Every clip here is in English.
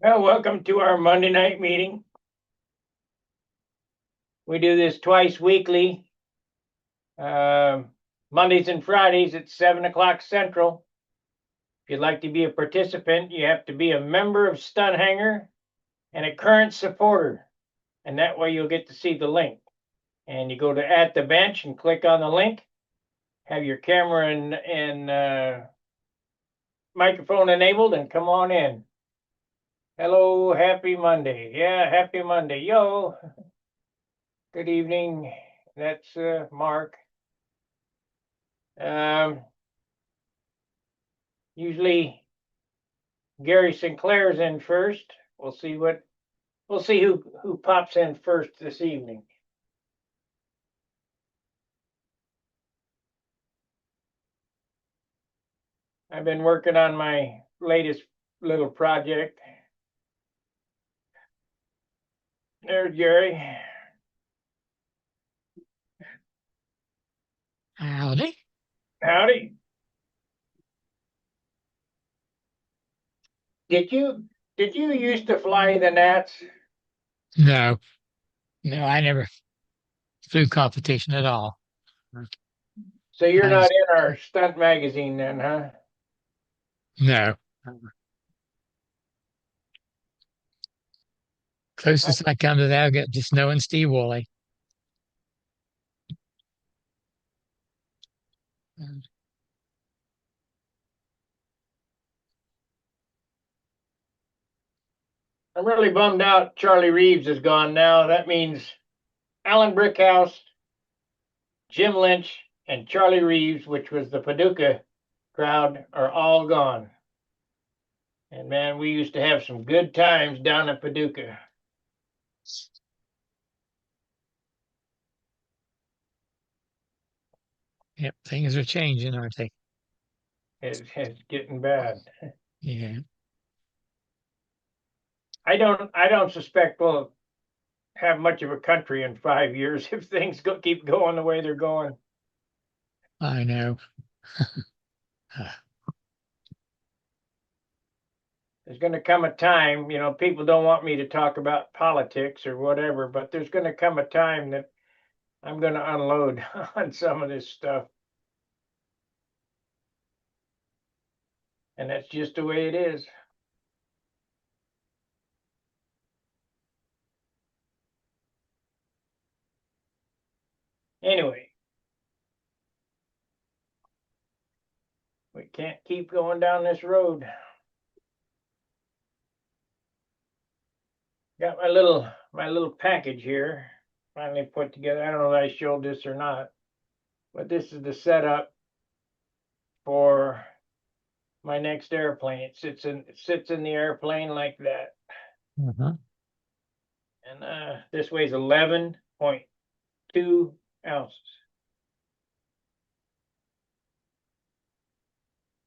Well, welcome to our Monday night meeting. We do this twice weekly, Mondays and Fridays at 7 o'clock Central. If you'd like to be a participant, you have to be a member of Stunt Hangar and a current supporter, and that way you'll get to see the link. And you go to At the Bench and click on the link, have your camera and microphone enabled, and come on in. Hello, happy Monday. Yeah, happy Monday. Yo. Good evening. That's Mark. Usually Gary Sinclair's in first. We'll see who pops in first this evening. I've been working on my latest little project. There's Gary. Howdy. Howdy. Did you used to fly the gnats? No, no, I never flew competition at all. So you're I not just, in our stunt magazine then, huh? no. I, Closest I come to that, I got just knowing Steve Woolley. I'm really bummed out Charlie Reeves is gone now. That means Alan Brickhouse, Jim Lynch, and Charlie Reeves, which was the Paducah crowd, are all gone. And man, we used to have some good times down at Paducah. Yep, things are changing, aren't they? It's getting bad. Yeah. I don't suspect we'll have much of a country in 5 years if things keep going the way they're going. I know. There's going to come a time, people don't want me to talk about politics or whatever, but there's going to come a time that I'm going to unload on some of this stuff. And that's just the way it is. Anyway, we can't keep going down this road. Got my little package here finally put together. I don't know if I showed this or not, but this is the setup for my next airplane. It sits in the airplane like that. Uh-huh. And this weighs 11.2 ounces.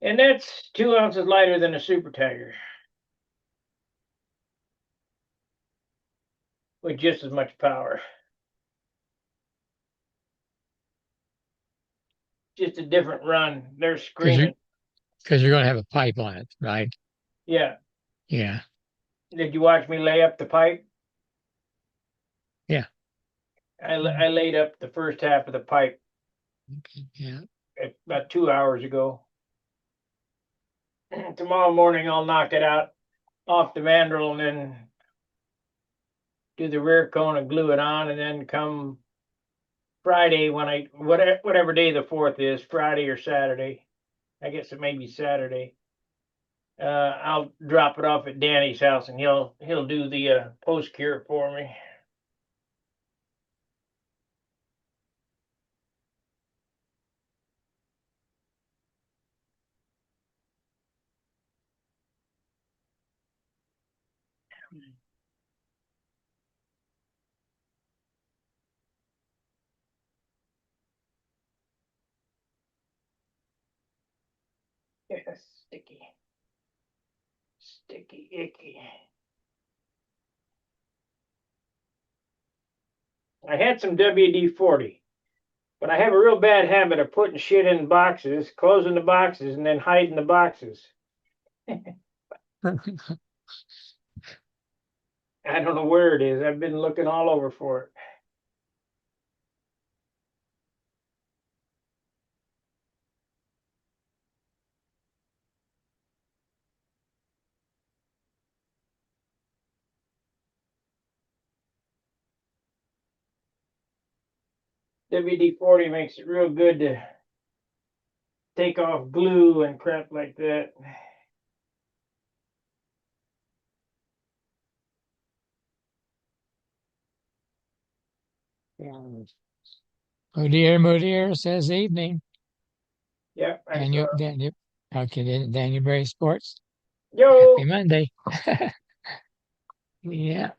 And that's 2 ounces lighter than a Super Tiger, with just as much power. Just a different run. They're Because screaming. you're going to have a pipe on it, right? Yeah. Yeah. Did you watch me lay up the pipe? Yeah. I laid up the first half of the pipe Okay. Yeah. about 2 hours ago. Tomorrow morning I'll knock it out off the mandrel and then do the rear cone and glue it on, and then come Friday when whatever day the 4th is, Friday or Saturday, I guess it may be Saturday. I'll drop it off at Danny's house and he'll do the post cure for me. Yeah, sticky, icky. I had some WD-40, but I have a real bad habit of putting shit in boxes, closing the boxes, and then hiding the boxes. I don't know where it is. I've been looking all over for it. WD-40 makes it real good to take off glue and crap like that. Oh dear, says evening. Yep, I saw. Daniel, okay, Daniel Berry Sports. Yo, Happy Monday. Yeah.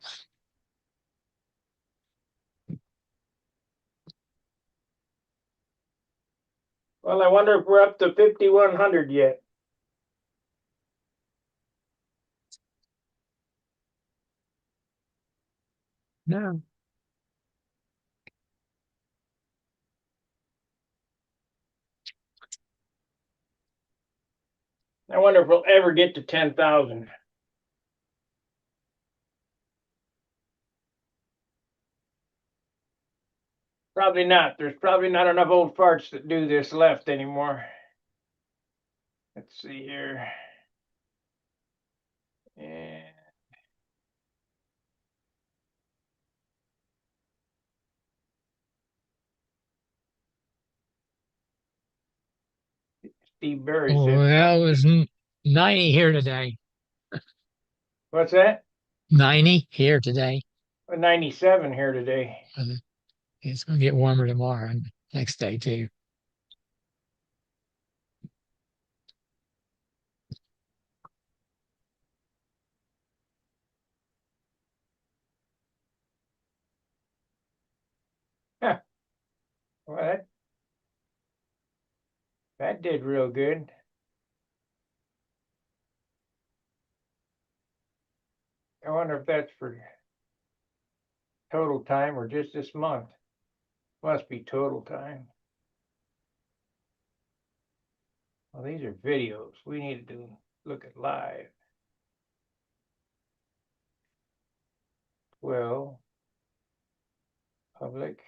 well, I wonder if we're up to 5,100 yet. No. I wonder if we'll ever get to 10,000. Probably not. There's probably not enough old farts that do this left anymore. Let's see here. And Steve Berry said, Well, it was 90 here today. what's that? 90 here today. 97 here today. It's going to get warmer tomorrow and next day too. Huh. Well, that did real good. I wonder if that's for total time or just this month. Must be total time. Well, these are videos. We need to look at live. Well, public.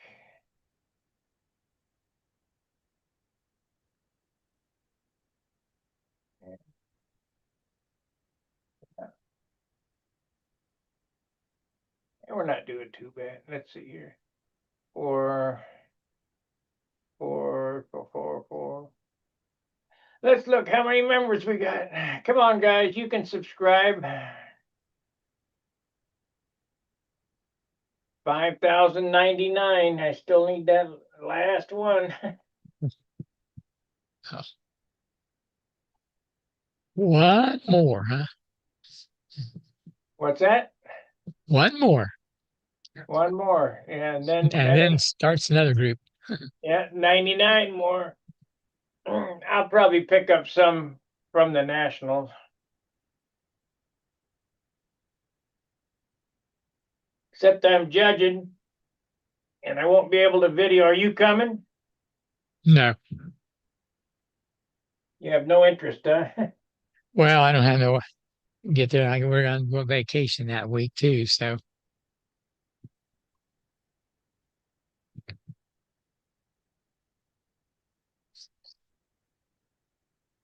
And we're not doing too bad. Let's see here. Four, four, four, four, four. Let's look how many members we got. Come on, guys. You can subscribe. 5,099. I still need that last one. Oh. One more, huh? What's that? One more. One more. And And then starts another group. yeah, 99 more. I'll probably pick up some from the Nationals. Except I'm judging and I won't be able to video. Are you coming? No. You have no interest, huh? Well, I don't have no get there. We're going to go on vacation that week too. So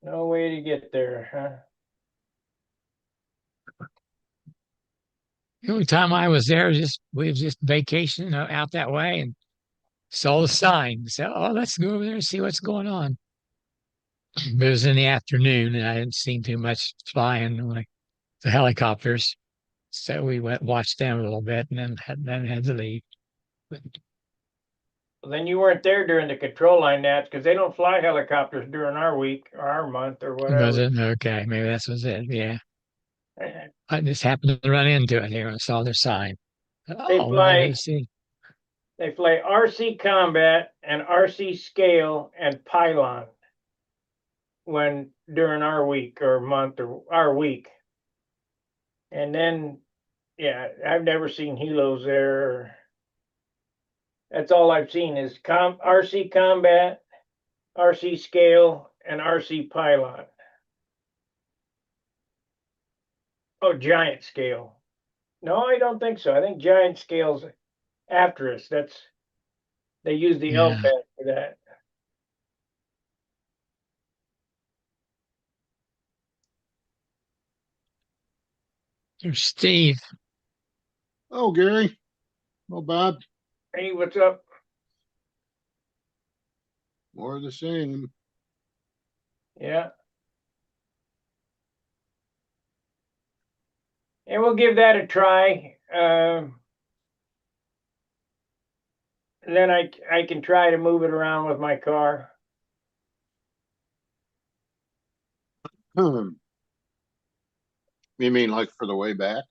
No way to get there, huh? the only time I was there, we was just vacationing out that way and saw the sign. So, oh, let's go over there and see what's going on. But it was in the afternoon, and I didn't see too much flying like the helicopters. So we went watched them a little bit, and then had to leave. But Well, then you weren't there during the control line nats because they don't fly helicopters during our week or our month or was whatever. it okay? Maybe that was it. Yeah, They I just happened to run into it here and saw their sign. Oh, we're going to go fly see. they fly RC Combat and RC Scale and Pylon when during our week or month or our week. And then yeah, I've never seen helos there. That's all I've seen is RC Combat, RC Scale, and RC Pylon. Oh, giant scale. No, I don't think so. I think giant scale's after us. They use the Yeah. LPAD for that. There's Steve. Oh, Gary. Oh, Bob. Hey, what's up? More of the same. Yeah. And we'll give that a try. And then I can try to move it around with my car. You mean like for the way back?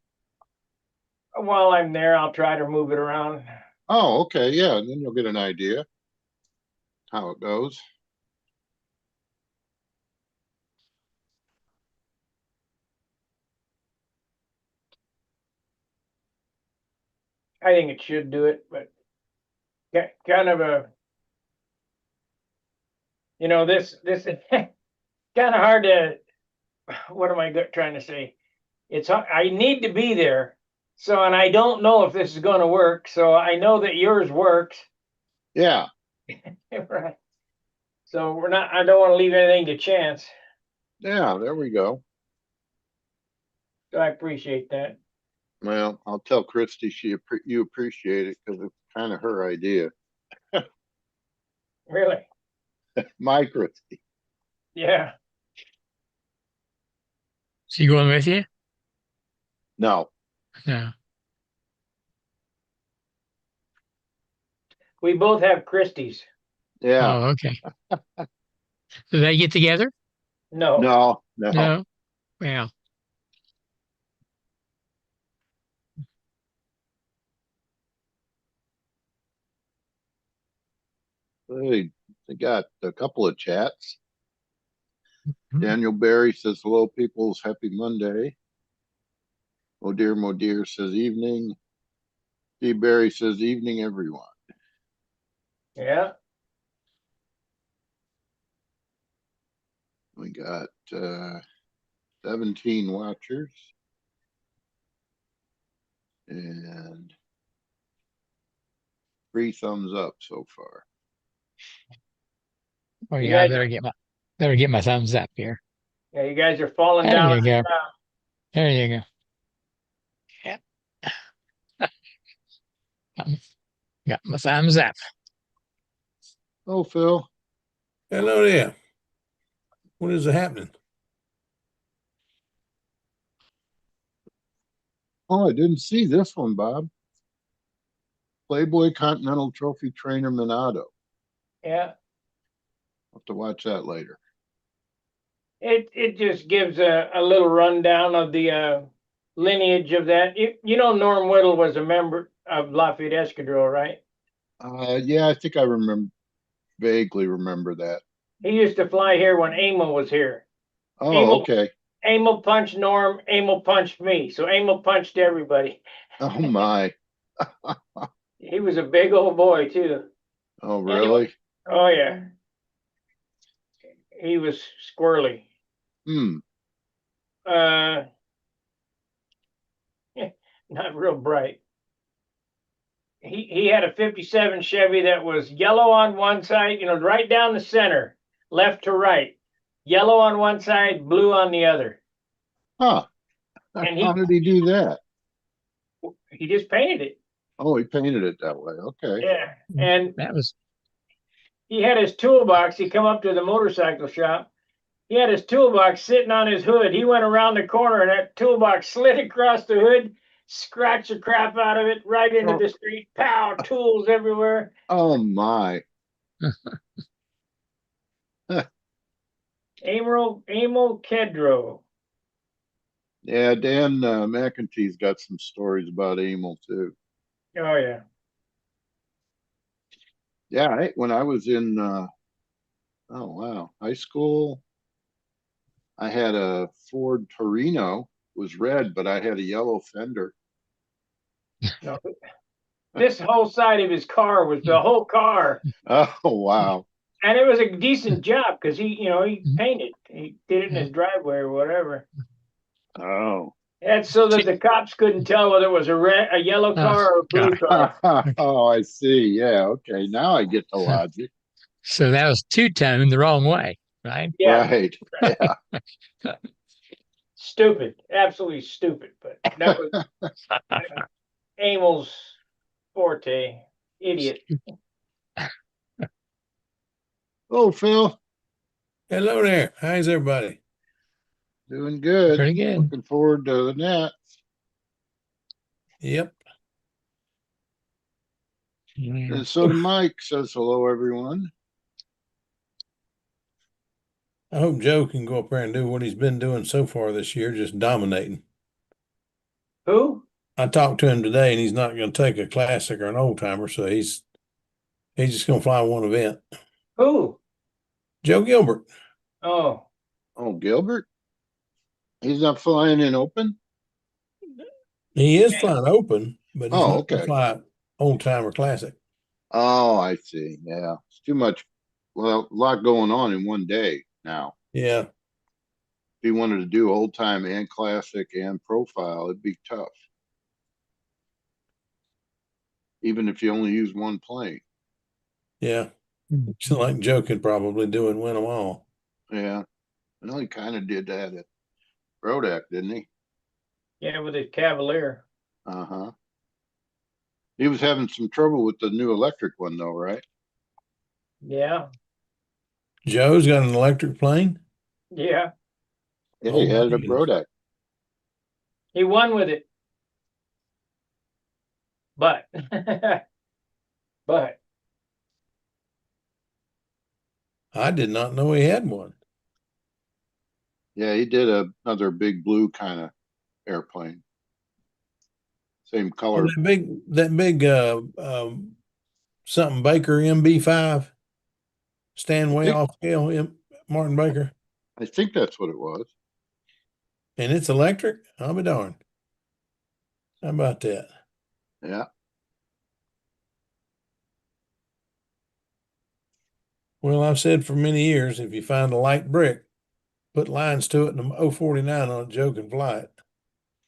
While I'm there, I'll try to move it around. Oh, okay. Yeah. Then you'll get an idea how it goes. I think it should do it, but kind of a, this is kind of hard to, what am I trying to say? I need to be there. So, and I don't know if this is going to work. So I know that yours works. Yeah. Right. So I don't want to leave anything to chance. Yeah. There we go. So I appreciate that. Well, I'll tell Christy you appreciate it because it's kind of her idea. Really. My Christy. Yeah. She going with you? No. No. We both have Christie's. Yeah. Oh, okay. Do they get together? No. No. No. No. Well, They got a couple of chats. hmm. Daniel Barry says, hello, peoples. Happy Monday. Mo dear says, evening. Steve Barry says, evening, everyone. Yeah. We got 17 watchers and 3 thumbs up so far. Oh You yeah, I guys, better get my thumbs up here. yeah, you guys are falling There down. you go. There you go. Yep. Got my thumbs up. Oh, Phil. Hello there. What is happening? Oh, I didn't see this one, Bob. Playboy Continental Trophy trainer Minato. Yeah. I'll have to watch that later. It just gives a little rundown of the lineage of that. Norm Whittle was a member of Lafayette Escadrille, right? Yeah, I think I vaguely remember that. He used to fly here when Emil was here. Oh, Emil, okay. Emil punched Norm. Emil punched me. So Emil punched everybody. Oh my. He was a big old boy too. Oh, Anyway, really? oh yeah, he was squirrely. Hmm. Uh, not real bright. He had a 57 Chevy that was yellow on one side, right down the center, left to right. Yellow on one side, blue on the other. Huh. And How did he do that? he just painted it. Oh, he painted it that way. Okay. Yeah. And That was he had his toolbox. He come up to the motorcycle shop. He had his toolbox sitting on his hood. He went around the corner and that toolbox slid across the hood, scratched the crap out of it right into Oh, the street. Pow, tools everywhere. oh my. Emil Kedro. Yeah, Dan McEntee's got some stories about Emil too. Oh yeah. Yeah, when I was in oh wow, high school, I had a Ford Torino. It was red, but I had a yellow fender. No, this whole side of his car was the whole car. Oh wow. And it was a decent job because he painted. He did it in his driveway or whatever. Oh. That's so that the cops couldn't tell whether it was a yellow car or a blue car. Oh, I see. Yeah. Okay. Now I get the logic. So that was two-tone the wrong way, right? Yeah, Right. Yeah. stupid, absolutely stupid. But that was Emil's forte. Idiot. Oh, Phil, Hello there. How's everybody? doing good. Pretty good. Looking forward to the net. Yep. Yeah. And so Mike says hello, everyone. I hope Joe can go up there and do what he's been doing so far this year, just dominating. Who? I talked to him today, and he's not going to take a classic or an old timer, so he's just going to fly one event. Who? Joe Gilbert. Oh, Oh, Gilbert. He's not flying in open. He is flying open, but he's Oh, not going to okay. fly old timer classic. Oh, I see. Yeah, it's too much. Well, a lot going on in one day now. Yeah. If he wanted to do old time and classic and profile, it'd be tough. Even if you only use one plane. Yeah. It's like Joe could probably do and win them all. Yeah. Well, he kind of did that at Rodak, didn't he? yeah, with his Cavalier. Uh-huh. He was having some trouble with the new electric one though, right? Yeah, Joe's got an electric plane. yeah. Yeah, Oh, he my had it at goodness. Rodak. He won with it. But, but I did not know he had one. Yeah, he did another big blue kind of airplane. Same Oh, color. that big something Baker MB5 stand way think- off scale, Martin Baker, I think that's what it was. and it's electric. I'll be darned. How about that? Yeah. Well, I've said for many years, if you find a light brick, put lines to it and a 049 on it, Joe can fly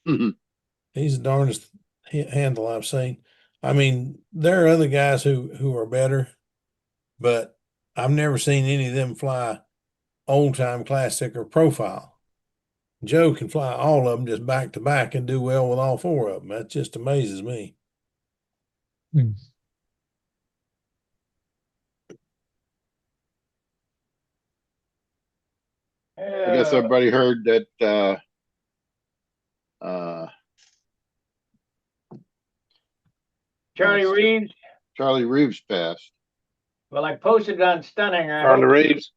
it. He's the darndest handle I've seen. I mean, there are other guys who are better, but I've never seen any of them fly old time classic or profile. Joe can fly all of them just back to back and do well with all four of them. That just amazes me. Hmm. I guess uh, everybody heard that uh Charlie uh, Reeves. Charlie Reeves passed. Well, I posted it on Stunt Hangar. Charlie Reeves.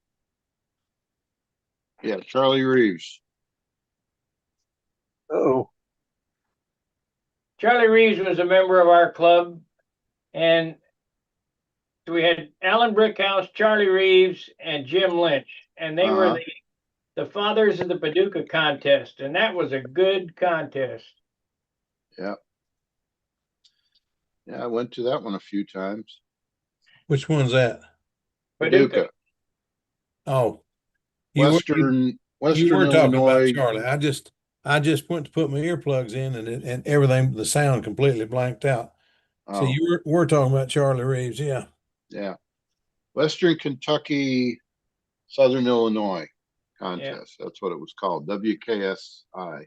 Yeah, Charlie Reeves. Oh, Charlie Reeves was a member of our club, and so we had Alan Brickhouse, Charlie Reeves, and Jim Lynch, and they were Uh-huh. the fathers of the Paducah contest, and that was a good contest. Yeah. Yeah, I went to that one a few times. Which one's that? Paducah. Oh, you were Western talking about Illinois. Charlie. I just went to put my earplugs in and everything, the sound completely blanked out. So Oh, we're talking about Charlie Reeves, yeah. yeah. Western Kentucky, Southern Illinois contest. That's what it was called. WKSI.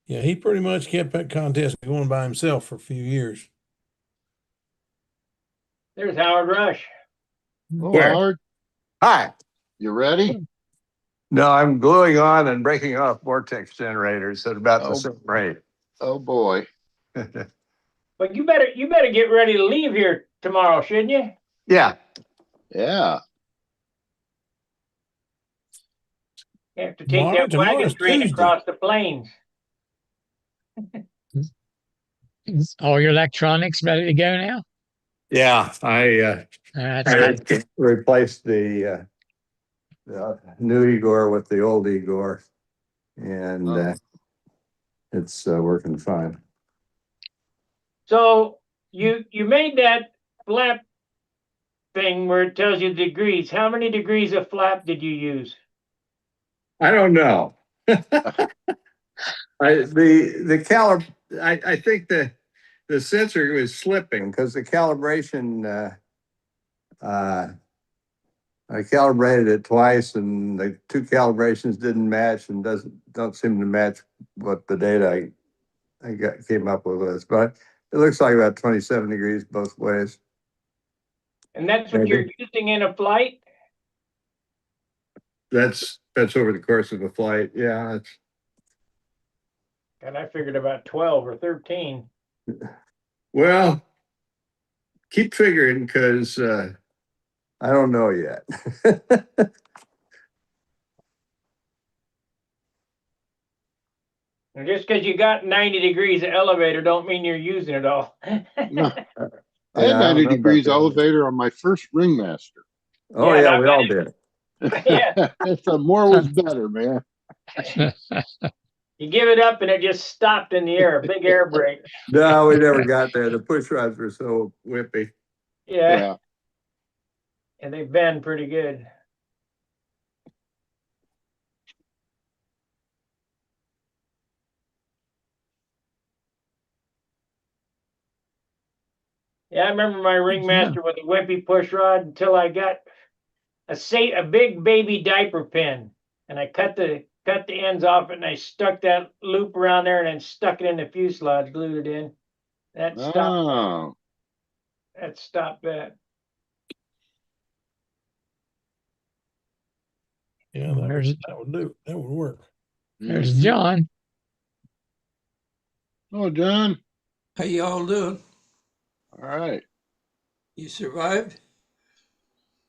Yeah, he pretty much kept that contest going by himself for a few years. There's Howard Rush. Oh, Here. Howard, Hi. you ready? No, I'm gluing on and breaking off vortex generators at about the Oh. same rate. Oh boy. But you better get ready to leave here tomorrow, shouldn't you? Yeah. Yeah. You have to take that Tomorrow's wagon train Tuesday. across the plains. Is all your electronics ready to go now? Yeah. That's I good. replaced the new Igor with the old Igor, and Oh. it's working fine. So you made that flap thing where it tells you degrees. How many degrees of flap did you use? I don't know. I think the sensor was slipping because the calibration, I calibrated it twice and the two calibrations didn't match and don't seem to match what the data came up with this, but it looks like about 27 degrees both ways. And that's what Maybe. you're using in a flight? That's over the course of a flight. Yeah. And I figured about 12 or 13. Well, keep figuring because I don't know yet. And just because you got 90 degrees of elevator don't mean you're using it all. No, I Yeah, had I don't 90 know about degrees that. elevator on my first Ringmaster. Oh Yeah, yeah, not we all did. Yeah. So more was better, man. You give it up and it just stopped in the air, big air brake. No, we never got there. The push rods were so whippy. Yeah, Yeah. and they bend pretty good. Yeah, I remember my Ringmaster with a wimpy push rod until I got a big baby diaper pin, and I cut the ends off it, and I stuck that loop around there, and then stuck it in the fuselage, glued it in. That stopped. Oh, That stopped that. Yeah, that would do. That would work. There's mhm. John. Oh, John. How y'all doing? All right. You survived?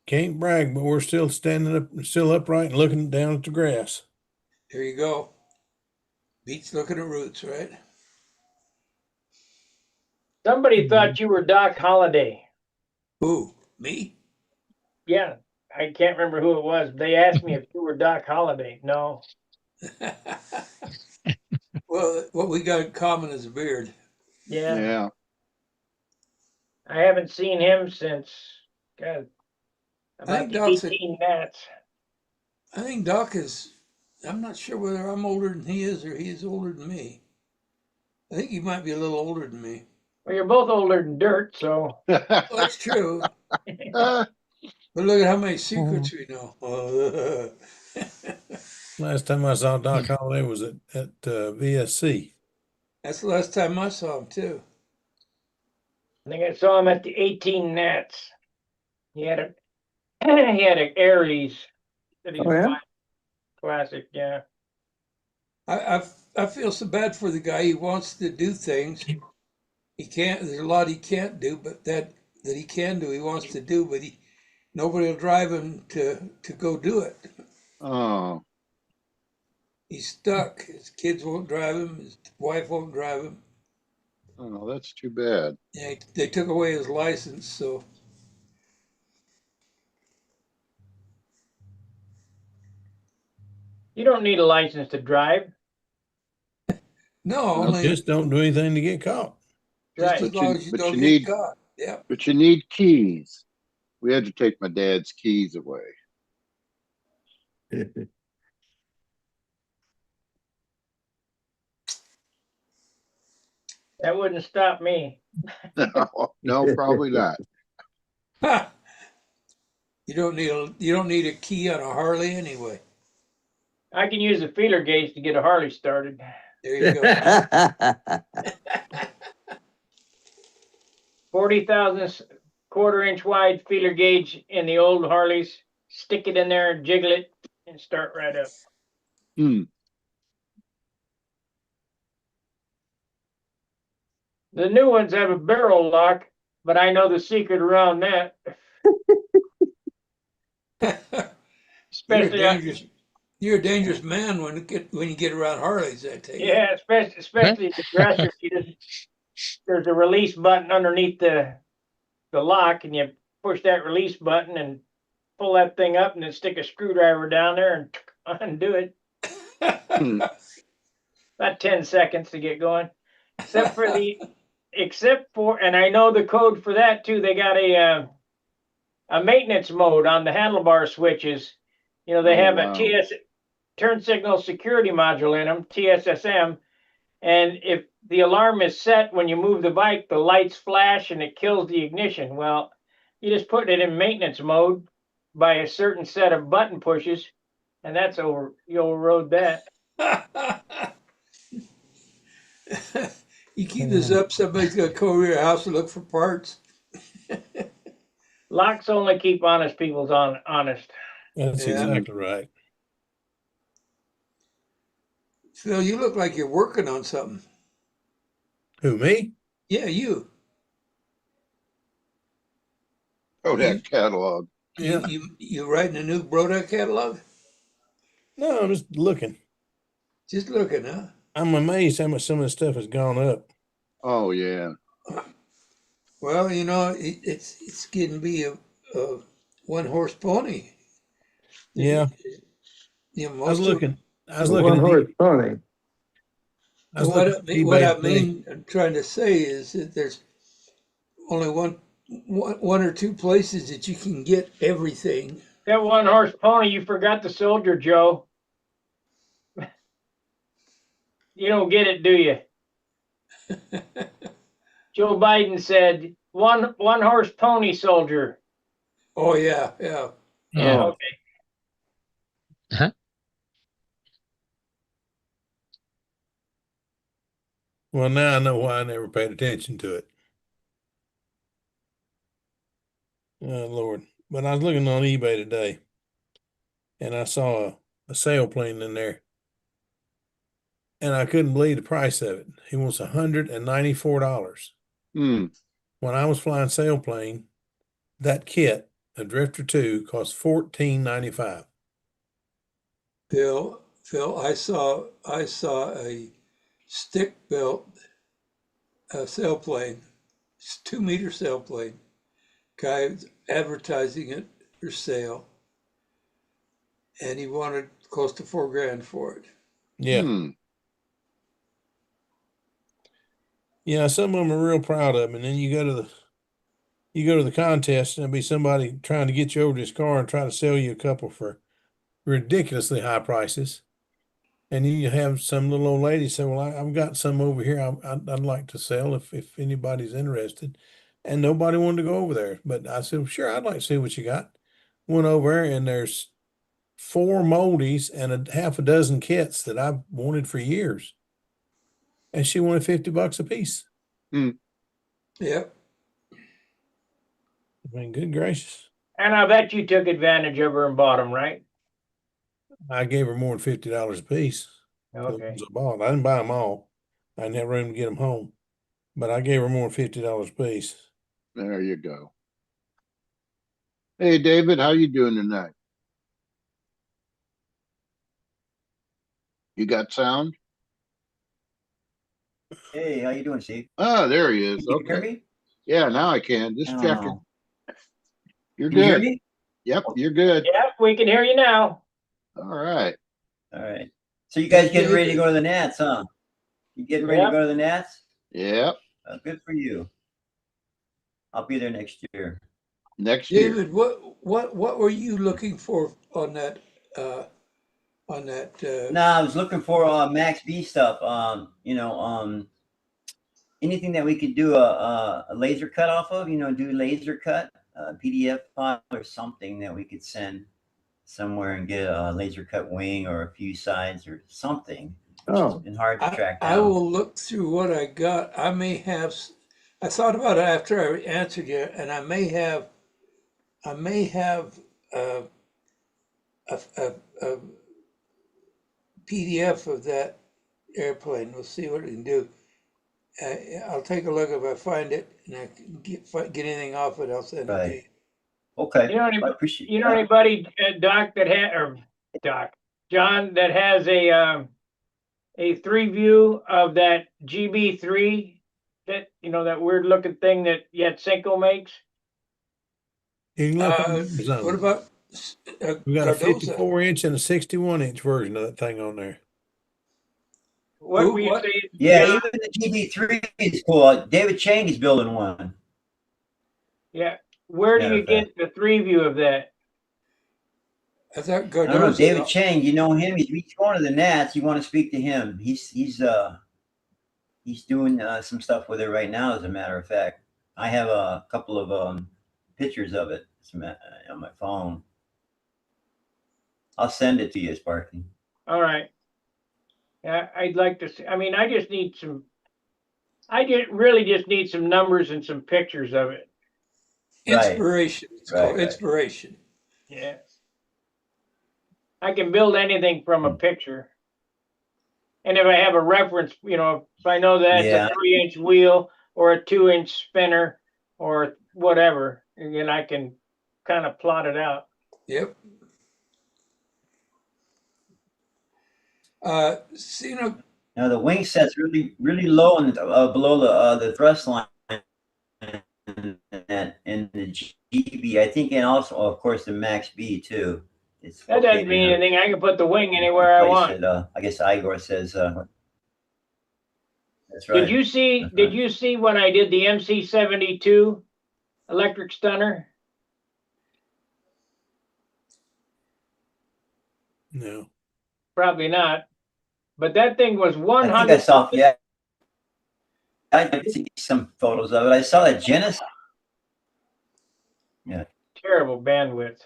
Can't brag, but we're still standing up, still upright and looking down at the grass. There you go. Beats looking at roots, right? Somebody thought you were Doc Holliday. Who? Me? Yeah, I can't remember who it was. But they asked me if you were Doc Holliday. No. Well, what we got in common is a beard. Yeah. Yeah. I haven't seen him since, God, about think the Doc's 18 Nats. I think Doc is, I'm not sure whether I'm older than he is or he is older than me. I think he might be a little older than me. Well, you're both older than dirt, so. Well, that's true. But look at how many secrets we know. Last time I saw Doc Holliday was at VSC. That's the last time I saw him, too. I think I saw him at the 18 Nats. He had a he had an Aries that he Oh was yeah. flying. Classic, yeah. I feel so bad for the guy. He wants to do things. He can't. There's a lot he can't do, but that he can do, he wants to do, but nobody will drive him to go do it. Oh, He's stuck. His kids won't drive him. His wife won't drive him. oh, that's too bad. Yeah, they took away his license, so You don't need a license to drive. no, No, only Just don't do anything to get caught. just Right. as long as you but don't you get need- caught. Yeah. But you need keys. We had to take my dad's keys away. That wouldn't stop me. No, probably not. Ha! You don't need a key on a Harley anyway. I can use a feeler gauge to get a Harley started. There you go. 40,000 quarter-inch wide feeler gauge in the old Harleys. Stick it in there and jiggle it and start right up. Hmm. The new ones have a barrel lock, but I know the secret around that. Especially, You're a dangerous man when you get around Harleys. I tell you. yeah, especially the dresser. There's a release button underneath the lock, and you push that release button and pull that thing up, and then stick a screwdriver down there and undo it. About 10 seconds to get going. Except for, and I know the code for that too. They got a maintenance mode on the handlebar switches. You know, they have wow. a turn signal security module in them, TSSM, And if the alarm is set when you move the bike, the lights flash and it kills the ignition. Well, you just put it in maintenance mode by a certain set of button pushes, and that's over. You overrode that. You keep this up, somebody's gonna come over your house and look for parts. Locks only keep honest people honest. That's Yeah. exactly right. Phil, you look like you're working on something. Who, me? Yeah, you. Oh, that catalog. Yeah. You writing a new Broda catalog? No, I'm just looking. Just looking, huh? I'm amazed how much some of the stuff has gone up. Oh, yeah. Well, you know, it's getting to be a one horse pony. Yeah. You know, I was most of looking. I was A looking at one-horse pony. I was what looking at what eBay I today. mean, I'm trying to say is that there's only one or two places that you can get everything. That one horse pony, you forgot the soldier, Joe. You don't get it, do you? Joe Biden said one horse pony soldier. Oh yeah, yeah. Yeah, Oh. okay. Well, now I know why I never paid attention to it. Oh, Lord. But I was looking on eBay today and I saw a sailplane in there. And I couldn't believe the price of it. He wants $194. Hmm. When I was flying sailplane, that kit, a Drifter 2, cost $14.95. Phil, I saw a stick built sailplane, 2 meter sailplane. Guy was advertising it for sale, and he wanted close to $4,000 for it. Yeah. Hmm. Yeah, some of them are real proud of them. And then you go to the contest and there'll be somebody trying to get you over this car and try to sell you a couple for ridiculously high prices. And then you have some little old lady say, well, I've got some over here I'd like to sell if anybody's interested. And nobody wanted to go over there. But I said, well, sure, I'd like to see what you got. Went over there and there's 4 moldies and a half a dozen kits that I've wanted for years. And she wanted $50 a piece. Yep. I mean, good gracious. And I bet you took advantage of her and bought them, right? I gave her more than $50 a piece. For the Okay. ones I bought. I didn't buy them all. I didn't have room to get them home, but I gave her more than $50 a piece. There you go. Hey, David, how you doing tonight? You got sound? Hey, how you doing, Steve? Oh, there he is. Can you hear Okay. me? Yeah, now I can. Just I don't checking. know. You're Can you hear good. me? Yep, you're good. Yeah, we can hear you now. All right. All right. So you guys getting ready to David. go to the Nats, huh? You getting ready to Yep. go to the Nats? Yep. Good for you. I'll be there next year. Next year. David, what were you looking for on that? No, I was looking for Max B stuff. Anything that we could do a laser cut off of. Do laser cut, PDF file or something that we could send somewhere and get a laser cut wing or a few sides or something. Oh, It's been hard to track down. I will look through what I got. I may have. I thought about it after I answered you, and I may have a PDF of that airplane. We'll see what we can do. I'll take a look if I find it, and I can get anything off it. I'll send it to Right. you. Okay. You know I appreciate that. anybody, Doc, John, that has a 3 view of that GB3, that that weird looking thing that Yatsenko makes? You can look on What Amazon. about We got a Cardoza? 54-inch and a 61-inch version of that thing on there. What Who, were you what? saying? Yeah, John? even the GB3 is cool. David Chang is building one. Yeah. Where do Matter you of fact. get the 3 view of that? I thought I don't know, Cardoza. David Chang. You know him. He's going to the Nats. You want to speak to him? He's He's doing some stuff with it right now. As a matter of fact, I have a couple of pictures of it on my phone. I'll send it to you, Sparky. All right. Yeah, I'd like to see. I mean, I just need some. Really just need some numbers and some pictures of it. Inspiration. It's called Right. inspiration. Yeah. I can build anything from a picture. And if I have a reference, you know, if I know that it's a 3-inch wheel or a 2-inch spinner or whatever, and then I can kind of plot it out. Yep. So, you know, Now the wing set's really low in below the thrust line in the GB, I think, and also of course the max B too. It's That doesn't mean anything. I can put the wing anywhere I want. I guess Igor says. That's right. Did you see? Did you see when I did the MC-72 electric stunner? No. Probably not. But that thing was 100. I think I saw. Yeah, I did see some photos of it. I saw that Genesis. Yeah. Terrible bandwidth.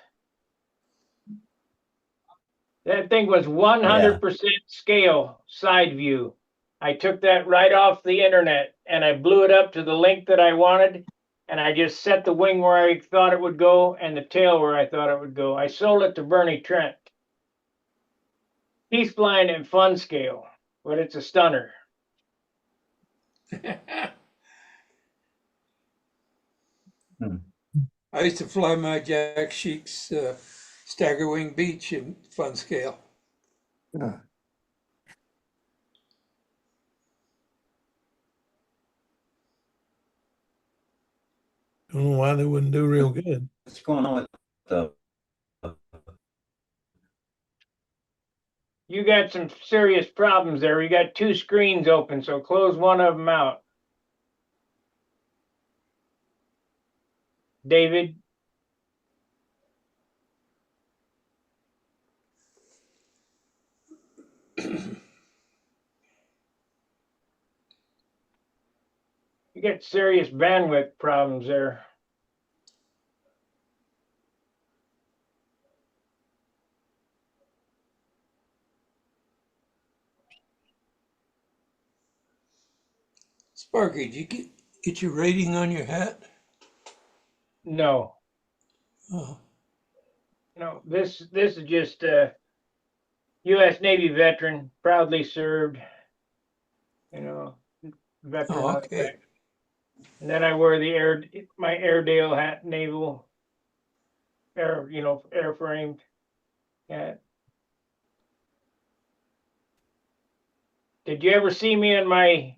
That thing was 100% scale side view. I took that right off the internet and I blew it up to the length that I wanted. And I just set the wing where I thought it would go and the tail where I thought it would go. I sold it to Bernie Trent. He's flying in fun scale, but it's a stunner. I used to fly my Jack Sheik's Stagger Wing Beach in fun scale. Yeah. Don't know why they wouldn't do real good. What's going on with the? You got some serious problems there. You got 2 screens open, so close one of them out. David? You got serious bandwidth problems there. Sparky, did you get your rating on your hat? No. Oh. No, this is just a U.S. Navy veteran, proudly served, you know, veteran on the back. And then I wear my Airedale hat, naval, airframe hat. Did you ever see me in my?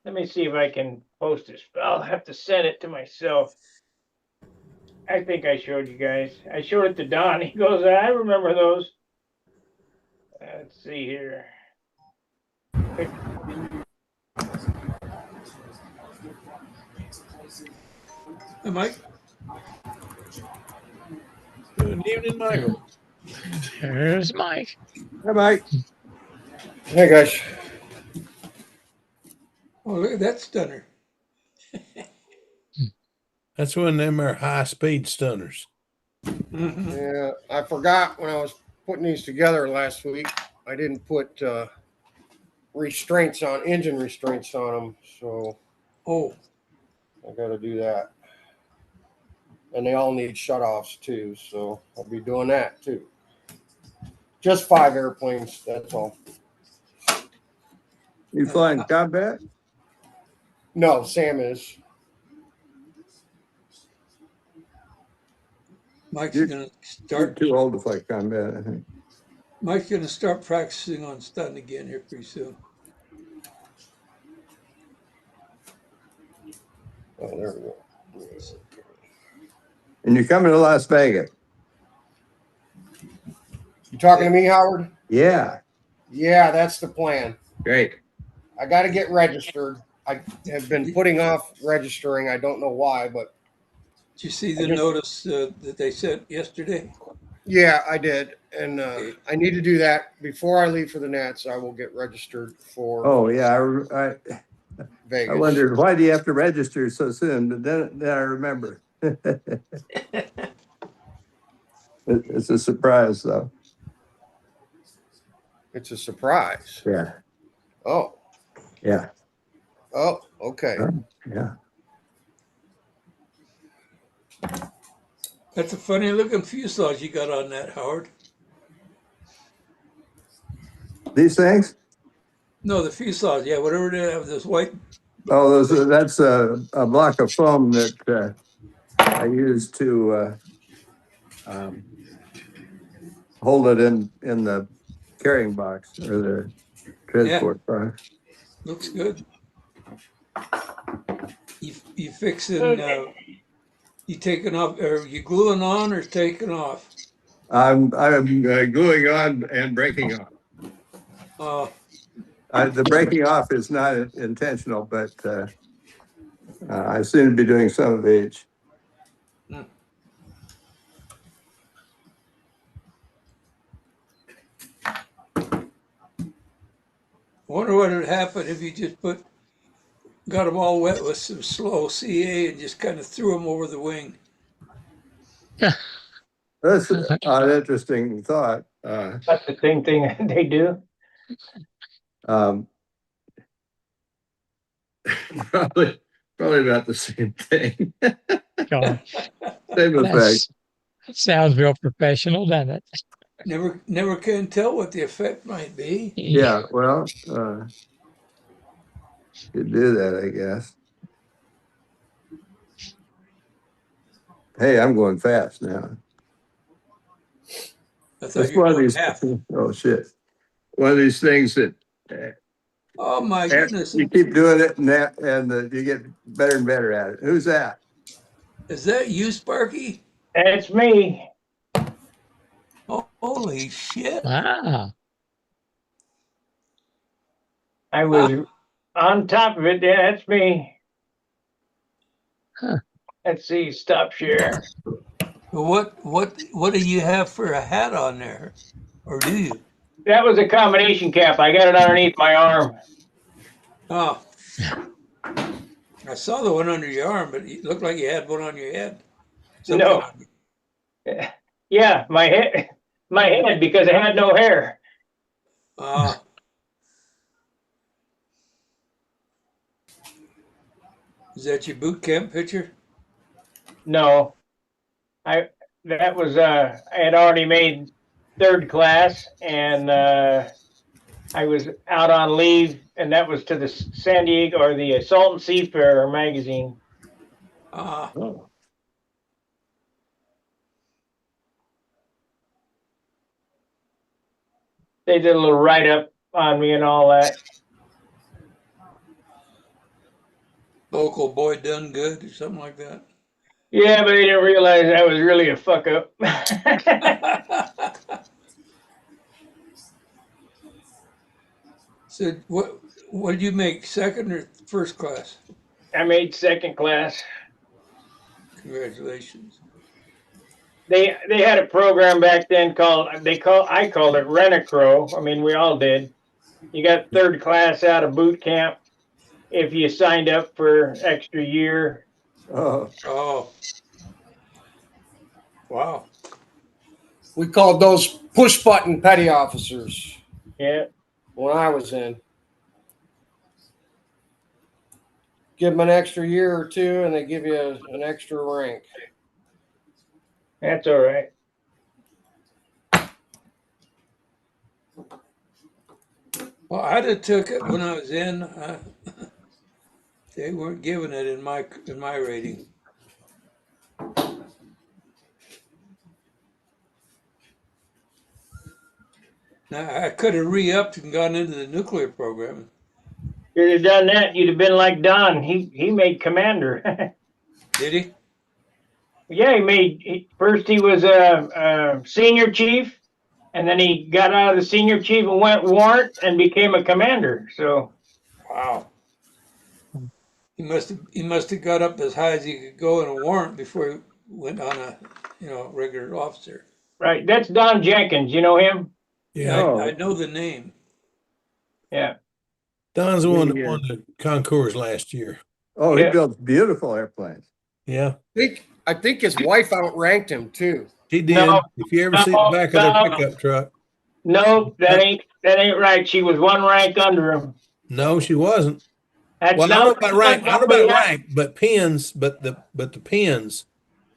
Let me see if I can post this. I'll have to send it to myself. I think I showed you guys. I showed it to Don. He goes, I remember those. Let's see here. Hey, Mike. Good evening, Michael. There's Mike. Hi, Mike. Hey, guys. Oh, look at that stunner. That's one of them are high-speed stunners. Mm-hmm. Yeah, I forgot when I was putting these together last week. I didn't put engine restraints on them, so I got to do that. And they all need shutoffs too, so I'll be doing that too. Just 5 airplanes, that's all. You flying combat? No, Sam is. Mike's going to You're start. too old to fly combat, I think. Mike's going to start practicing on stun again here pretty soon. Oh, there we go. And you're coming to Las Vegas? You talking to me, Howard? Yeah. Yeah, that's the plan. Great. I got to get registered. I have been putting off registering. I don't know why, but Did you see the notice that they sent yesterday? Yeah, I did, and Okay. I need to do that before I leave for the Nats. I will get registered for Oh, yeah, I Vegas. wondered, why do you have to register so soon? But then I remember. It's a surprise, though. It's a surprise. Yeah, Oh, yeah, oh, okay. yeah. That's a funny looking fuselage you got on that, Howard. These things? No, the fuselage. Yeah, whatever they have, this white. Oh, that's a block of foam that I use to um, hold it in the carrying box or the Yeah, transport box. looks good. You fixing? Okay. You taking off? Or you gluing on or taking off? I'm gluing on and breaking off. The breaking off is not intentional, but I seem to be doing some of each. Hmm. I wonder what would happen if you just got them all wet with some slow CA and just kind of threw them over the wing. That's an interesting thought. That's the same thing they do. Um, probably about the same thing. Gosh, Same effect. that sounds real professional, doesn't it? Never can tell what the effect might be. Yeah, well, could do that, I guess. Hey, I'm going fast now. I thought It's you were one of going these. half. Oh shit! One of these things that Oh my goodness! you keep doing it, and you get better and better at it. Who's that? Is that you, Sparky? That's me. Oh, holy shit! Wow. I was on top of it. Yeah, that's me. Huh. Let's see. Stop share. What do you have for a hat on there, or do you? That was a combination cap. I got it underneath my arm. Oh, I saw the one under your arm, but it looked like you had one on your head. Something No. on Yeah, my head because I had no hair. Is that your boot camp picture? No, I that was I had already made third class, and I was out on leave, and that was to the San Diego or the Salton Seafarer magazine. Oh, They did a little write up on me and all that. Local boy done good, or something like that. Yeah, but they didn't realize I was really a fuck up. So what did you make? Second or first class? I made second class. Congratulations. They had a program back then called I called it Rent-A-Crow. I mean, we all did. You got third class out of boot camp if you signed up for extra year. oh, Oh, wow. We called those push button petty officers Yeah, when I was in. Give them an extra year or two, and they give you an extra rank. that's all right. Well, I'd have took it when I was in. They weren't giving it in my rating. Now I could have re-upped and gone into the nuclear program. You'd have done that, you'd have been like Don. He made commander. Did he? Yeah, first he was a senior chief, and then he got out of the senior chief and went warrant and became a commander. So Wow. He must have got up as high as he could go in a warrant before he went on a regular officer. Right, that's Don Jenkins. You know him? Yeah, Oh. I know the name. Yeah. Don's the one that Yeah. won the concours last year. Oh, he Yeah. built beautiful airplanes. Yeah, I think his wife outranked him too. he did. No, If you ever see the back of their no. pickup truck, No, that ain't right. She was one rank under him. no, she wasn't. That's Well, I don't know not about rank. I don't know nobody about else. rank, but pins. But the pins,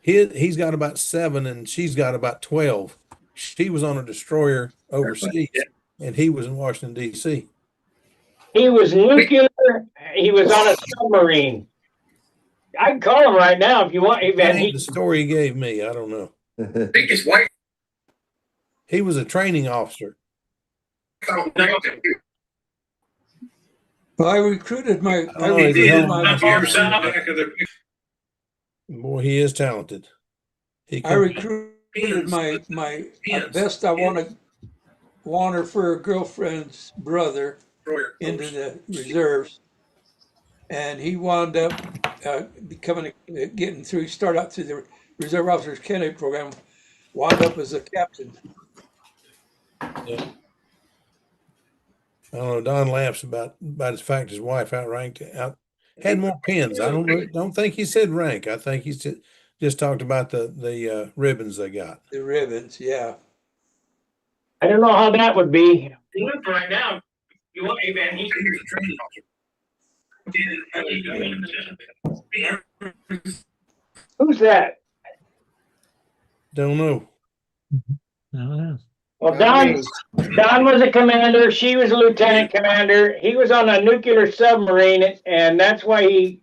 he's got about 7, and she's got about 12. She was on a destroyer overseas, and he was in Washington D.C. He was nuclear. He was on a submarine. I can call him right now if you want. That Man, ain't the story he gave me. I don't know. I think his wife He was a training officer. outranked him. Well, I recruited my Boy, he is talented. I recruited my best. I want her for a girlfriend's brother into the reserves, and he wound up getting through. He started out through the Reserve Officers Candidate Program, wound up as a captain. Yeah. I don't know. Don laughs about the fact his wife had more pins. I don't think he said rank. I think he just talked about the ribbons they got. The ribbons, yeah. I don't know how that would be. Right now, you want man? He was a training officer. Who's that? Don't know. I don't know. Well, Don was a commander. She was a lieutenant commander. He was on a nuclear submarine, and that's why he.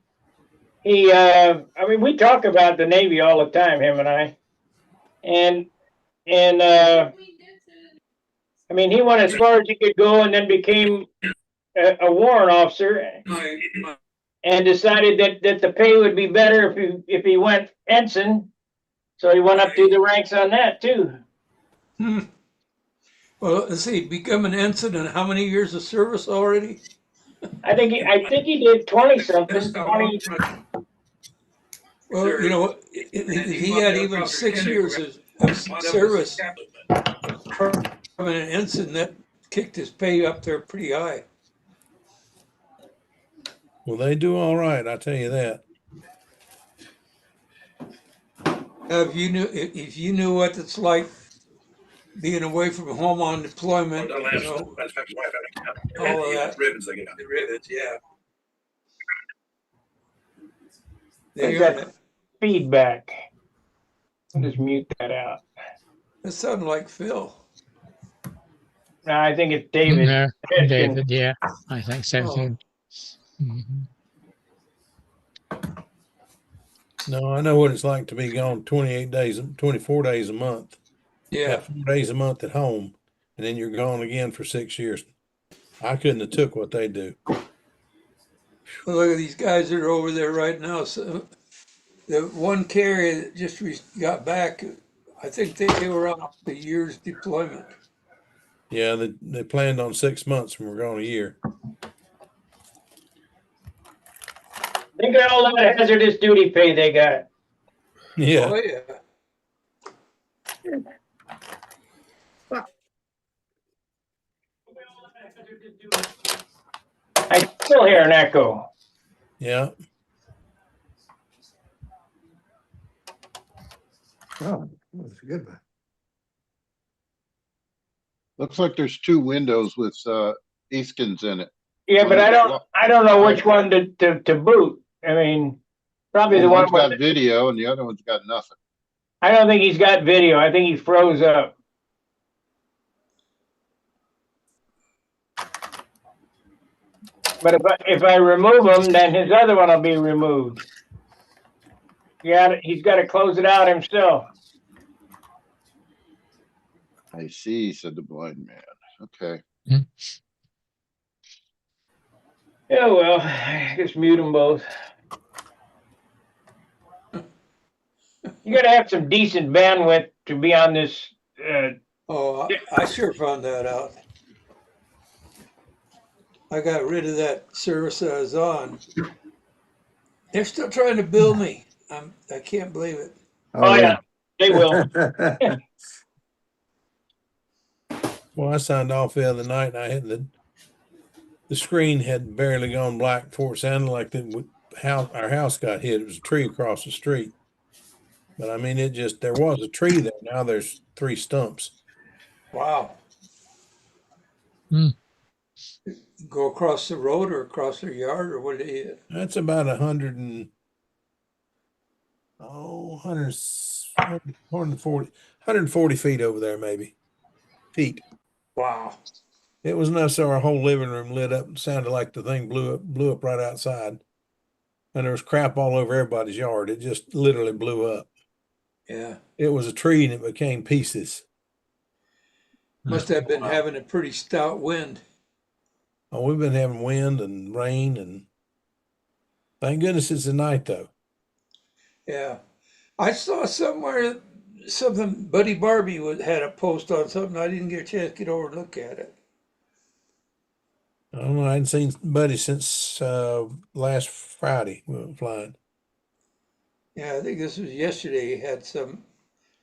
I mean, we talk about the Navy all the time, him and I, and I mean, he went as far as he could go, and then became a warrant officer, and decided that the pay would be better if he went ensign. So he went up through the ranks on that too. Well, let's see, become an ensign and how many years of service already? I think he did 20 something. 20. Well, you know, he had even 6 years of service from an ensign. That kicked his pay up there pretty high. Well, they do all right. I tell you that. If you knew what it's like being away from home on deployment, you know, all of that. The ribbons, yeah. They earn it. Feedback. I'll just mute that out. That sounded like Phil. No, I think it's David. No, David, yeah, I think so too. Mhm. No, I know what it's like to be gone 28 days, 24 days a month. Yeah. Have 4 days a month at home, and then you're gone again for 6 years. I couldn't have took what they do. Well, look at these guys that are over there right now. So the one carrier that just got back, I think they were on a year's deployment. Yeah, they planned on 6 months and we're gone a year. Think of all that hazardous duty pay they got. Yeah. Oh, yeah. I still hear an echo. Yeah. Oh, that's a good one. Looks like there's 2 windows with Easkins in it. Yeah, but I don't know which one to boot. I mean, probably the one One's got video and the other one's got nothing. I don't think he's got video. I think he froze up. But if I remove him, then his other one will be removed. Yeah, he's got to close it out himself. I see, said the blind man. Okay. Yeah, well, just mute them both. You got to have some decent bandwidth to be on this. Oh, I sure found that out. I got rid of that service that I was on. They're still trying to bill me. I can't believe it. Oh yeah, they will. Well, I signed off the other night and I had the screen had barely gone black before it sounded like our house got hit. It was a tree across the street. But I mean, there was a tree there. Now there's 3 stumps. Wow. Hmm. Go across the road or across their yard or what did it hit? That's about 140 feet over there, maybe. Feet. Wow. It was enough so our whole living room lit up and sounded like the thing blew up right outside. And there was crap all over everybody's yard. It just literally blew up. Yeah. It was a tree and it became pieces. Must have been having a pretty stout wind. Oh, we've been having wind and rain, and thank goodness it's a night though. Yeah. I saw somewhere something Buddy Barbie had a post on something. I didn't get a chance to get over and look at it. I don't know. I hadn't seen Buddy since last Friday we went flying. Yeah, I think this was yesterday. He had some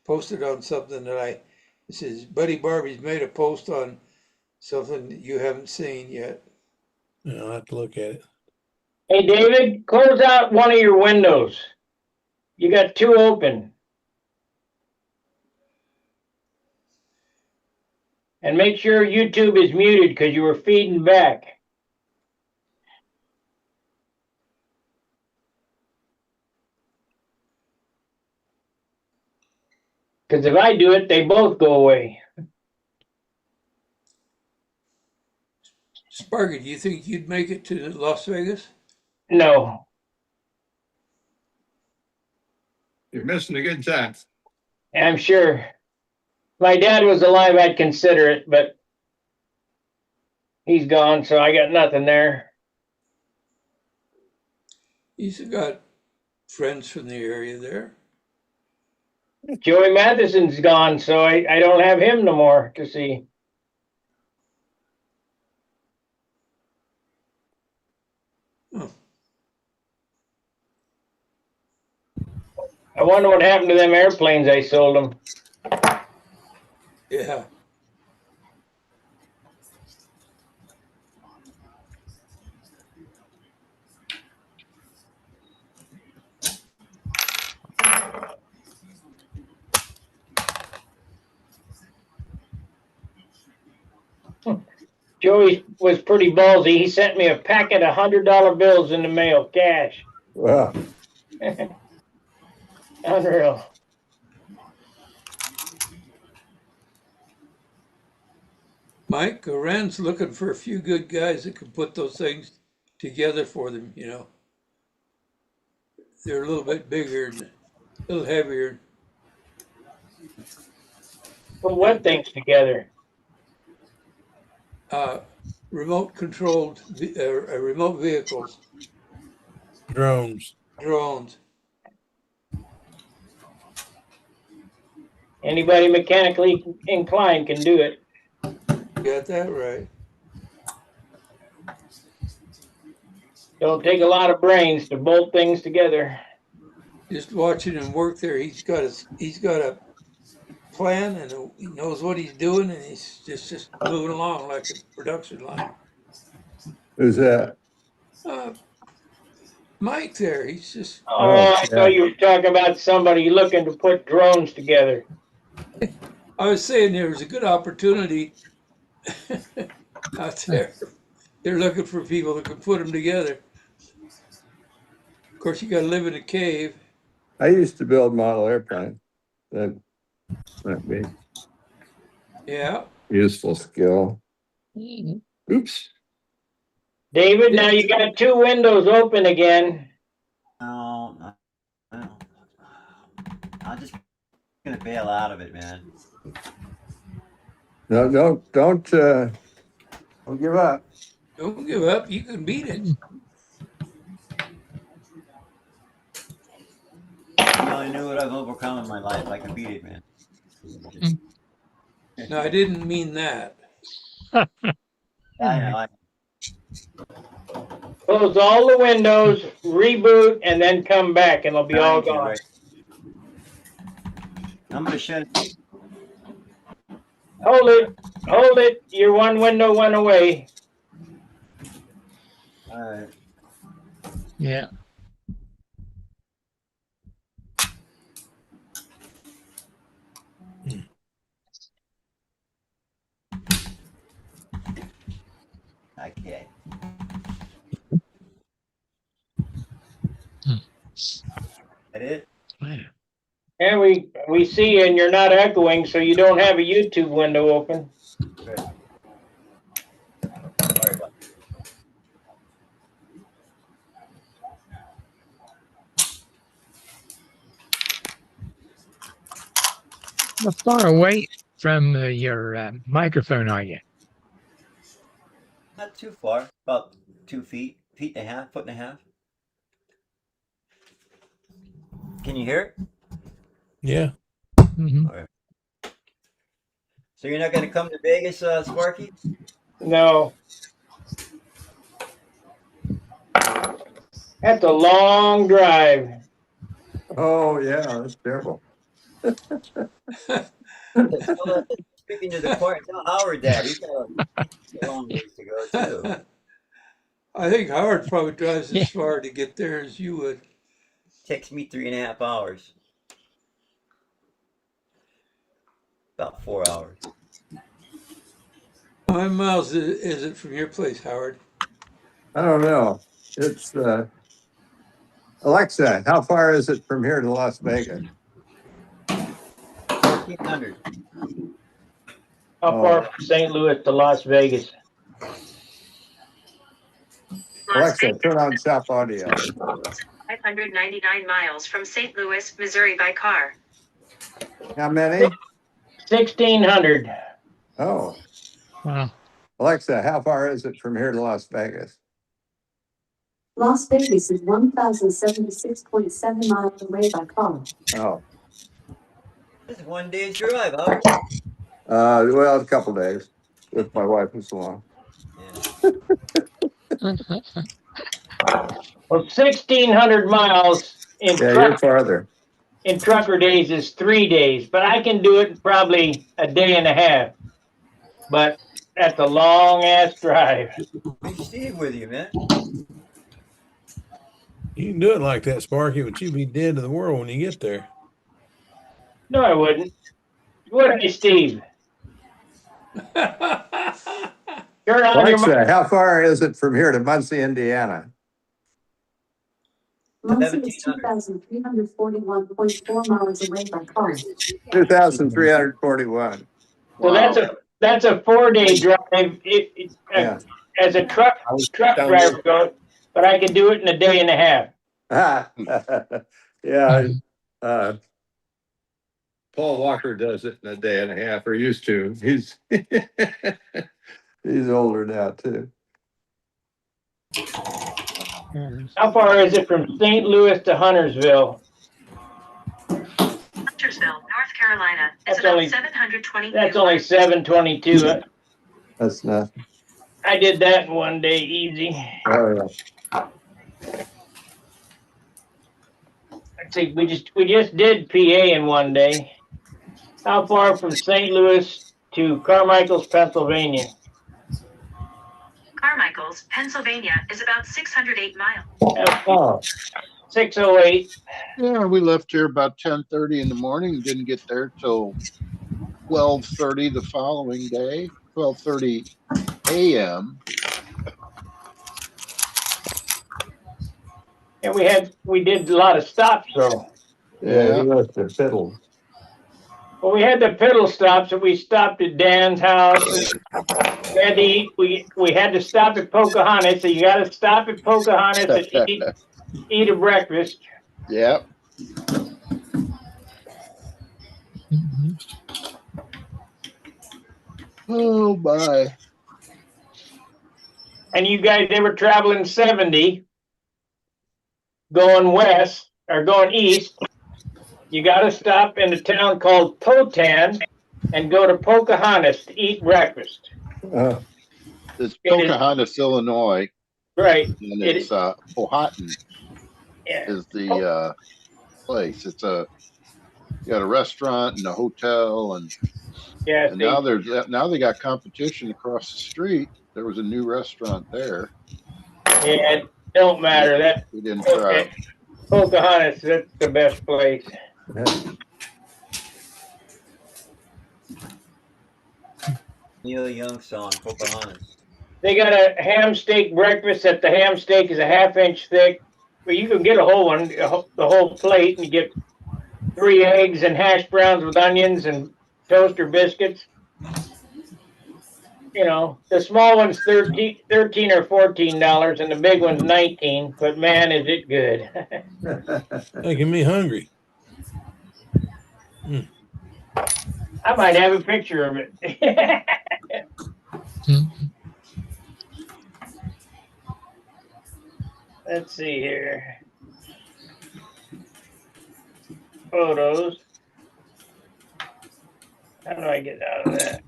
posted on something it says Buddy Barbie's made a post on something that you haven't seen yet. Yeah, I'll have to look at it. Hey, David, close out one of your windows. You got 2 open. And make sure YouTube is muted because you were feeding back. Because if I do it, they both go away. Sparky, do you think you'd make it to Las Vegas? No. You're missing a good chance. I'm sure. If my dad was alive, I'd consider it, but he's gone, so I got nothing there. He's got friends from the area there. Joey Matheson's gone, so I don't have him no more to see. Huh. I wonder what happened to them airplanes I sold them. Yeah. Joey was pretty ballsy. He sent me a packet of $100 bills in the mail, cash. Wow. Unreal. Mike, Rand's looking for a few good guys that can put those things together for them, you know. They're a little bit bigger and a little heavier. Put what things together? Remote controlled, remote vehicles, Drones. drones. Anybody mechanically inclined can do it. Got that right. Don't take a lot of brains to bolt things together. Just watching him work there, he's got a plan and he knows what he's doing and he's just moving along like a production line. Who's that? Mike there, he's just. Oh, I thought you were talking about somebody looking to put drones together. I was saying there was a good opportunity out there. They're looking for people that can put them together. Of course, you got to live in a cave. I used to build model airplanes. That might be Yeah. useful skill. Oops. David, now you got 2 windows open again. No, I'm just gonna bail out of it, man. No, don't give up. Don't give up. You can beat it. I knew what I've overcome in my life. I can beat it, man. No, I didn't mean that. I know. Close all the windows, reboot, and then come back, and it'll be all gone. I'm gonna shut it. Hold it. Your one window went away. All right. Yeah. Okay. That it? Wow. And we see you and you're not echoing, so you don't have a YouTube window open. Good. Sorry about How far away from your microphone are you? Not too far. About 2 feet, feet and a half, foot and a half. Can you hear it? Yeah. Mm-hmm. All right. So you're not going to come to Vegas, Sparky? No. That's a long drive. Oh, yeah, that's terrible. Speaking to the choir, tell Howard that. He's got a long ways to go, too. I think Howard probably drives Yeah. as far to get there as you would. Takes me 3.5 hours. About 4 hours. How many miles is it from your place, Howard? I don't know. It's Alexa, how far is it from here to Las Vegas? 1,400. How far from St. Louis to Las Vegas? Alexa, turn on shop audio. 599 miles from St. Louis, Missouri by car. How many? 1,600. Oh, Wow. Alexa, how far is it from here to Las Vegas? Las Vegas is 1,076.7 miles away by car. Oh, This is 1 day's drive, Howard. well, a couple days if my wife was along. Yeah. Well, 1,600 miles Yeah, you're farther. in trucker days is 3 days, but I can do it in probably a day and a half. But that's a long ass drive. Bring Steve with you, man. You can do it like that, Sparky, but you'd be dead to the world when you get there. No, I wouldn't. Would I, Steve? You're on your Alexa, how far is it from here to Muncie, Indiana? Muncie is 2,341.4 miles away by car. 2,341. So that's a 4 day drive. Yeah. As a truck driver goes, but I can do it in a day and a half. Yeah. Paul Walker does it in a day and a half, or used to. He's he's older now too. How far is it from St. Louis to Huntersville? Huntersville, North Carolina is That's about only- 720. That's only 722. That's nothing. I did that in 1 day, easy. Oh, yeah. I'd say we just did PA in 1 day. How far from St. Louis to Carmichael's, Pennsylvania? Carmichael's, Pennsylvania is about 608 miles. Oh, 608. Yeah, we left here about 10:30 in the morning. Didn't get there till 12:30 the following day. 12:30 a.m. And we did a lot of stops though. yeah, he must have fiddled. Well, we had the piddle stops, and we stopped at Dan's house. We had to eat. We had to stop at Pocahontas. So you got to stop at Pocahontas and eat a breakfast. Yep. Mhm. Oh my. And you guys ever traveling 70, going west or going east? You got to stop in a town called Potan and go to Pocahontas to eat breakfast. It's It is- Pocahontas, Illinois, Right. and It it's Powhatan Yeah. is the place. You got a restaurant and a hotel, and Yeah, And see, now they got competition across the street. There was a new restaurant there. yeah, it don't matter. That We didn't try. Pocahontas, that's the best place. Neil Young song, Pocahontas. They got a ham steak breakfast that the ham steak is a half-inch thick. But you can get a whole one, the whole plate, and you get 3 eggs and hash browns with onions and toaster biscuits. You know, the small one's 13 or $14, and the big one's 19. But man, is it good! Making me hungry. I might have a picture of it. Let's see here. Photos. How do I get out of that?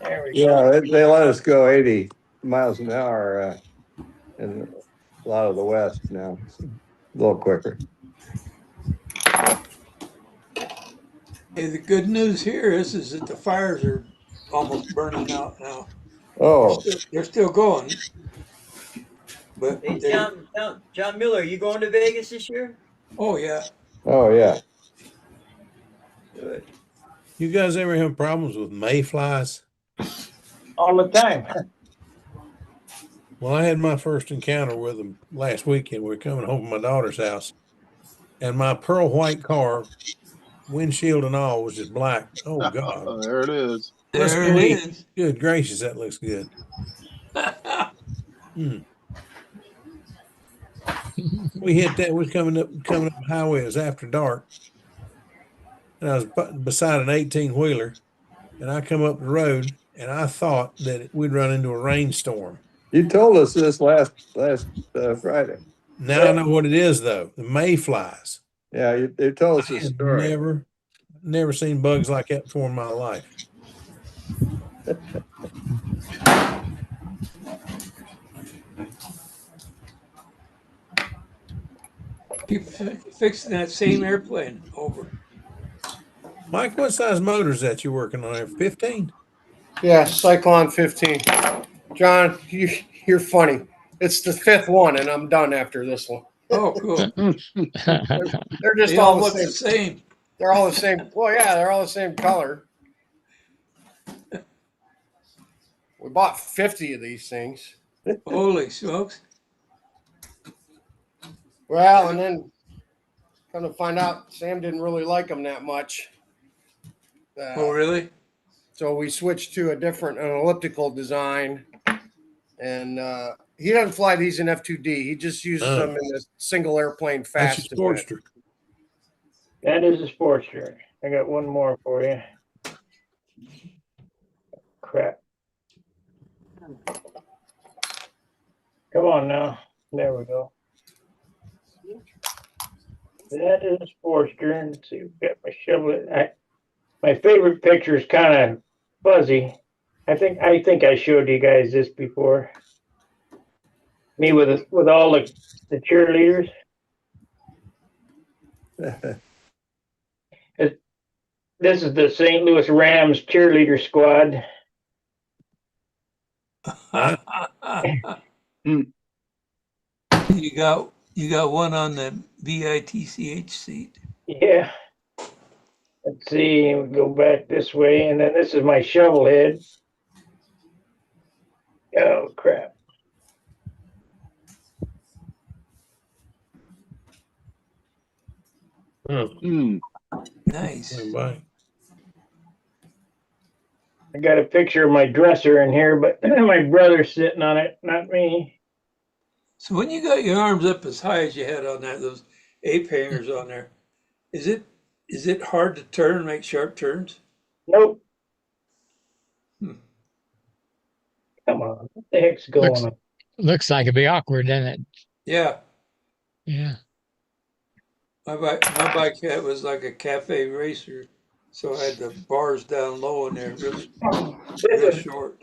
There we go. Yeah, they let us go 80 miles an hour in a lot of the West now. It's a little quicker. Hey, the good news here is that the fires are almost burning out now. Oh, They're still going, but Hey, John Miller, you going to Vegas this year? oh yeah, oh yeah. Good. You guys ever have problems with mayflies? All the time. Well, I had my first encounter with them last weekend. We were coming home from my daughter's house, and my pearl white car, windshield and all, was just black. Oh God! Oh, there it is. Must there be it me. is. Good gracious, that looks good. We hit that. We was coming up the highway. It was after dark, and I was beside an 18-wheeler, and I come up the road, and I thought that we'd run into a rainstorm. You told us this last Friday. Now I know what it is, though. The mayflies. Yeah, you told us I this had story. never seen bugs like that before in my life. People fixing that same airplane over. Mike, what size motor is that you're working on there? 15? Yeah, Cyclone 15. John, you're funny. It's the 5th one, and I'm done after this one. Oh, cool. They're just They all all the look same. the same. They're all the same. Well, yeah, they're all the same color. We bought 50 of these things. Holy smokes! Well, and then come to find out, Sam didn't really like them that much. Oh, really? So we switched to an elliptical design, and he doesn't fly these in F2D. He just uses them in a single airplane That's fast your event. Sportster. That is a Sportster. I got one more for you. Crap. Come on now. There we go. That is a Sportster. Let's see. Got my shovel. My favorite picture is kind of fuzzy. I think I showed you guys this before. Me with all the cheerleaders. This is the St. Louis Rams cheerleader squad. You got one on the VITCH seat. Yeah. Let's see. We go back this way, and then this is my shovel head. Oh crap! Nice. Bye. I got a picture of my dresser in here, but my brother's sitting on it, not me. So when you got your arms up as high as you had on those ape hangers on there, is it hard to turn, make sharp turns? Nope. Come on, what the heck's going on? Looks like it'd be awkward, doesn't it? Yeah. Yeah. My bike had was like a cafe racer, so I had the bars down low in there, real short.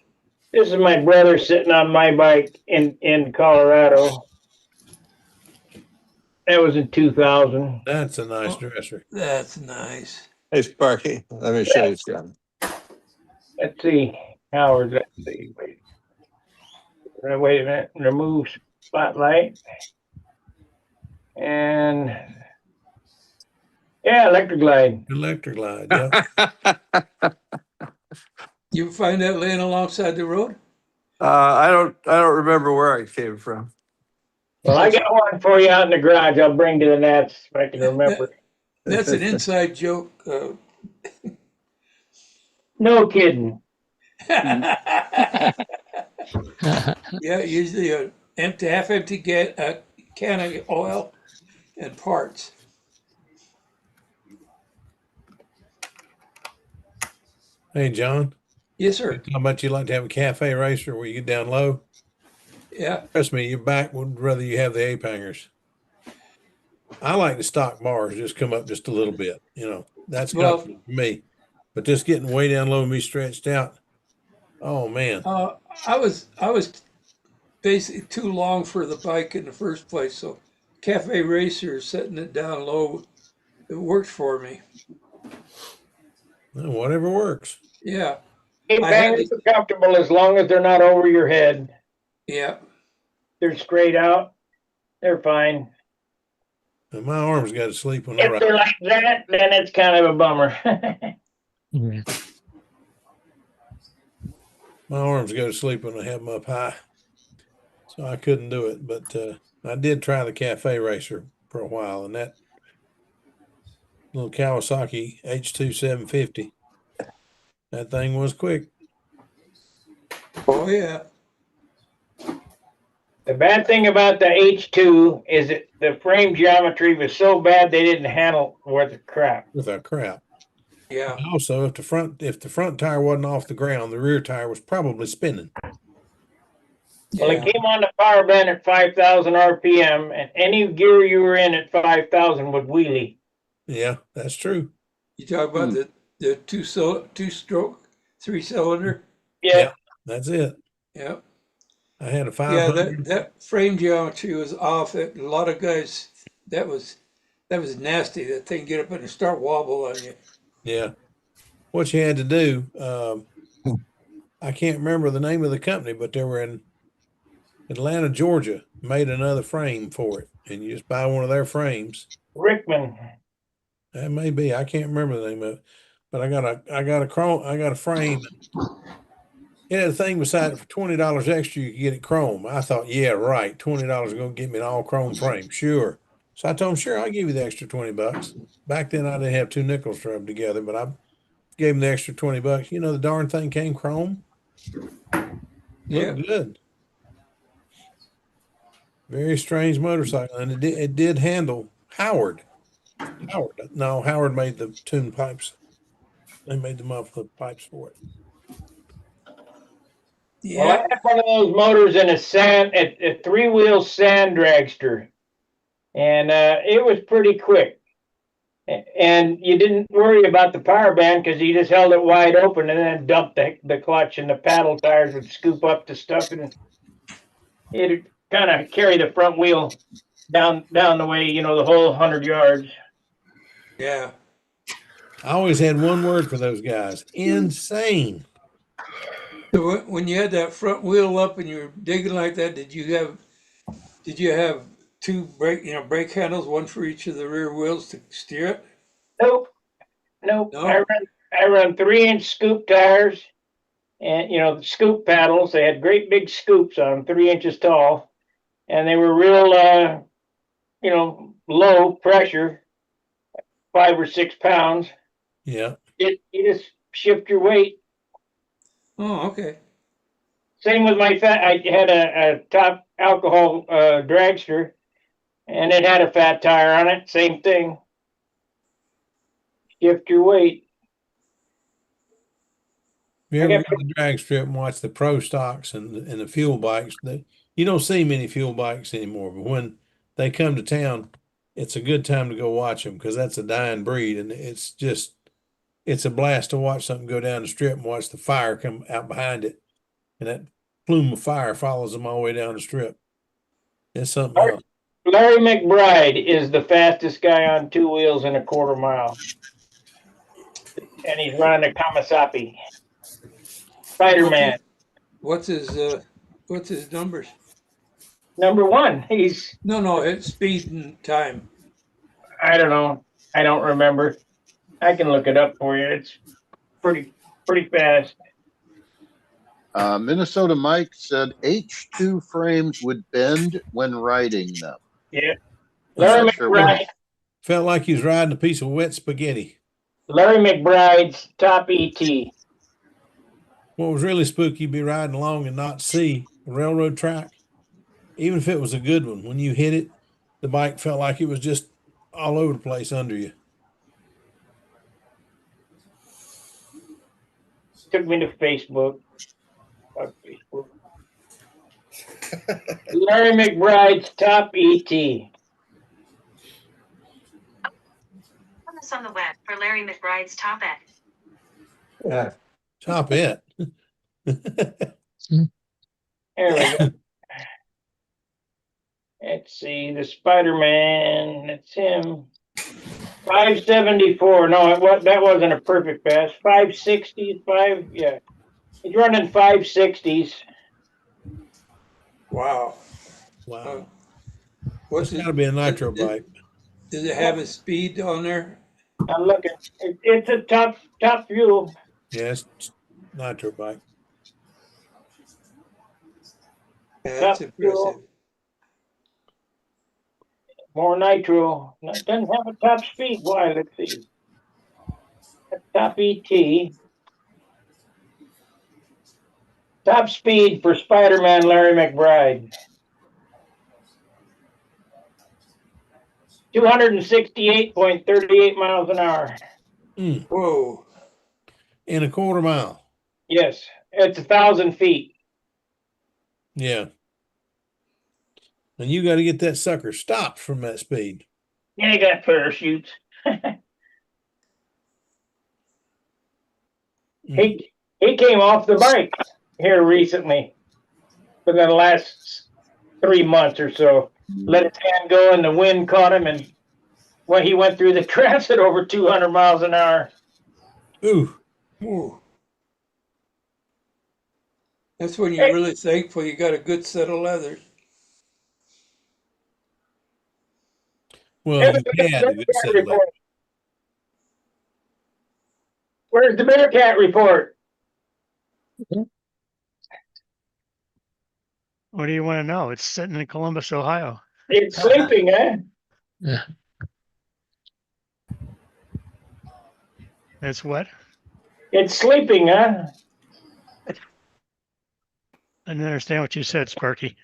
This is my brother sitting on my bike in Colorado. That was in 2000. That's a nice dresser. That's nice. Hey, Sparky, let me show you something. Let's see. Howard, let's see. Wait a minute. Remove spotlight. And yeah, electric glide. Electric glide, yeah. You find that laying alongside the road? I don't remember where I came from. Well, I got one for you out in the garage. I'll bring to the nets if I can remember. That's an inside joke. No kidding. Yeah, usually a half empty can of oil and parts. Hey, John, Yes, sir. how about you like to have a cafe racer where you get down low? Yeah. Trust me, your back would rather you have the ape hangers. I like the stock bars just come up just a little bit, that's Well, comfortable for me. But just getting way down low and me stretched out, oh man. I was basically too long for the bike in the first place, so cafe racer setting it down low, it worked for me. Well, whatever works. Yeah. Ape I had hangers to- are comfortable as long as they're not over your head. Yeah. They're straight out. They're fine. And my arms got to sleep when I If they're ride. like that, then it's kind of a bummer. Yeah. My arms go to sleep when I have them up high. So I couldn't do it. But I did try the cafe racer for a while, and that little Kawasaki H2 750, that thing was quick. Oh, yeah. The bad thing about the H2 is that the frame geometry was so bad they didn't handle worth a crap. With our crap. Yeah. And also, if the front tire wasn't off the ground, the rear tire was probably spinning. Well, Yeah. it came on the power band at 5,000 RPM, and any gear you were in at 5,000 would wheelie. Yeah, that's true. You talk about the two-stroke, 3-cylinder. Yeah. That's it. Yeah. I had a Yeah, 500. that frame geometry was off. A lot of guys, that was nasty. That thing get up and start wobble on you. Yeah. What you had to do, I can't remember the name of the company, but they were in Atlanta, Georgia, made another frame for it. And you just buy one of their frames. Rickman. That may be, I can't remember the name of it. But I got a frame. It had a thing beside it for $20 extra. You could get it chrome. I thought, yeah, right. $20 is going to get me an all chrome frame. Sure. So I told him, sure, I'll give you the extra $20. Back then I didn't have two nickels to rub together, but I gave him the extra $20. You know, the darn thing came chrome. Looked good. Very strange motorcycle. And it did handle Howard. Howard made the tune pipes. They made the muffler pipes for it. Well, I had one of those motors in a three-wheel sand dragster, and it was pretty quick. And you didn't worry about the power band because you just held it wide open and then dumped the clutch, and the paddle tires would scoop up the stuff, and it'd kind of carry the front wheel down the way, the whole 100 yards. Yeah. I always had one word for those guys: insane. So when you had that front wheel up and you were digging like that, did you have two brake handles, one for each of the rear wheels to steer it? Nope. No? I run 3-inch scoop tires, and the scoop paddles. They had great big scoops on them, 3 inches tall, and they were real, low pressure, 5 or 6 pounds. Yeah. You just shift your weight. Oh, okay. Same with I had a top alcohol dragster, and it had a fat tire on it. Same thing. Shift your weight. If you ever go to the drag strip and watch the pro stocks and the fuel bikes, you don't see many fuel bikes anymore. But when they come to town, it's a good time to go watch them because that's a dying breed, and it's a blast to watch something go down the strip and watch the fire come out behind it, and that plume of fire follows them all the way down the strip. It's something else. Larry McBride is the fastest guy on 2 wheels in a quarter mile. and he's running a Kawasaki. Spider-Man. What's his numbers? Number one. He's, No, it's speed and time. I don't know. I don't remember. I can look it up for you. It's pretty fast. Minnesota Mike said H2 frames would bend when riding them. Yeah. I'm Larry not sure what. McBride. Felt like he was riding a piece of wet spaghetti. Larry McBride's Top ET. What was really spooky, you'd be riding along and not see the railroad track. Even if it was a good one, when you hit it, the bike felt like it was just all over the place under you. Took me to Facebook. Fuck Facebook. Larry McBride's Top ET. Find us on the web for Larry McBride's Top Ed. Yeah. Top it. There we go. Let's see, the Spider-Man, that's him. 574. No, that wasn't a perfect pass. 560s, yeah. He's running 560s. Wow. Wow. What's It's got to be a nitro bike. Does it have a speed on there? I'm looking. It's a top fuel. Yes, yeah, nitro bike. Yeah, that's Top impressive. fuel. More nitro. No, it doesn't have a top speed. Why? Let's see. That's top ET. Top speed for Spider-Man Larry McBride. 268.38 miles an hour. Whoa. In a quarter mile. Yes, it's 1,000 feet. Yeah. And you got to get that sucker stopped from that speed. Yeah, you got parachutes. He came off the bike here recently within the last 3 months or so. Let his hand go and the wind caught him, and when he went through the grass at over 200 miles an hour. Ooh. Ooh. That's when you're really thankful you got a good set of leathers. Well, Hey, you had a good set of legs. Where's the Bearcat report? What do you want to know? It's sitting in Columbus, Ohio. It's sleeping, eh? Yeah. It's what? It's sleeping, huh? I didn't understand what you said, Sparky.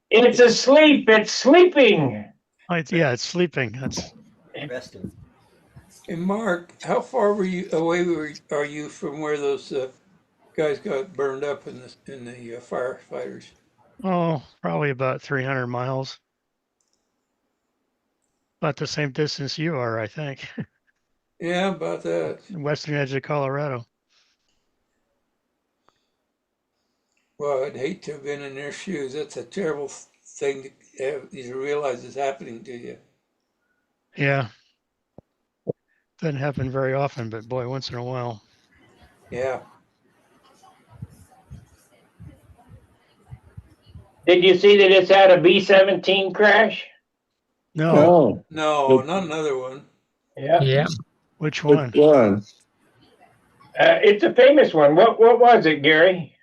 It's asleep. It's sleeping. Oh, yeah, it's sleeping. That's Resting. Hey, Mark, how far are you from where those guys got burned up in the firefighters? probably about 300 miles. About the same distance you are, I think. Yeah, about that. Western edge of Colorado. Well, I'd hate to have been in their shoes. That's a terrible thing to have you to realize is happening to you. Yeah. Doesn't happen very often, but boy, once in a while. Yeah. Did you see that it's had a B-17 crash? No. No, not another one. Yeah. Yeah. Which one? Which one? It's a famous one. What was it, Gary?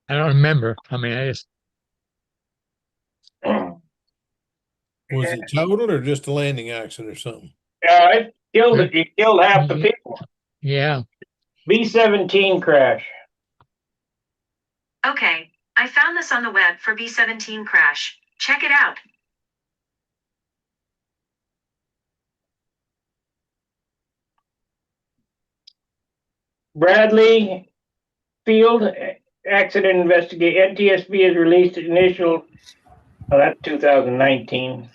I don't remember. I mean, I just Was it total or just a landing accident or something? It killed half the people. Yeah. B-17 crash. Okay, I found this on the web for B-17 crash. Check it out. Bradley Field accident investigate. NTSB has released initial. Oh, that's 2019.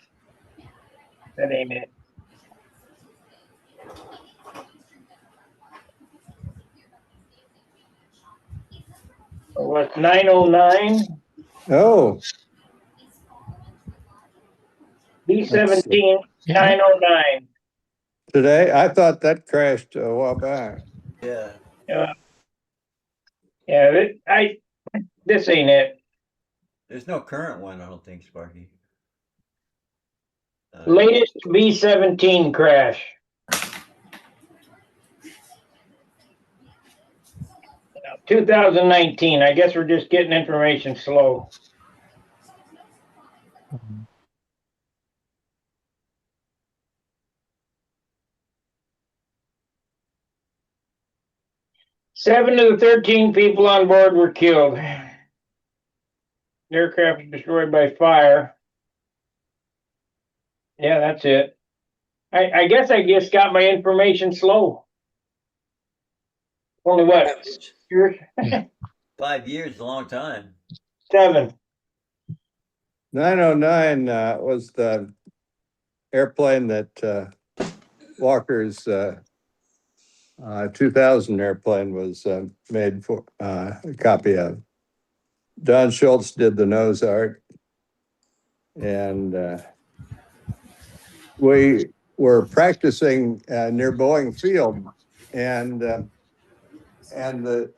That ain't it. What's 909? Oh, B-17 909. today? I thought that crashed a while back. Yeah. Yeah, this ain't it. There's no current one, I don't think, Sparky. Latest B-17 crash. Yeah, 2019. I guess we're just getting information slow. Seven of the 13 people on board were killed. The aircraft was destroyed by fire. Yeah, that's it. I guess I just got my information slow. Only what? Years? 5 years is a long time. 7. 909 was the airplane that Walker's 2000 airplane was made for a copy of. Don Schultz did the nose art, and we were practicing near Boeing Field, and the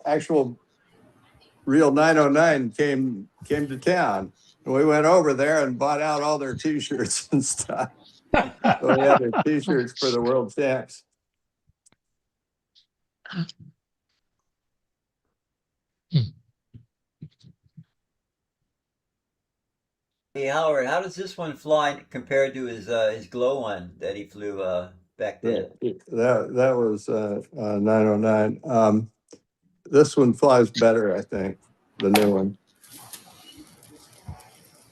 actual real 909 came to town. And we went over there and bought out all their T-shirts and stuff. So we had their T-shirts for the World Champs. Hey Howard, how does this one fly compared to his glow one that he flew back then? That was 909. This one flies better, I think, the new one.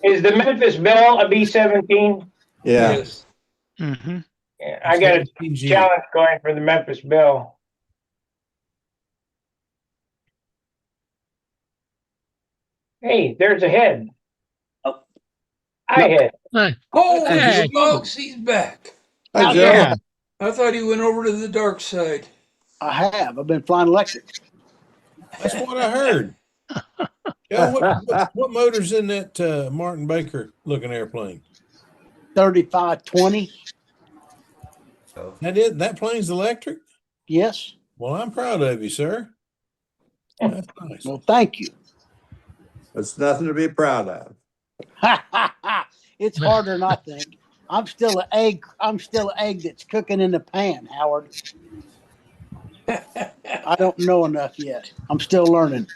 Is the Memphis Belle a B-17? Yeah. Yes. Mm-hmm. Yeah, I got a challenge going for the Memphis Belle. Hey, there's a head. Oh. Hi, head. Holy Hey. smokes, he's back. Hi, Joe. Yeah. I thought he went over to the dark side. I have. I've been flying electric. That's what I heard. Joe, what motor's in that Martin Baker looking airplane? 3520. That plane's electric? Yes. Well, I'm proud of you, sir. That's nice. Well, thank you. That's nothing to be proud of. It's harder than I think. I'm still an egg. I'm still an egg that's cooking in the pan, Howard. I don't know enough yet. I'm still learning.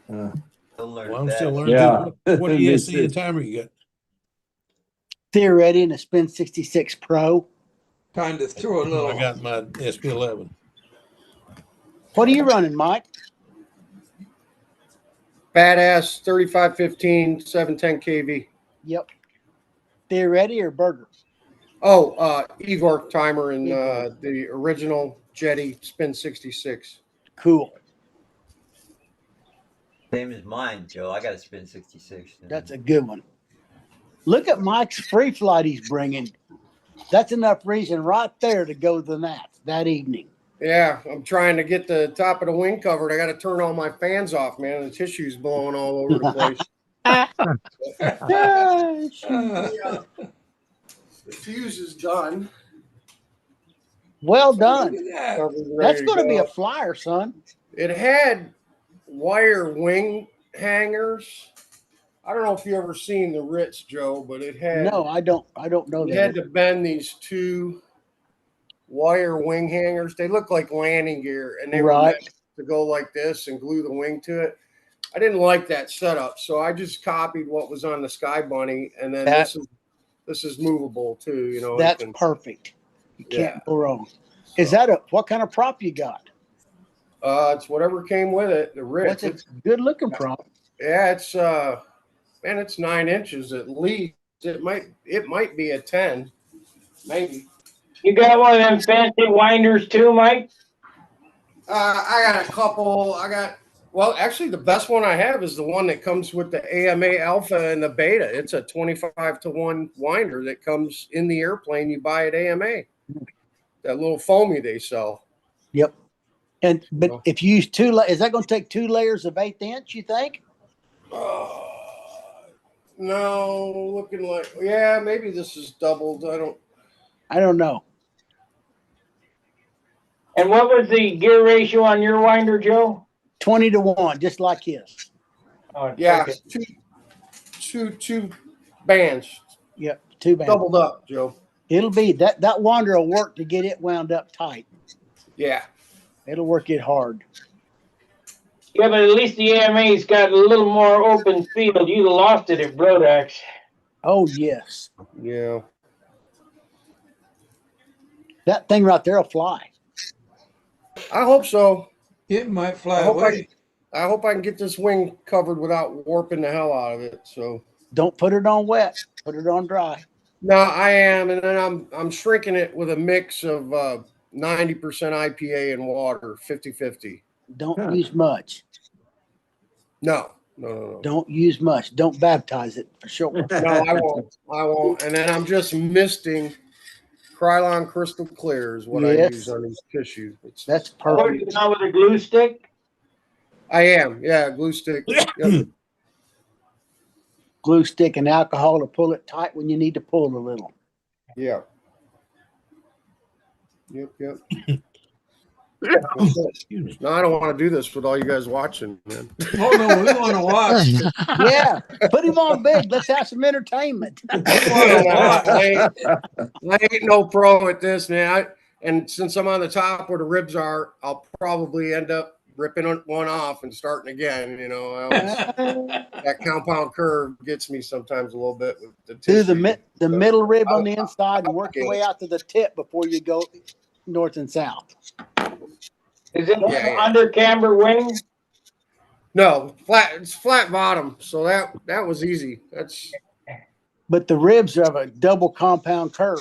Well, I'm still learning. Yeah. What ESC and timer you got? Theoretic and a Spin 66 Pro. Time to throw a little. I got my SP11. What are you running, Mike? Badass 3515 710 kV. Yep. Theoretic or Burger? Oh, Igor timer and Igor. the original Jetty Spin 66. Cool. Same as mine, Joe. I got a Spin 66. That's a good one. Look at Mike's free flight he's bringing. That's enough reason right there to go to that evening. Yeah, I'm trying to get the top of the wing covered. I got to turn all my fans off, man. The tissue's blowing all over the place. The fuse is done. Well done. That. That's going to be a flyer, son. It had wire wing hangers. I don't know if you ever seen the Ritz, Joe, but it had. No, I don't know it that. had to bend these two wire wing hangers. They look like landing gear, and they were meant to go like this and glue the wing to it. I didn't like that setup, so I just copied what was on the Sky Bunny, and then this is movable too. You know, that's perfect. You can't go wrong. Is that what kind of prop you got? It's whatever came with it. The Ritz. What's a good looking prop? Yeah, it's man, it's 9 inches at least. It might be a 10, maybe. You got one of them fancy winders too, Mike? I got a couple. Well, actually, the best one I have is the one that comes with the AMA Alpha and the Beta. It's a 25-to-1 winder that comes in the airplane you buy at AMA. That little foamy they sell. Yep. But if you use is that going to take 2 layers of 1/8 inch? You think? No, looking like maybe this is doubled. I don't know. And what was the gear ratio on your winder, Joe? 20-1, just like his. Oh, Yeah, okay. two bands Yep, 2 bands. doubled up, Joe. It'll be that wander will work to get it wound up tight. Yeah. It'll work it hard. Yeah, but at least the AMA's got a little more open field. You'd have lost it at Brodax. Oh yes. Yeah. That thing right there will fly. I hope so. It might fly I hope away. I hope I can get this wing covered without warping the hell out of it. So Don't put it on wet. Put it on dry. no, I am, and then I'm shrinking it with a mix of 90% IPA and water, 50-50. Don't use much. No. Don't use much. Don't baptize it for sure. No, I won't. And then I'm just misting Krylon Crystal Clear is what I Yes. use on these tissues. That's What are perfect. you now with a glue stick? I am, yeah, glue stick. Yep. Glue stick and alcohol to pull it tight when you need to pull a little. Yeah. Yep. Excuse me. No, I don't want to do this with all you guys watching, man. Oh no, we want to watch. Yeah, put him on big. Let's have some entertainment. I ain't no pro at this, man. And since I'm on the top where the ribs are, I'll probably end up ripping one off and starting again. You know, that compound curve gets me sometimes a little bit with the Do tissue. the middle rib on the inside and work your way out to the tip before you go north and south. Is it Yeah. under camber wing? No, flat. It's flat bottom, so that was easy. That's But the ribs have a double compound curve,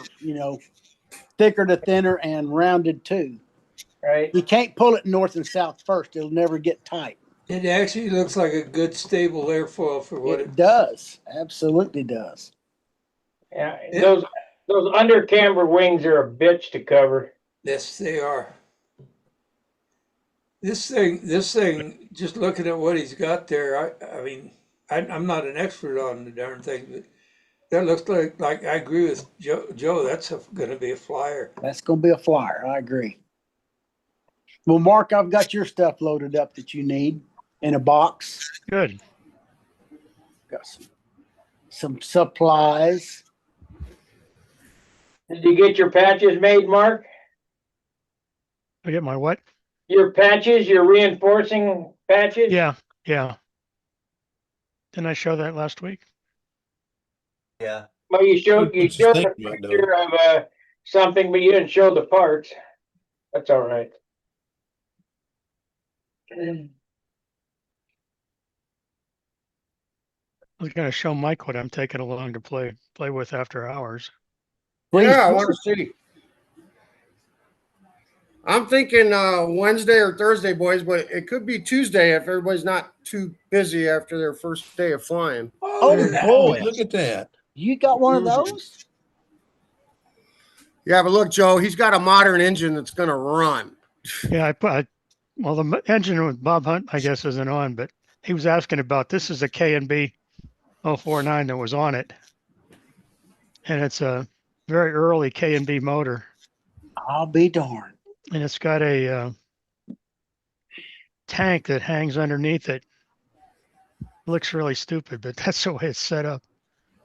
thicker to thinner and rounded too. Right. You can't pull it north and south first. It'll never get tight. It actually looks like a good stable airfoil for what It does. Absolutely does. Yeah, those under camber wings are a bitch to cover. Yes, they are. This thing, just looking at what he's got there, I mean, I'm not an expert on the darn thing, but that looks like I agree with Joe. That's going to be a flyer. That's going to be a flyer. I agree. Well, Mark, I've got your stuff loaded up that you need in a box. Good. Got some supplies. Did you get your patches made, Mark? I get my what? Your patches, your reinforcing patches? Yeah. Didn't I show that last week? Yeah. Well, you showed What's his the thing about, though? picture of something, but you didn't show the parts. That's all right. I was going to show Mike what I'm taking along to play with after hours. yeah. I want to see. I'm thinking Wednesday or Thursday, boys, but it could be Tuesday if everybody's not too busy after their first day of flying. Oh, boy. Look at that. You got one of those? Yeah, but look, Joe, he's got a modern engine that's going to run. Yeah, well, the engine with Bob Hunt, I guess, isn't on, but he was asking about this is a K&B 049 that was on it. And it's a very early K&B motor. I'll be darned. And it's got a tank that hangs underneath it. Looks really stupid, but that's the way it's set up.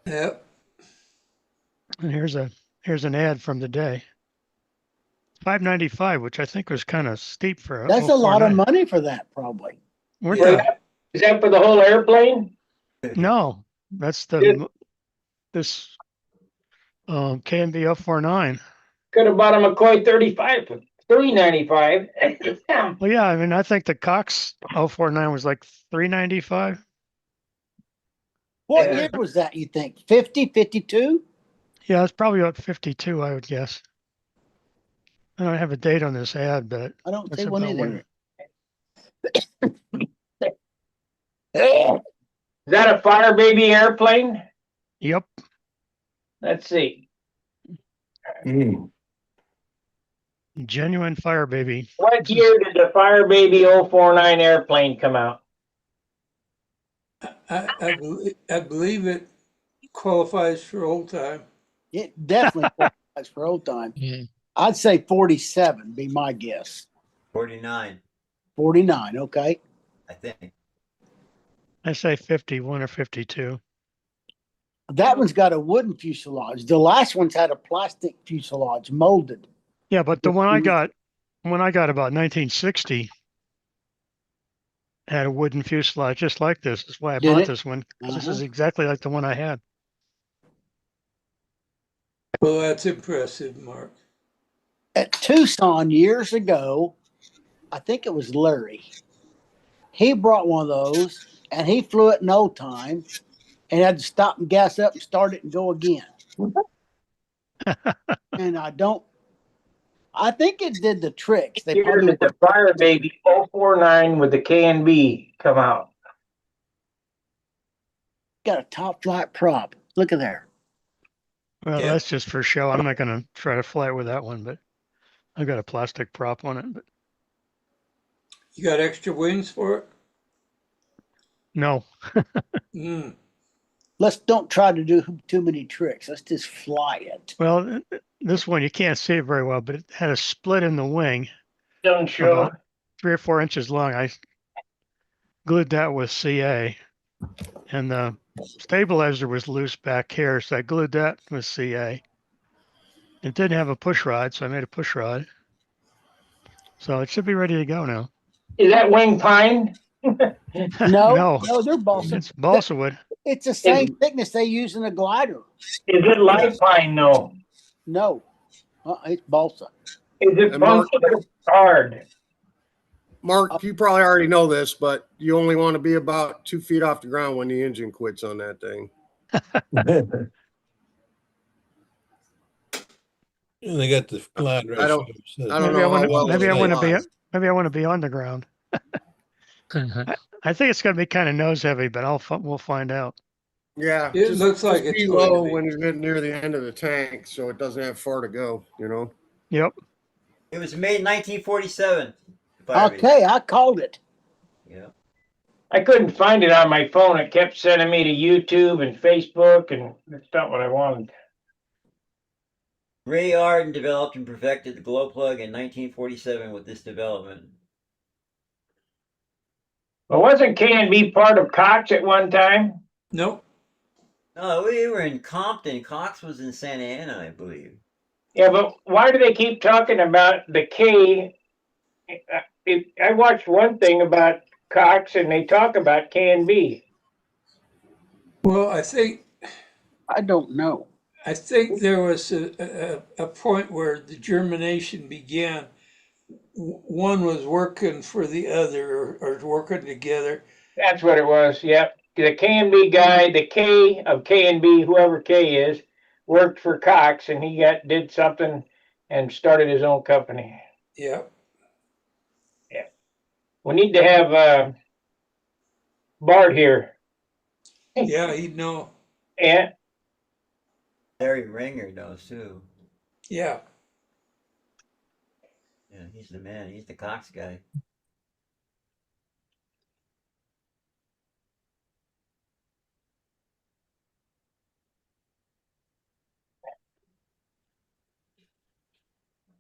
Yep. And here's an ad from the day. $595, which I think was kind of steep for a That's a lot of 049. money for that, probably. Weren't Is they? that for the whole airplane? No, that's this K&B 049. Could have bought a McCoy 35 for $395. Well, yeah, I mean, I think the Cox 049 was like $395. What year was that, you think? 50, 52? Yeah, it's probably about 52, I would guess. I don't have a date on this ad, but I don't that's see one about either. Is that a Fire Baby airplane? Yep. Let's see. Genuine Fire Baby. What year did the Fire Baby 049 airplane come out? I believe it qualifies for old time. It definitely qualifies for old time. Yeah. I'd say 47 be my guess. 49, 49, okay. I think. I say 51 or 52. That one's got a wooden fuselage. The last one's had a plastic fuselage molded. Yeah, but the one I got about 1960 had a wooden fuselage just like this. That's why I Did bought it? this one. 'Cause This is Uh-huh. exactly like the one I had. Well, that's impressive, Mark. At Tucson years ago, I think it was Larry. He brought one of those and he flew it in no time and had to stop and gas up and start it and go again. And I think it did the tricks. They Here probably did the Fire Baby 049 with the K&B come out. got a top flight prop. Look at there. Well, Yeah. that's just for show. I'm not going to try to fly it with that one, but I got a plastic prop on it. But You got extra wings for it? no, Mm. Let's don't try to do too many tricks. Let's just fly it. well, this one you can't see it very well, but it had a split in the wing Don't show. about 3 or 4 inches long. I glued that with CA, and the stabilizer was loose back here, so I glued that with CA. It didn't have a push rod, so I made a push rod. So it should be ready to go now. Is that wing pine? No, No, they're balsa. it's balsa wood. It's the same thickness they use in a glider. Is it light pine though? No, it's balsa. Is it And Mark- functional hard? Mark, you probably already know this, but you only want to be about 2 feet off the ground when the engine quits on that thing. And they got the glide ratio. I don't set. know Maybe I how want well to. Maybe it I want to be. flies. Maybe I want to be on the ground. I think it's going to be kind of nose heavy, but we'll find out. Yeah, It looks like just it's be going to low be. when you get near the end of the tank, so it doesn't have far to go. You know. Yep. It was made in 1947. Fire Baby. Okay, I called it. Yeah. I couldn't find it on my phone. It kept sending me to YouTube and Facebook, and that's not what I wanted. Ray Arden developed and perfected the glow plug in 1947 with this development. But wasn't K&B part of Cox at one time? Nope. No, we were in Compton. Cox was in Santa Ana, I believe. Yeah, but why do they keep talking about the K? I watched one thing about Cox, and they talk about K&B. Well, I think don't know. I think there was a point where the germination began. One was working for the other or working together. That's what it was. Yep. The K&B guy, the K of K&B, whoever K is, worked for Cox, and he did something and started his own company. Yeah. Yeah. We need to have Bart here. Yeah, he'd know. Yeah. Larry Ringer knows too. Yeah. Yeah, he's the man. He's the Cox guy.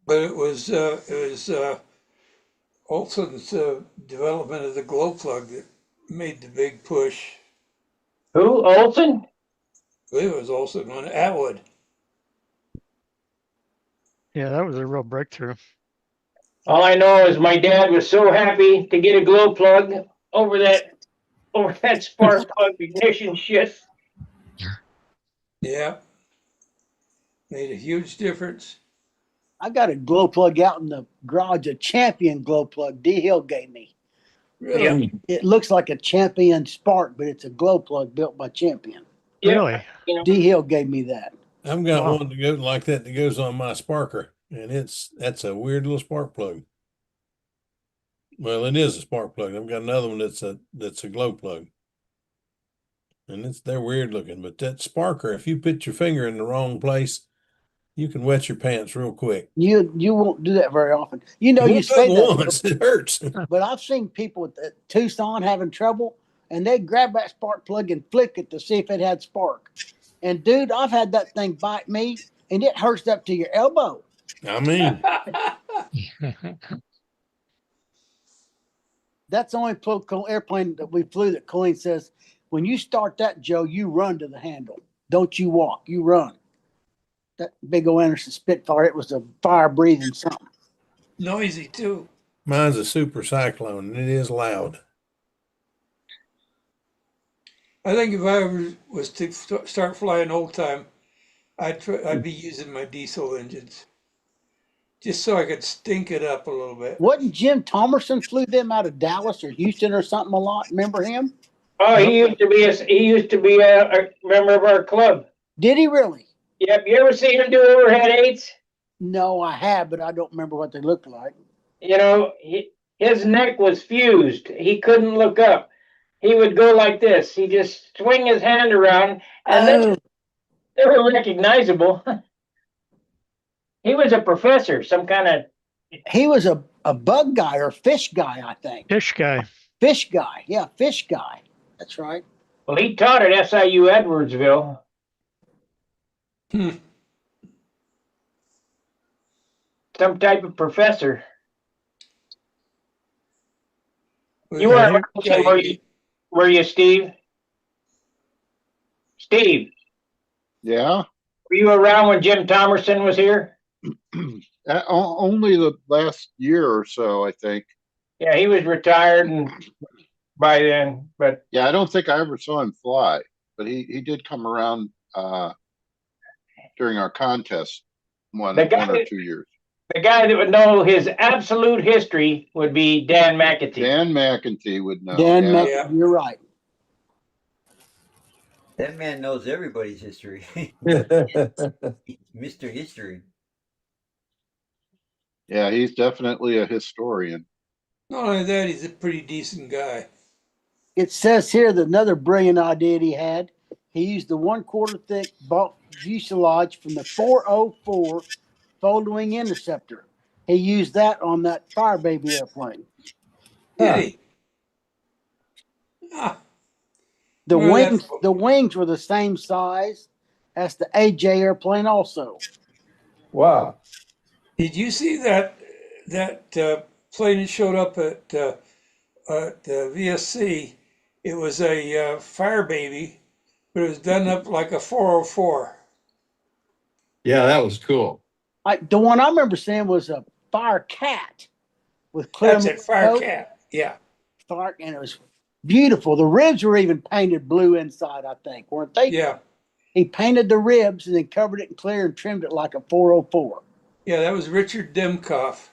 But it was Olson's development of the glow plug that made the big push. Who? Olson? It was Olson on Atwood. Yeah, that was a real breakthrough. All I know is my dad was so happy to get a glow plug over that spark plug ignition shit. Yeah. Made a huge difference. I got a glow plug out in the garage, a Champion glow plug D Hill gave me. Really? It looks like a Champion spark, but it's a glow plug built by Champion. Really? D Hill gave me that. I've got Wow. one to go like that goes on my sparker, and that's a weird little spark plug. Well, it is a spark plug. I've got another one that's a glow plug, and they're weird looking. But that sparker, if you put your finger in the wrong place, you can wet your pants real quick. You won't do that very often. You know, It you won't say do that, it once, it hurts. but I've seen people at Tucson having trouble, and they grab that spark plug and flick it to see if it had spark. And dude, I've had that thing bite me, and it hurts up to your elbow. I mean, That's the only airplane that we flew that Colleen says, when you start that, Joe, you run to the handle. Don't you walk, you run. That big old Anderson Spitfire, it was a fire breathing something. Noisy too. mine's a super cyclone and it is loud. I think if I ever was to start flying old time, I'd be using my diesel engines just so I could stink it up a little bit. Wasn't Jim Thomerson flew them out of Dallas or Houston or something a lot? Remember him? Oh, he used to be a member of our club. Did he really? Yep. You ever seen him do overhead eights? No, I have, but I don't remember what they looked like. You know, his neck was fused. He couldn't look up. He would go like this. He just swing his hand around, and they were recognizable. He was a professor, some kind of. He was a bug guy or fish guy, I think. Fish guy. Fish guy. Yeah, fish guy. That's right. Well, he taught at SIU Edwardsville. Some type of professor. You weren't around, were you, Steve? Steve, Yeah. were you around when Jim Thomerson was here? Only the last year or so, I think. Yeah, he was retired and by then, but Yeah, I don't think I ever saw him fly, but he did come around during our contest one or 2 years. The guy that would know his absolute history would be Dan McAtee. Dan McAtee would know. McAtee, you're right. That man knows everybody's history. Mr. History. Yeah, he's definitely a historian. Not only that, he's a pretty decent guy. It says here that another brilliant idea he had. He used the 1/4 thick bulk fuselage from the 404 folding wing interceptor. He used that on that Fire Baby airplane. Did he? The wings were the same size as the AJ airplane also. Wow. Did you see that plane that showed up at VSC? It was a Fire Baby, but it was done up like a 404. Yeah, that was cool. The one I remember seeing was a Fire Cat with clear. That's it, Fire Cat. Yeah. Fire, and it was beautiful. The ribs were even painted blue inside, I think, weren't they? Yeah. He painted the ribs and then covered it in clear and trimmed it like a 404. Yeah, that was Richard Demkoff.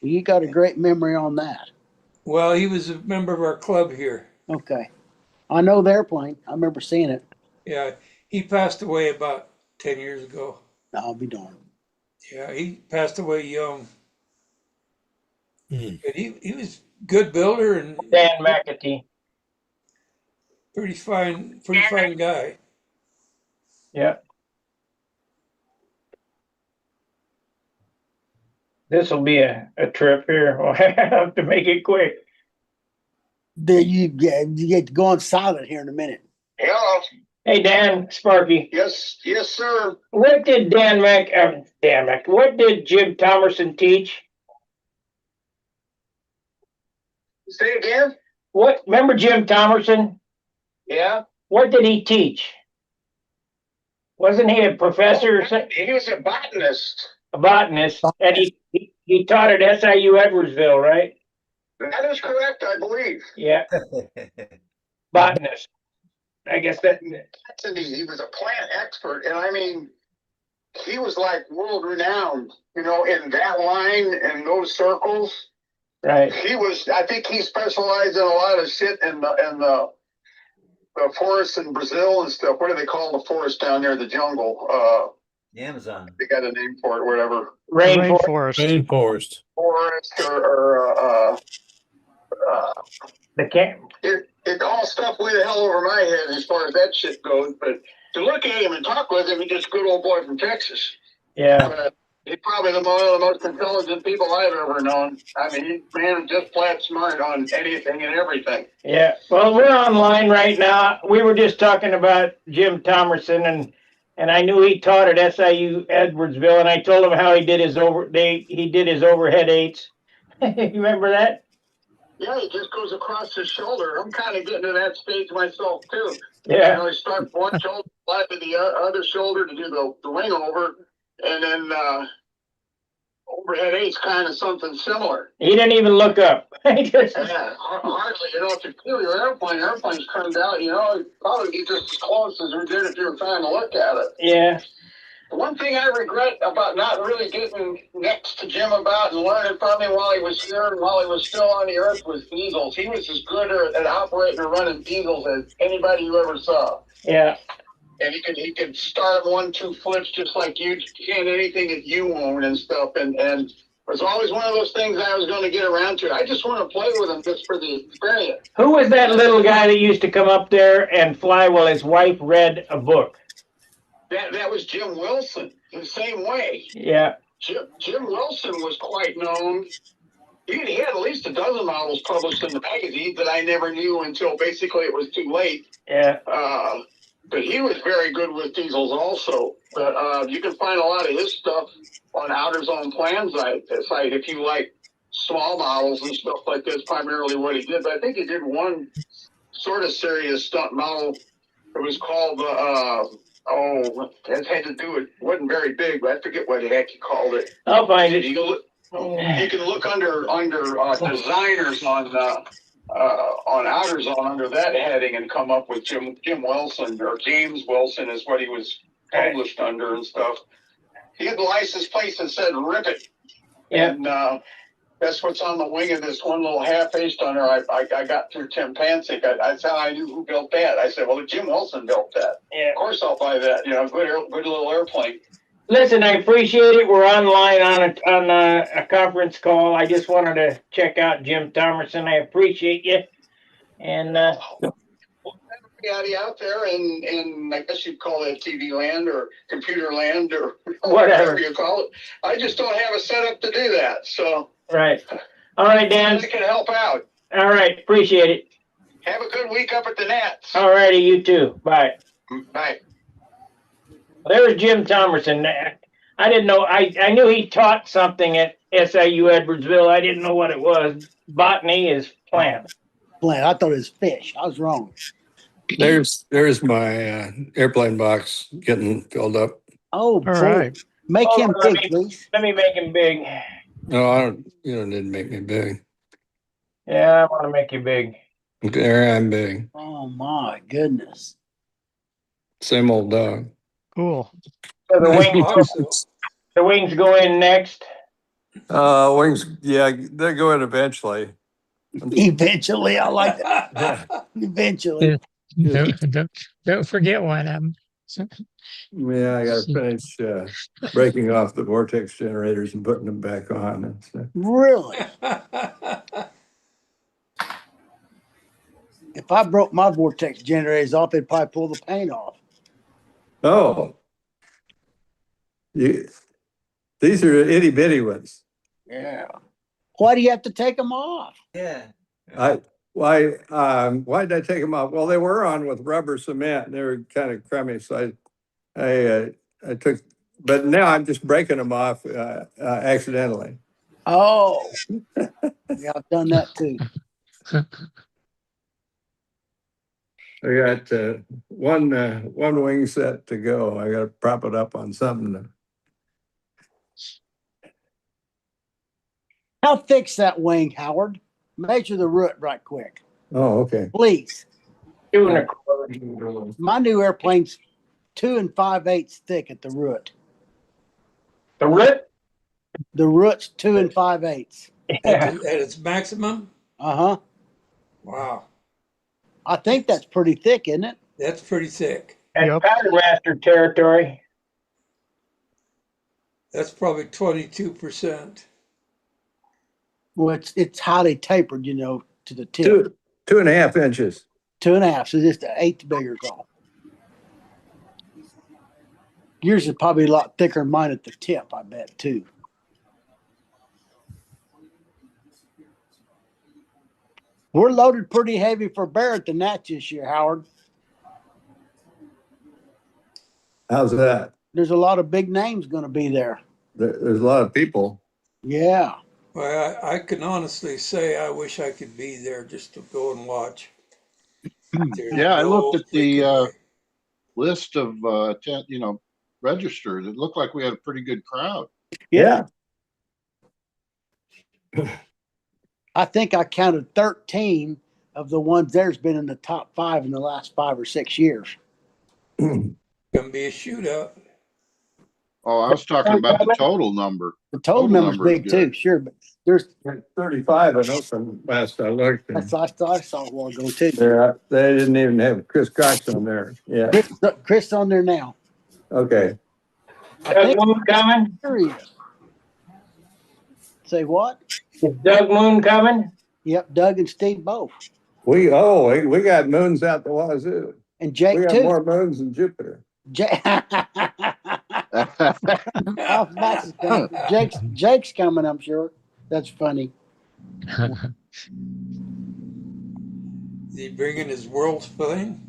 You got a great memory on that. Well, he was a member of our club here. Okay. I know the airplane. I remember seeing it. Yeah, he passed away about 10 years ago. I'll be darned. Yeah, he passed away young. Hmm. But he was a good builder and Dan McAtee. pretty fine guy. Yeah. This will be a trip here. We'll have to make it quick. You get to go on silent here in a minute. Hello. Hey, Dan, Sparky. Yes, sir. What did what did Jim Thomerson teach? Say again? Remember Jim Thomerson? Yeah. What did he teach? Wasn't he a professor or something? He was a botanist. A botanist, and he taught at SIU Edwardsville, right? That is correct, I believe. Yeah. Botanist. I guess that. He was a plant expert, and I mean, he was like world renowned, in that line and those circles. Right. I think he specialized in a lot of shit in the forests in Brazil and stuff. What do they call the forest down there? The jungle. The Amazon. They got a name for it, whatever. Rainforest. Forest or the camp. It all stuff way the hell over my head as far as that shit goes. But to look at him and talk with him, he's just a good old boy from Texas. Yeah. He's probably one of the most intelligent people I've ever known. I mean, man, just flat smart on anything and everything. Yeah. Well, we're online right now. We were just talking about Jim Thomerson, and I knew he taught at SIU Edwardsville, and I told him how he did his overhead eights. You remember that? Yeah, he just goes across his shoulder. I'm kind of getting to that stage myself too. Yeah. You know, you start one shoulder, fly to the other shoulder to do the wing over, and then overhead eight's kind of something similar. He didn't even look up. Yeah, hardly. You know, if you feel your airplane's turned out, you know, it'd probably be just as close as we did if you were trying to look at it. Yeah. One thing I regret about not really getting next to Jim about and learning from him while he was here and while he was still on the earth was diesels. He was as good at operating and running diesels as anybody you ever saw. Yeah. And he could start 1-2 flips just like you can anything that you own and stuff. And it was always one of those things I was going to get around to. I just want to play with him just for the experience. Who was that little guy that used to come up there and fly while his wife read a book? That was Jim Wilson, the same way. Yeah. Jim Wilson was quite known. He had at least a dozen models published in the magazine that I never knew until basically it was too late. Yeah. But he was very good with diesels also. But you can find a lot of his stuff on Outer Zone Plan site if you like small models and stuff like that's primarily what he did. But I think he did one sort of serious stunt model. It was called it had to do with, it wasn't very big, but I forget what the heck he called it. I'll find it. You can look under designers on Outer Zone under that heading and come up with Jim Wilson, or James Wilson is what he was published under and stuff. He had the license plate that said "Rip It," and that's what's on the wing of this one little half-A stunner. I got through Tim Pancic. That's how I knew who built that. I said, "Well, Jim Wilson built that. Yeah. Of course, I'll buy that. You know, good little airplane." Listen, I appreciate it. We're online on a conference call. I just wanted to check out Jim Thomerson. I appreciate you. And everybody out there in I guess you'd call that TV land or computer land or whatever you call it. I just don't have a setup to do that. So right. All right, Dan. I can help out. All right, appreciate it. Have a good week up at the Nets. All righty, you too. Bye. Bye. There was Jim Thomerson. I didn't know. I knew he taught something at SIU Edwardsville. I didn't know what it was. Botany is plant. Plant. I thought it was fish. I was wrong. There's my airplane box getting filled up. Oh, All right. Make him big, please. Let me make him big. No, I don't. You don't need to make me big. Yeah, I want to make you big. There, I'm big. Oh my goodness. Same old dog. Cool. So the wings go in next. Wings. Yeah, they go in eventually. Eventually, I like that. Yeah. Eventually. Don't forget one of them. Yeah, I got to finish breaking off the vortex generators and putting them back on. Really? If I broke my vortex generators off, it'd probably pull the paint off. Oh, these are itty bitty ones. Yeah. Why do you have to take them off? Yeah. Why did I take them off? Well, they were on with rubber cement and they were kind of crummy. So I took, but now I'm just breaking them off accidentally. Oh, yeah, I've done that too. I got one wing set to go. I got to prop it up on something. How thick's that wing, Howard? Measure the root right quick. Oh, okay. Please. 2 1/4. My new airplane's 2 5/8 thick at the root. The root? The root's 2 5/8. At its maximum? Uh-huh. Wow. I think that's pretty thick, isn't it? That's pretty thick. At Powder Master territory. That's probably 22%. Well, it's highly tapered, to the tip. 2.5 inches. 2.5, so just an eighth bigger off. Yours is probably a lot thicker than mine at the tip, I bet, too. We're loaded pretty heavy for Barrett the Nats this year, Howard. How's that? There's a lot of big names going to be there. There's a lot of people. Yeah. Well, I can honestly say I wish I could be there just to go and watch. There's Yeah, I looked at the freaking way. list of registered. It looked like we had a pretty good crowd. Yeah. I think I counted 13 of the ones there's been in the top 5 in the last 5 or 6 years. Gonna be a shootout. Oh, I was talking about the total number. The total number's number is big good. too, sure, but there's 35, I know from last I looked. that's I saw a while ago too. They didn't even have Chris Cox on there. Yeah. Chris on there now. Okay. Doug Moon coming? There he is. Say what? Is Doug Moon coming? Yep, Doug and Steve both. We got moons out the wazoo. And Jake we got too. more moons than Jupiter. Jake's coming, I'm sure. That's funny. Is he bringing his world's plane?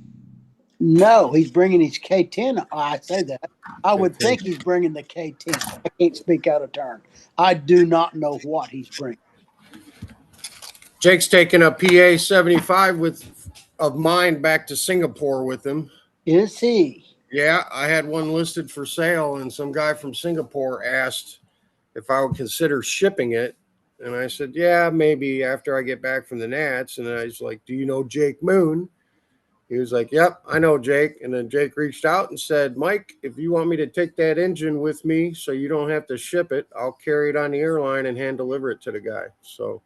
No, he's bringing his K10. I say that. I would think he's bringing the K10. I can't speak out of turn. I do not know what he's bringing. Jake's taking a PA 75 of mine back to Singapore with him. Is he? Yeah, I had one listed for sale, and some guy from Singapore asked if I would consider shipping it. And I said, yeah, maybe after I get back from the Nats. And I was like, do you know Jake Moon? He was like, yep, I know Jake. And then Jake reached out and said, Mike, if you want me to take that engine with me so you don't have to ship it, I'll carry it on the airline and hand deliver it to the guy. So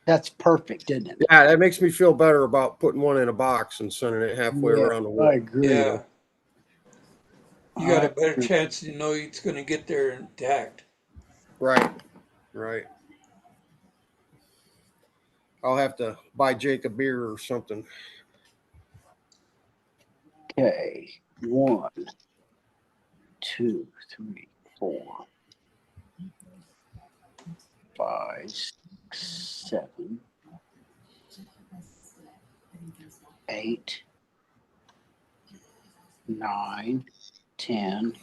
that's perfect, isn't it? Yeah, that makes me feel better about putting one in a box and sending it halfway around the world. I agree. Yeah. You got a better chance to know it's going to get there intact. Right. I'll have to buy Jake a beer or something. Okay. 1, 2, 3, 4, 5, 6, 7, 8, 9, 10.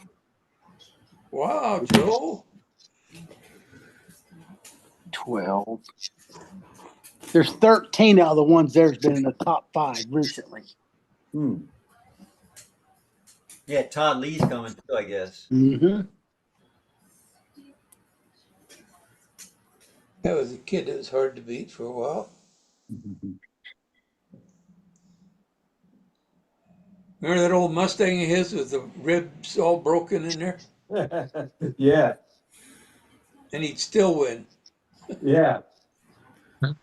Wow, Joe. 12. There's 13 out of the ones there's been in the top 5 recently. Yeah, Todd Lee's coming too, I guess. Mm-hmm. That was a kid that was hard to beat for a while. Remember that old Mustang of his with the ribs all broken in there? Yeah. And he'd still win. Yeah. I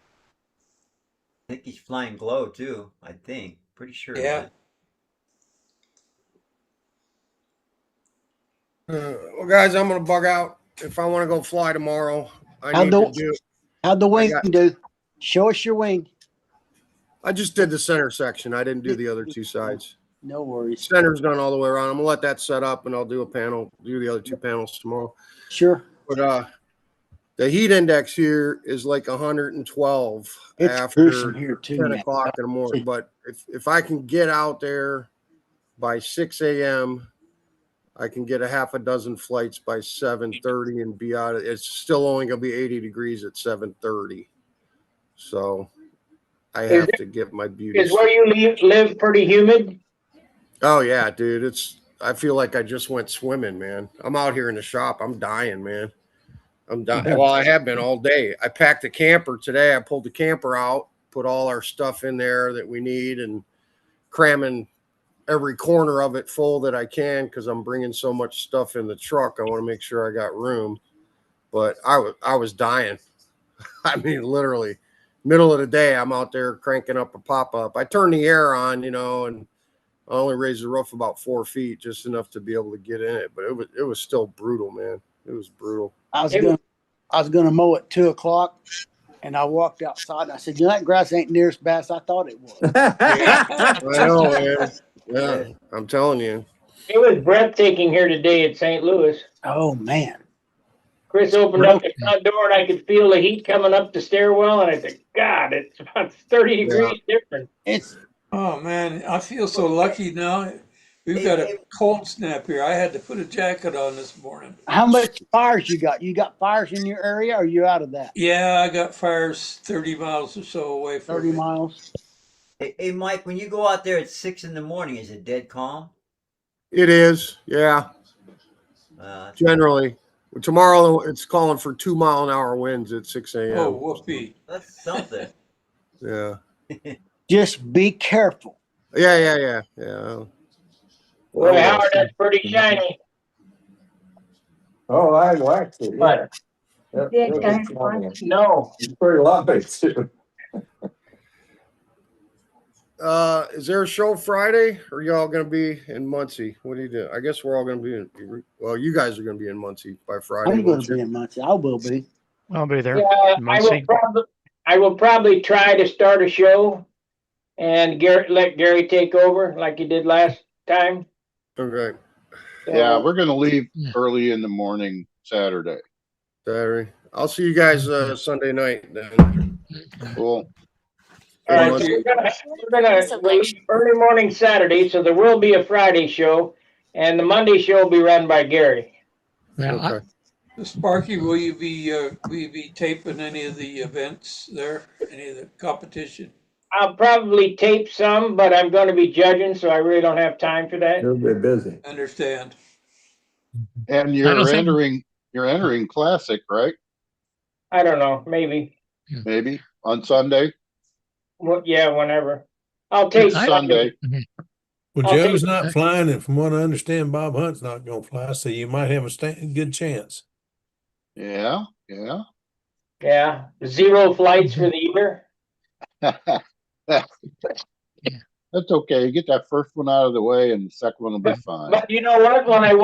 think he's flying glow too. I think. Pretty sure. Yeah. Well, guys, I'm going to bug out. If I want to go fly tomorrow, How'd the wing do? Show us your wing. I just did the center section. I didn't do the other two sides. No worries. Center's done all the way around. I'm going to let that set up, and I'll do the other 2 panels tomorrow. Sure. But the heat index here is like 112 It's after here too, 10 man. o'clock in the morning. But if I can get out there by 6 a.m., I can get a half a dozen flights by 7:30 and be out. It's still only going to be 80 degrees at 7:30. So I have to get my beauty. Is where you live pretty humid? Oh, yeah, dude. I feel like I just went swimming, man. I'm out here in the shop. I'm dying, man. I'm dying. Well, I have been all day. I packed a camper today. I pulled the camper out, put all our stuff in there that we need, and cramming every corner of it full that I can because I'm bringing so much stuff in the truck. I want to make sure I got room. But I was dying. I mean, literally, middle of the day, I'm out there cranking up a pop-up. I turned the air on, and I only raised the roof about 4 feet, just enough to be able to get in it. But it was still brutal, man. It was brutal. I was gonna mow at 2 o'clock, and I walked outside and I said, that grass ain't near as bad as I thought it was. I know, man. Yeah, I'm telling you. It was breathtaking here today at St. Louis. Oh man. Chris opened up the front door and I could feel the heat coming up the stairwell, and I said, God, it's about 30 degrees different. Oh man, I feel so lucky now. We've got a cold snap here. I had to put a jacket on this morning. How much fires you got? You got fires in your area, or are you out of that? Yeah, I got fires 30 miles or so away from 30 me. miles. Hey, Mike, when you go out there at 6 in the morning, is it dead calm? It is, yeah. Generally, tomorrow it's calling for 2-mile-an-hour winds at 6 a.m. Oh, whoopee. That's something. Yeah. Just be careful. Yeah. Well, Howard, that's pretty shiny. Oh, I liked it. Yeah. But Yep, it was fun. no. It's pretty lovely too. Is there a show Friday, or y'all gonna be in Muncie? What do you do? I guess we're all gonna be in. Well, you guys are gonna be in Muncie by Friday. I'm going won't to be you? in Muncie. I will be. I'll be there. Yeah, Muncie. I will probably try to start a show and let Gary take over like he did last time. Okay. So, Yeah, we're gonna leave early in the morning Saturday. Saturday. I'll see you guys Sunday night then. Cool. all right, so we're gonna leave early morning Saturday, so there will be a Friday show, and the Monday show will be run by Gary. Well, Okay. Sparky, will you be taping any of the events there? Any of the competition? I'll probably tape some, but I'm going to be judging, so I really don't have time for that. You'll be busy. Understand. And I don't think- you're entering classic, right? I don't know, maybe. Maybe on Sunday. Well, yeah, whenever. I'll tape I- Sunday. Well, I'll Joe's take- not flying, and from what I understand, Bob Hunt's not going to fly, so you might have a good chance. Yeah. Yeah, 0 flights for the year. That's okay. Get that first one out of the way, and the second one will be fine. But you know what? When I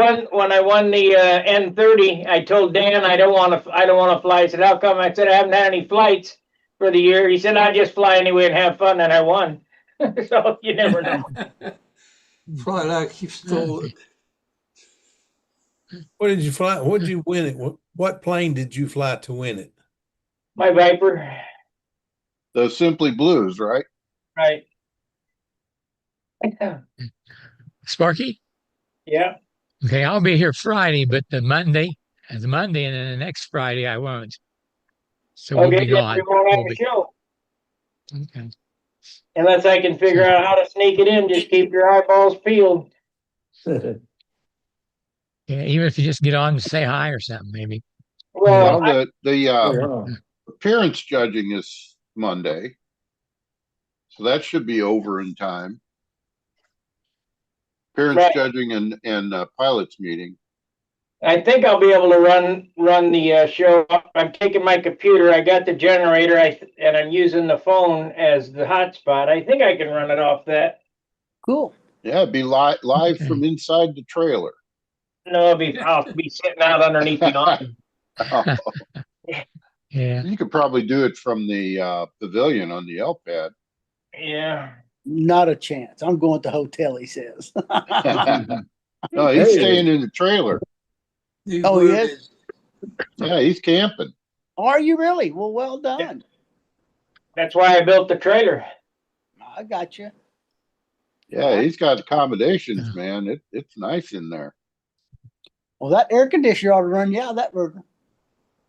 won the N30, I told Dan I don't want to fly. He said, "How come?" I said, "I haven't had any flights for the year." He said, "I just fly anyway and have fun," and I won. So you never know. Fly like you stole it. What did you fly? What did you win it? What plane did you fly to win it? My Viper, The Simply Blues, right? right? Sparky? Yeah. Okay, I'll be here Friday, but the Monday and then the next Friday I won't. So we'll Okay, be then gone. we won't have We'll a be- show okay. unless I can figure out how to sneak it in. Just keep your eyeballs peeled. Yeah, even if you just get on and say hi or something, maybe. Well, Well, the Yeah. appearance judging is Monday, so that should be over in time. Appearance Right. judging and pilots meeting. I think I'll be able to run the show. I'm taking my computer. I got the generator. And I'm using the phone as the hotspot. I think I can run it off that. Cool. Yeah, it'd be live Okay. from inside the trailer. No, I'll be sitting out underneath the awning. Yeah. You could probably do it from the pavilion on the L pad. Yeah. Not a chance. I'm going to hotel, he says. No, he's staying in the trailer. Oh, he is? Yeah, he's camping. Are you really? Well done. That's why I built the trailer. I got you. Yeah, he's got accommodations, man. It's nice in there. Well, that air conditioner ought to run you out of that burger.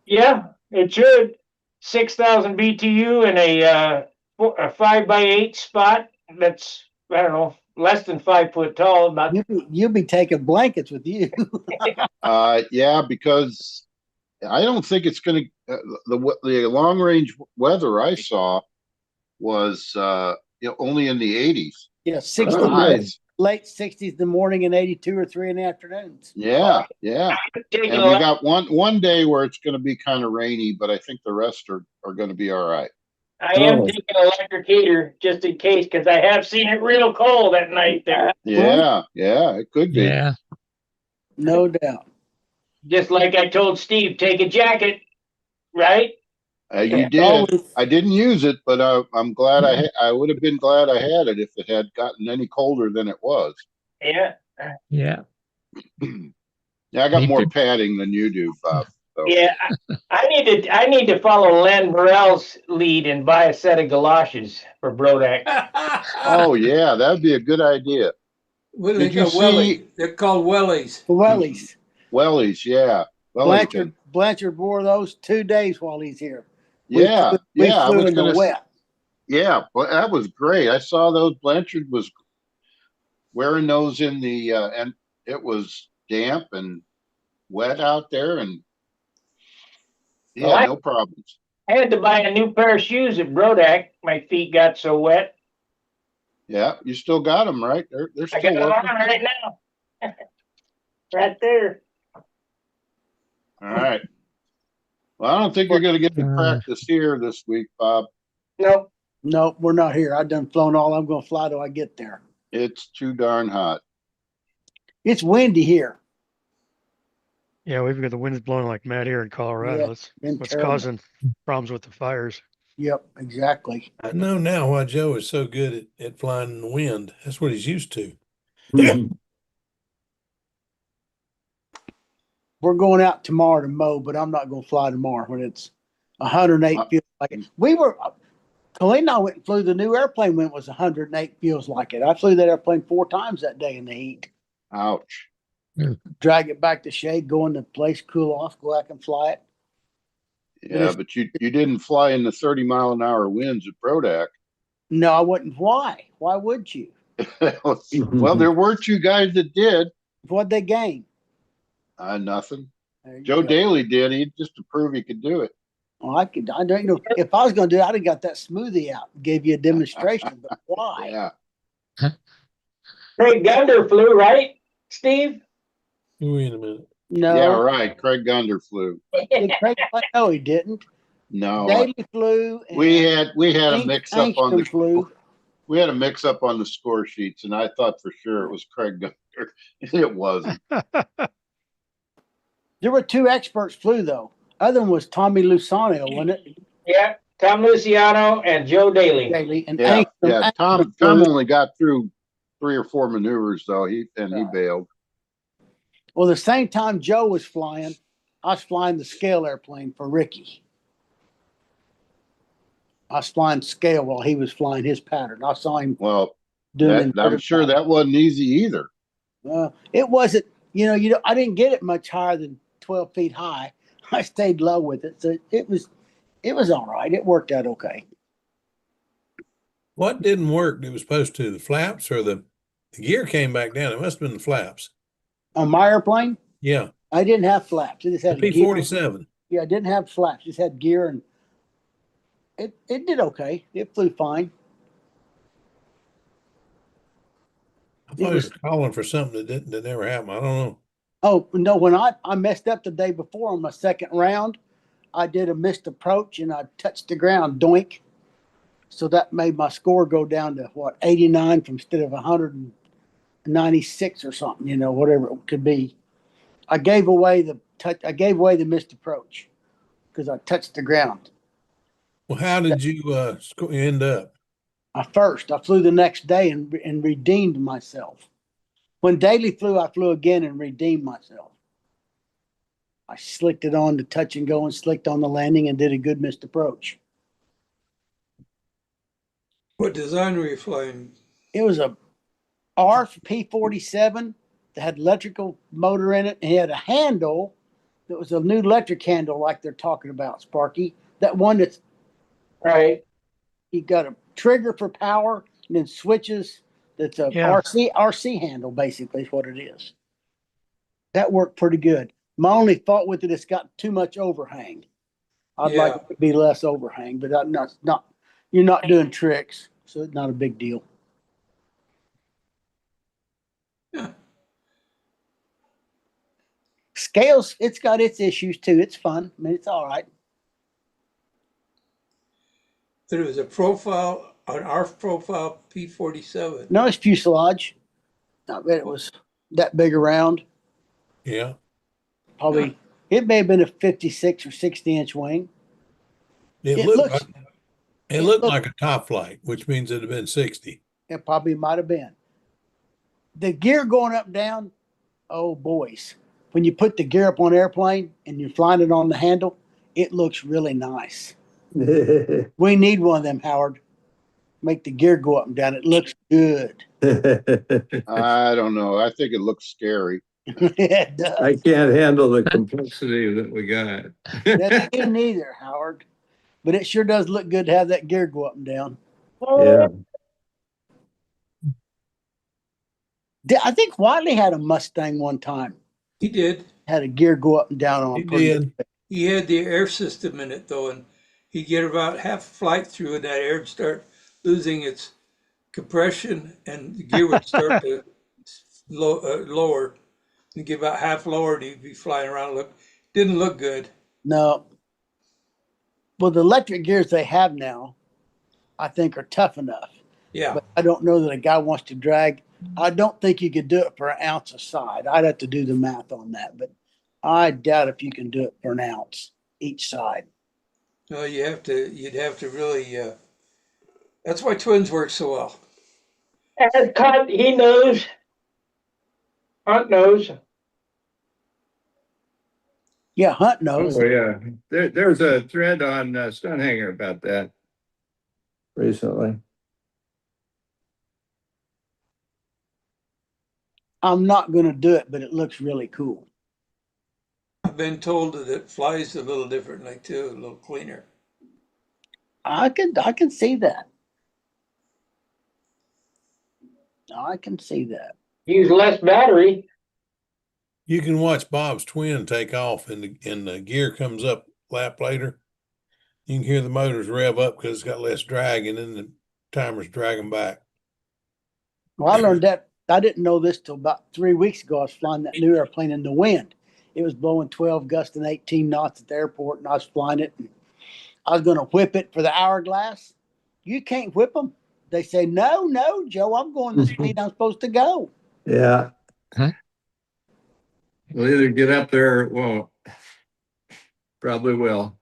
Yeah, it should. 6,000 BTU in a 5x8 spot. That's, I don't know, less than 5 foot tall. About You'll be taking blankets with you. Yeah, because I don't think it's going to. The long range weather I saw was only in the 80s. Yeah, 60 Highs. late 60s in the morning and 82 or 3 in the afternoons. Yeah. And taking we got one day where it's going to be kind of rainy, but I think the rest are going to be all right. I am taking an electric heater just in case, because I have seen it real cold at night there. Yeah, it could be. Yeah. No doubt. Just like I told Steve, take a jacket, right? You did. Always. I didn't use it, but I'm glad I would have been glad I had it if it had gotten any colder than it was. Yeah. Yeah. Yeah, I got Me more too. padding than you do, Bob. So. Yeah. I need to follow Len Burrell's lead and buy a set of galoshes for Brodak. Oh yeah, that'd be a good idea. What do they Did you call see wellies? They're called wellies. The wellies. wellies? Yeah, Wellington. Blanchard wore those 2 days while he's here. Yeah, We yeah. I flew was in the gonna. wet. Yeah, but that was great. I saw those. Blanchard was wearing those in the and it was damp and wet out there, and he Well, had no problems. I had to buy a new pair of shoes at Brodak. My feet got so wet. Yeah, you still got them, right? They're I still got them working. on right now. Right there. All right. Well, I don't think you're going to get to practice here this week, Bob. Nope. No, we're not here. I done flown all I'm going to fly till I get there. It's too darn hot. It's windy here. Yeah, we've got the winds blowing like mad here in Colorado. Yeah, That's been what's terrible. causing problems with the fires. Yep, exactly. I know now why Joe is so good at flying in the wind. That's what he's used to. We're going out tomorrow to mow, but I'm not going to fly tomorrow when it's 108 feels like it. Colleen and I went and flew the new airplane when it was 108 feels like it. I flew that airplane 4 times that day in the heat. Ouch. Drag it back to shade, go in the place, cool off, go back and fly it. Yeah, but you didn't fly in the 30-mile-an-hour winds at Brodak. No, I wouldn't. Why? Why would you? Well, there were 2 guys that did. What'd they gain? Nothing. There you Joe go. Daly did. He just to prove he could do it. Well, I don't know. If I was going to do it, I'd have got that smoothie out and gave you a demonstration. But why? Yeah. Craig Gunder flew, right, Steve? Wait a minute. No. Yeah, right. Craig Gunder flew. Did Craig fly? No, he didn't. No. Daly flew. And We had a mix up on the flew. We had a mix up on the score sheets, and I thought for sure it was Craig Gunder. It wasn't. There were 2 experts flew though. Other one was Tommy Lusano, wasn't it? Yeah, Tom Luciano and Joe Daly. Daly and Yeah, Angstrom- Tom flew. only got through 3 or 4 maneuvers though. He bailed. Well, the same time Joe was flying, I was flying the scale airplane for Ricky. I was flying scale while he was flying his pattern. I saw him Well, doing. I'm sure that wasn't easy either. It wasn't. I didn't get it much higher than 12 feet high. I stayed low with it, so it was all right. It worked out okay. What didn't work that was supposed to? The flaps or the gear came back down? It must have been the flaps. On my airplane, Yeah. I didn't have flaps. It just had The gear. P-47. Yeah, I didn't have flaps. Just had gear, and it did okay. It flew fine. I thought he was calling for something that never happened. I don't know. Oh no! When I messed up the day before on my second round, I did a missed approach and I touched the ground, doink. So that made my score go down to 89 from instead of 196 or something. Whatever it could be. I gave away the missed approach because I touched the ground. Well, how did you end up? I flew the next day and redeemed myself. When Daly flew, I flew again and redeemed myself. I slicked it on the touch and go and slicked on the landing and did a good missed approach. What design were you flying? It was a ARF P-47 that had electrical motor in it, and it had a handle that was a new electric handle like they're talking about, Sparky. That one that's Right. you got a trigger for power and then switches. That's a Yeah. RC handle, basically, is what it is. That worked pretty good. My only fault with it's got too much overhang. I'd like it to be less overhang, but I'm not. You're not doing tricks, so it's not a big deal. Yeah. Scales, it's got its issues too. It's fun. I mean, it's all right. But it was an ARF profile P-47. No, it's fuselage. I bet it was that big around. Yeah. Probably, it may have been a 56 or 60-inch wing. It looked like a top flight, which means it'd have been 60. It probably might have been. The gear going up and down, oh boys. When you put the gear up on an airplane and you're flying it on the handle, it looks really nice. We need one of them, Howard. Make the gear go up and down. It looks good. I don't know. I think it looks scary. It does. I can't handle the complexity that we got. That's me neither, Howard. But it sure does look good to have that gear go up and down. Yeah. I think Wiley had a Mustang one time. He did. Had a gear go up and down on He it. pretty did. good. He had the air system in it though, and he'd get about half flight through, and that air would start losing its compression, and the gear would start to lower, and get about half lowered. He'd be flying around. Didn't look good. No. Well, the electric gears they have now, I think, are tough enough. Yeah. But I don't know that a guy wants to drag. I don't think you could do it for an ounce a side. I'd have to do the math on that, but I doubt if you can do it for an ounce each side. No, you'd have to really. That's why twins work so well. And Cut, he knows. Hunt knows. Yeah, Hunt knows. Oh, yeah. There's a thread on Stunt Hangar about that recently. I'm not going to do it, but it looks really cool. I've been told that it flies a little differently too, a little cleaner. I can see that. I can see that. Use less battery. You can watch Bob's twin take off and the gear comes up lap later. You can hear the motors rev up because it's got less drag, and then the timer's dragging back. Well, I learned that. I didn't know this till about 3 weeks ago. I was flying that new airplane in the wind. It was blowing 12 gusts and 18 knots at the airport, and I was flying it. And I was going to whip it for the hourglass. You can't whip them. They say, no, Joe, I'm going the speed I'm supposed to go. Yeah. Huh? We'll either get up there or it won't. Probably will.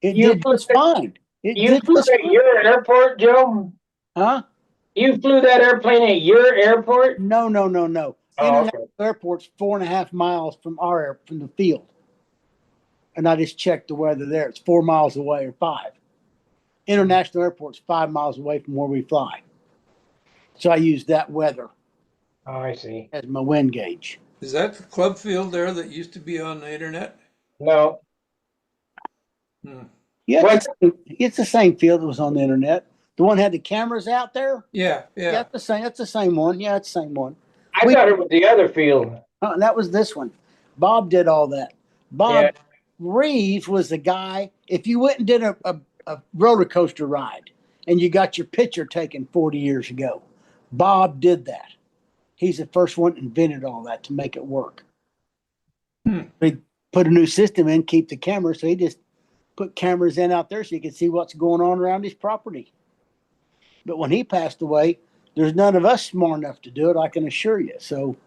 It did just fine. You flew at your airport, Joe? Huh? You flew that airplane at your airport? No. Oh, International Airport's 4.5 miles from from the field. And I just checked the weather there. It's 4 miles away or 5. International Airport's 5 miles away from where we fly. So I used that weather. Oh, I see. As my wind gauge. Is that the club field there that used to be on the internet? No. Yeah, it's the same field that was on the internet. The one had the cameras out there. Yeah. That's the same. That's the same one. Yeah, it's the same one. I thought it was the other field. That was this one. Bob did all that. Bob Reeves was the guy. If you went and did a roller coaster ride and you got your picture taken 40 years ago, Bob did that. He's the first one that invented all that to make it work. They put a new system in, keep the camera, so he just put cameras in out there so you could see what's going on around his property. But when he passed away, there's none of us smart enough to do it, I can assure you. So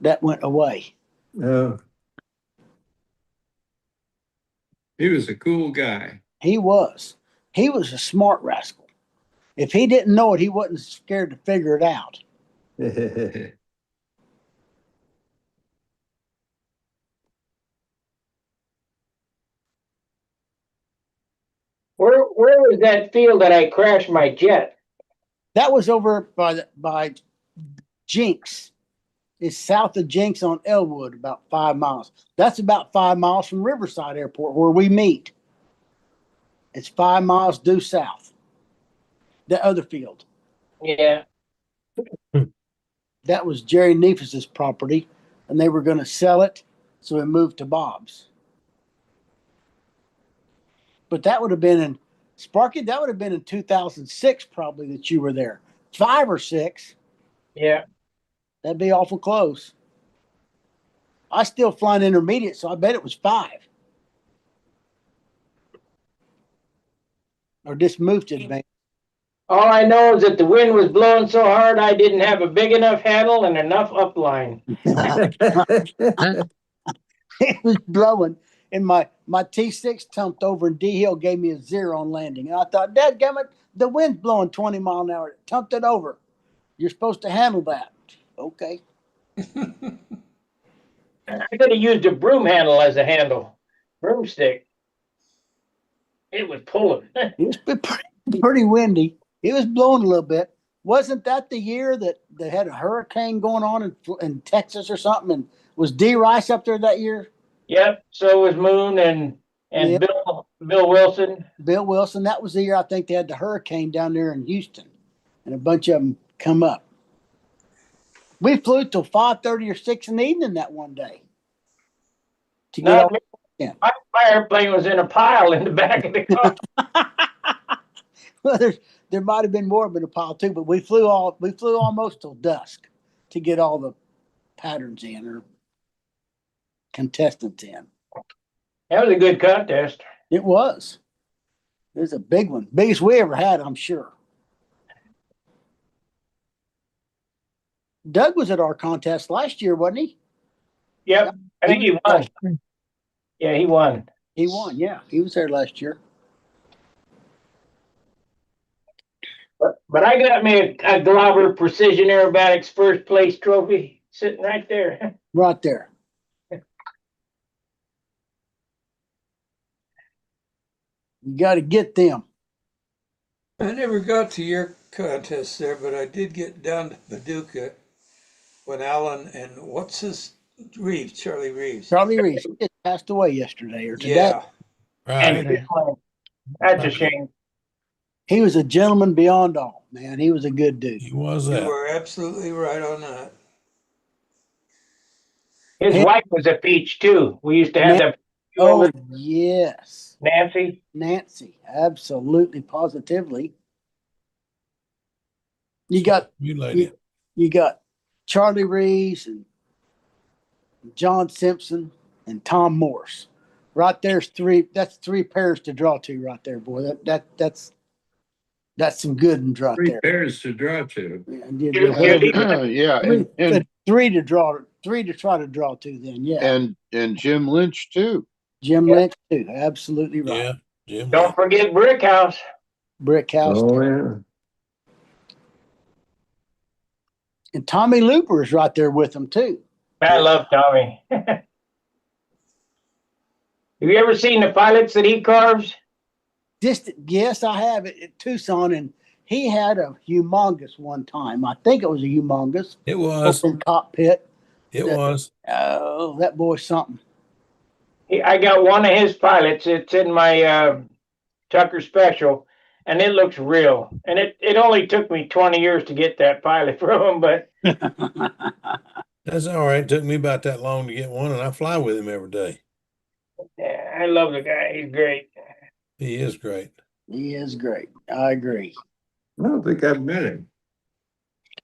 that went away. Yeah. He was a cool guy. He was. He was a smart rascal. If he didn't know it, he wasn't scared to figure it out. Where was that field that I crashed my jet? That was over by Jinx. It's south of Jinx on Elwood, about 5 miles. That's about 5 miles from Riverside Airport, where we meet. It's 5 miles due south. The other field. Yeah. That was Jerry Neefus's property, and they were going to sell it, so we moved to Bob's. But that would have been in Sparky. That would have been in 2006, probably, that you were there. 5 or 6. Yeah. That'd be awful close. I still flying intermediate, so I bet it was 5. Or just moved to advance. All I know is that the wind was blowing so hard I didn't have a big enough handle and enough upline. It was blowing, and my T6 tumped over, and D Hill gave me a 0 on landing. And I thought, dadgummit, the wind's blowing 20 mile an hour. It tumped it over. You're supposed to handle that. Okay. I could have used a broom handle as a handle. Broomstick. It was pulling. It was pretty windy. It was blowing a little bit, wasn't that the year that they had a hurricane going on in Texas or something? And was D Rice up there that year? Yep. So was Moon and Yeah. Bill Wilson. Bill Wilson. That was the year I think they had the hurricane down there in Houston, and a bunch of them come up. We flew till 5:30 or 6 in the evening that one day to get Not all. me. Yeah. My airplane was in a pile in the back of the car. Well, there might have been more than a pile too, but we flew almost till dusk to get all the patterns in or contestants in. That was a good contest. It was. It was a big one, biggest we ever had, I'm sure. Doug was at our contest last year, wasn't he? Yep. I think he won. Yeah, he won. He won. Yeah, he was there last year. But I got me a Glauber Precision Aerobatics first place trophy sitting right there. Right there. You got to get them. I never got to your contest there, but I did get down to Paducah when Alan and Charlie Reeves. Charlie Reeves just passed away yesterday or today. Yeah. Right. That's a shame. He was a gentleman beyond all, man. He was a good dude. He was You that. were absolutely right on that. His wife was a peach too. We used to have that. Oh, yes. Nancy, absolutely, positively. You got you got Charlie Reeves and John Simpson and Tom Morse. Right there's three. That's three pairs to draw to right there, boy. That's some good ones right there. 3 pairs to draw to. Yeah, three to try to draw to. Then and Jim Lynch too. Jim Lynch too. Absolutely right. Yeah, Jim. Don't forget Brickhouse. Brickhouse. Oh yeah. And Tommy Looper is right there with them too. I love Tommy. Have you ever seen the pilots that he carves? Yes, I have it at Tucson, and he had a humongous one time. I think it was a humongous. It was. Open cockpit. It was. Oh, that boy's something. I got one of his pilots. It's in my Tucker Special, and it looks real. And it only took me 20 years to get that pilot from him, but That's all right. It took me about that long to get one, and I fly with him every day. yeah, I love the guy. He's great. He is great. He is great. I agree. I don't think I've met him.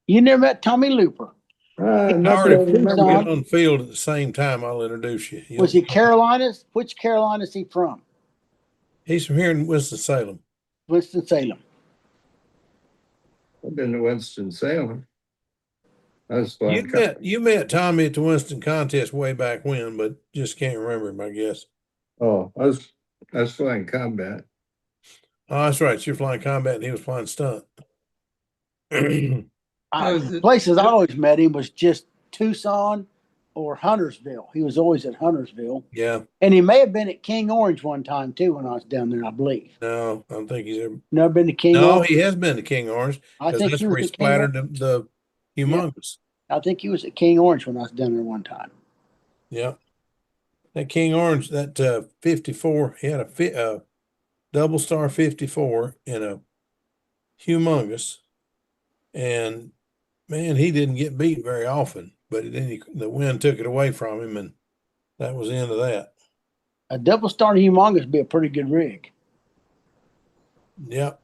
You never met Tommy Looper? Not that I Get remember. on the field at the same time. I'll introduce you. Was he Carolinas? Which Carolina is he from? He's from here in Winston-Salem. Winston-Salem. I've been to Winston-Salem. I was flying. You met Tommy at the Winston contest way back when, but just can't remember him, I guess. Oh, I was flying combat. Oh, that's right. You're flying combat, and he was flying stunt. Places I always met him was just Tucson or Huntersville. He was always at Huntersville. Yeah. And he may have been at King Orange one time too when I was down there, I believe. No, I don't think he's ever. Never been to King No, Orange? he has been to King Orange. I think that's he where was he at King splattered the humongous. I think he was at King Orange when I was down there one time. Yeah. That King Orange, that 54, he had a double star 54 in a humongous. And man, he didn't get beat very often, but then the wind took it away from him, and that was the end of that. A double star humongous would be a pretty good rig. Yep.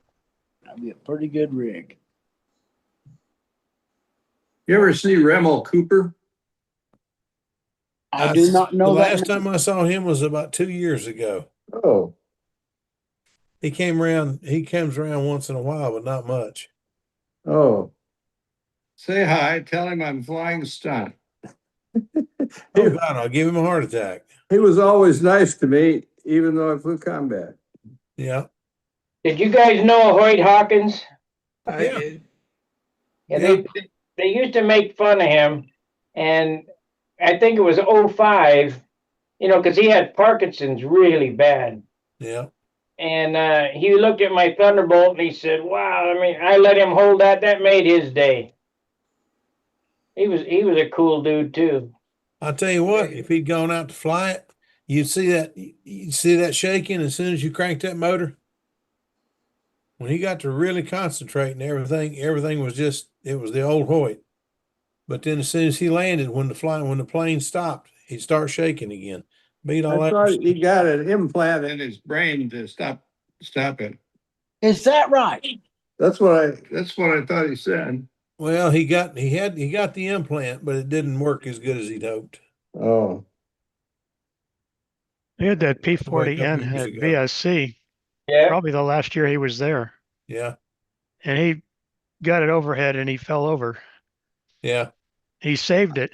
That'd be a pretty good rig. You ever see Remel Cooper? I do not know the that. last time I saw him was about 2 years ago. Oh, He comes around once in a while, but not much. oh. Say hi. Tell him I'm flying stunt. Oh God, I'll give him a heart attack. He was always nice to me, even though I flew combat. Yeah. Did you guys know Hoyt Hawkins? I did. Yeah, they used to make fun of him, and I think it was 05, because he had Parkinson's really bad. Yeah. And he looked at my Thunderbolt and he said, "Wow, I mean, I let him hold that. That made his day." He was a cool dude too. I'll tell you what, if he'd gone out to fly it, you'd see that shaking as soon as you cranked that motor. When he got to really concentrating, everything was just, it was the old Hoyt. But then as soon as he landed, when the plane stopped, he'd start shaking again. Beat all I that. thought he got an implant in his brain to stop it. Is that right? That's what I thought he said. Well, he got the implant, but it didn't work as good as he'd hoped. Oh, He had that Way a couple P40N years at ago. VSC, Yeah. probably the last year he was there. Yeah, And he got it overhead and he fell over. yeah. He saved it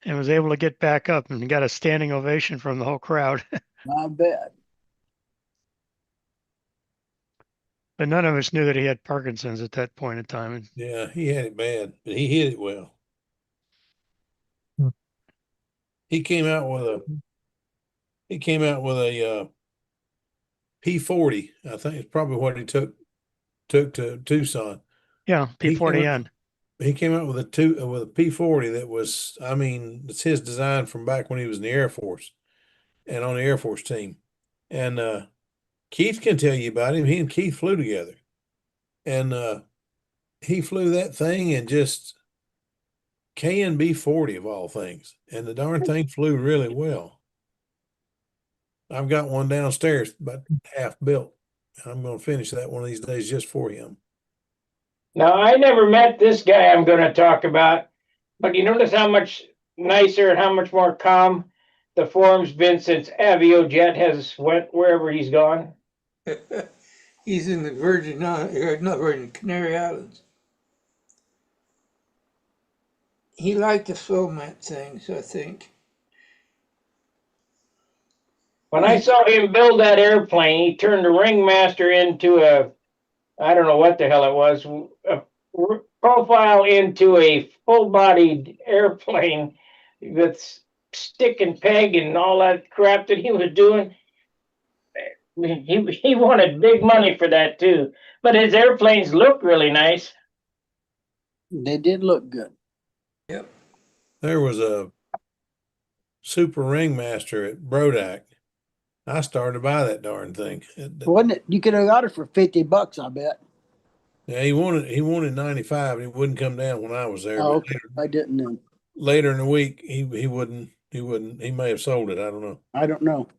and was able to get back up and got a standing ovation from the whole crowd. I bet. But none of us knew that he had Parkinson's at that point in time. Yeah, he had it bad, but he hit it well. Hmm. He came out with a P40. I think it's probably what he took to Tucson. Yeah, P40N. He came out with a P40 that was, I mean, it's his design from back when he was in the Air Force and on the Air Force team. And Keith can tell you about him. He and Keith flew together. And he flew that thing and just KNB 40 of all things. And the darn thing flew really well. I've got one downstairs about half built. I'm going to finish that one of these days just for him. Now, I never met this guy I'm going to talk about, but you notice how much nicer and how much more calm the forum's been since Aviojet has went wherever he's gone. He's in the Canary Islands. He liked the foment things, I think. When I saw him build that airplane, he turned the ringmaster into I don't know what the hell it was, a profile into a full-bodied airplane with stick and peg and all that crap that he was doing. He wanted big money for that too, but his airplanes look really nice. They did look good. Yep. There was a super ringmaster at Brodak. I started to buy that darn thing. Wasn't it? You could have got it for $50, I bet. Yeah, he wanted 95 and he wouldn't come down when I was there. Oh, But okay. I didn't know. later in the week, he wouldn't. He may have sold it. I don't know. I don't know.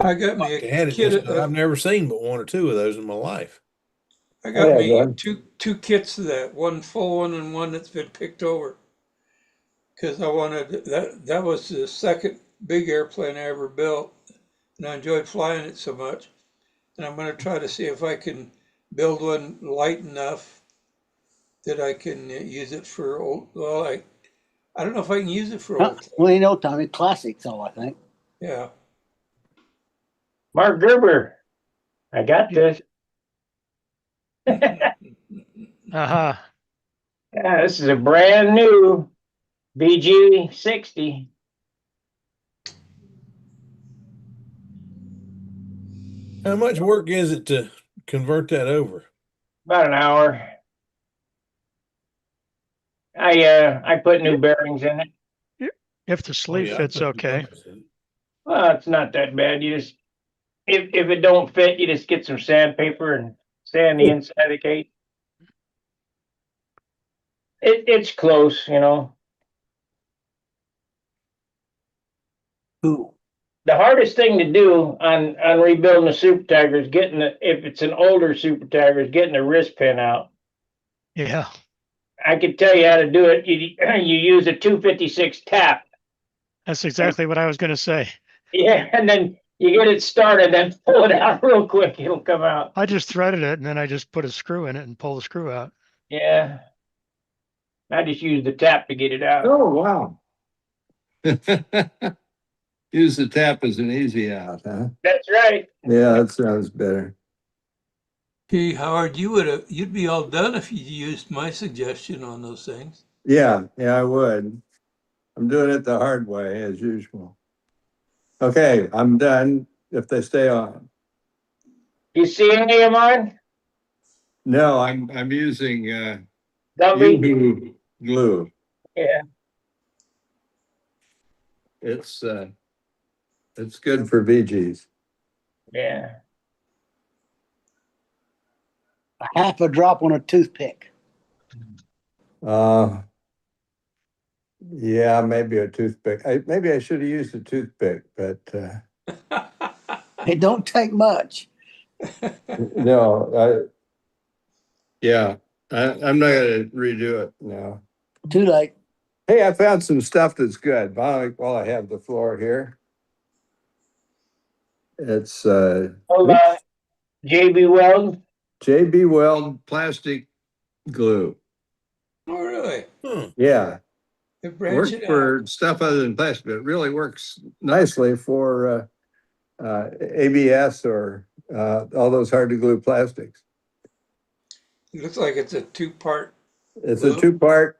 I got me They a had it kit. just, I've never seen but one or two of those in my life. I got me good. two kits of that, one full one and one that's been picked over. Because I wanted that was the second big airplane I ever built, and I enjoyed flying it so much. And I'm going to try to see if I can build one light enough that I can use it for old. Well, I don't know if I can use it for old. Well, you know, Tommy, classics, all I think. Yeah. Mark Gerber, I got this. Uh-huh. Yeah, this is a brand new BG 60. How much work is it to convert that over? About an hour. I put new bearings in it. If the sleeve fits okay. Well, it's not that bad. You just if it don't fit, you just get some sandpaper and sand the inside of the case. It's close, you know. Cool. The hardest thing to do on rebuilding a Super Tiger is if it's an older Super Tiger, is getting the wrist pin out. Yeah. I could tell you how to do it. You use a 256 tap. That's exactly what I was going to say. Yeah, and then you get it started, then pull it out real quick. It'll come out. I just threaded it and then I just put a screw in it and pull the screw out. Yeah. I just use the tap to get it out. Oh, wow. Use the tap as an easy out, huh? That's right. Yeah, that sounds better. Hey, Howard, you'd be all done if you used my suggestion on those things. Yeah, I would. I'm doing it the hard way as usual. Okay, I'm done if they stay on. You see any of mine? No, I'm using Gumby? UV glue. Yeah. It's good for VGs. Yeah. A half a drop on a toothpick. Yeah, maybe a toothpick. Maybe I should have used a toothpick, but It don't take much. no. Yeah, I'm not gonna redo it. No. Too late. Hey, I found some stuff that's good. While I have the floor here, it's Hold on. JB Weld. JB Weld plastic glue. Oh, really? Yeah, They works branch it out. for stuff other than plastic, but it really works nicely for ABS or all those hard to glue plastics. It looks like it's a two-part. It's glue. a two-part,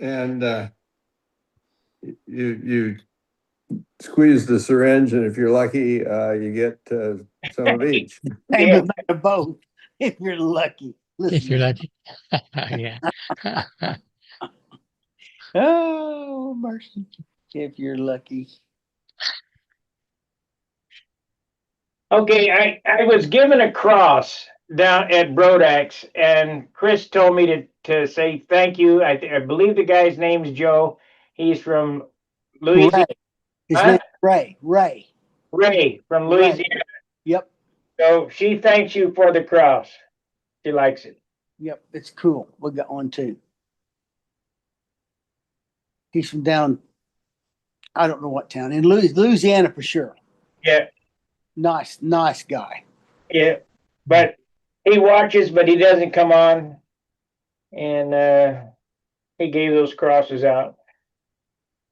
and you squeeze the syringe, and if you're lucky, you get some of each. Hey, Yeah. but both, if you're lucky. If you're Listen. lucky. Yeah. Oh, mercy. If you're lucky. Okay, I was given a cross down at Brodax, and Chris told me to say thank you. I believe the guy's name's Joe. He's from Louisiana. Ray. His Huh? name's Ray. Ray. Ray from Ray. Louisiana. Yep. So she thanks you for the cross. She likes it. Yep. It's cool. We got one too. He's from down, I don't know what town, in Louisiana for sure. Yeah, Nice guy. yeah. But he watches, but he doesn't come on. And he gave those crosses out.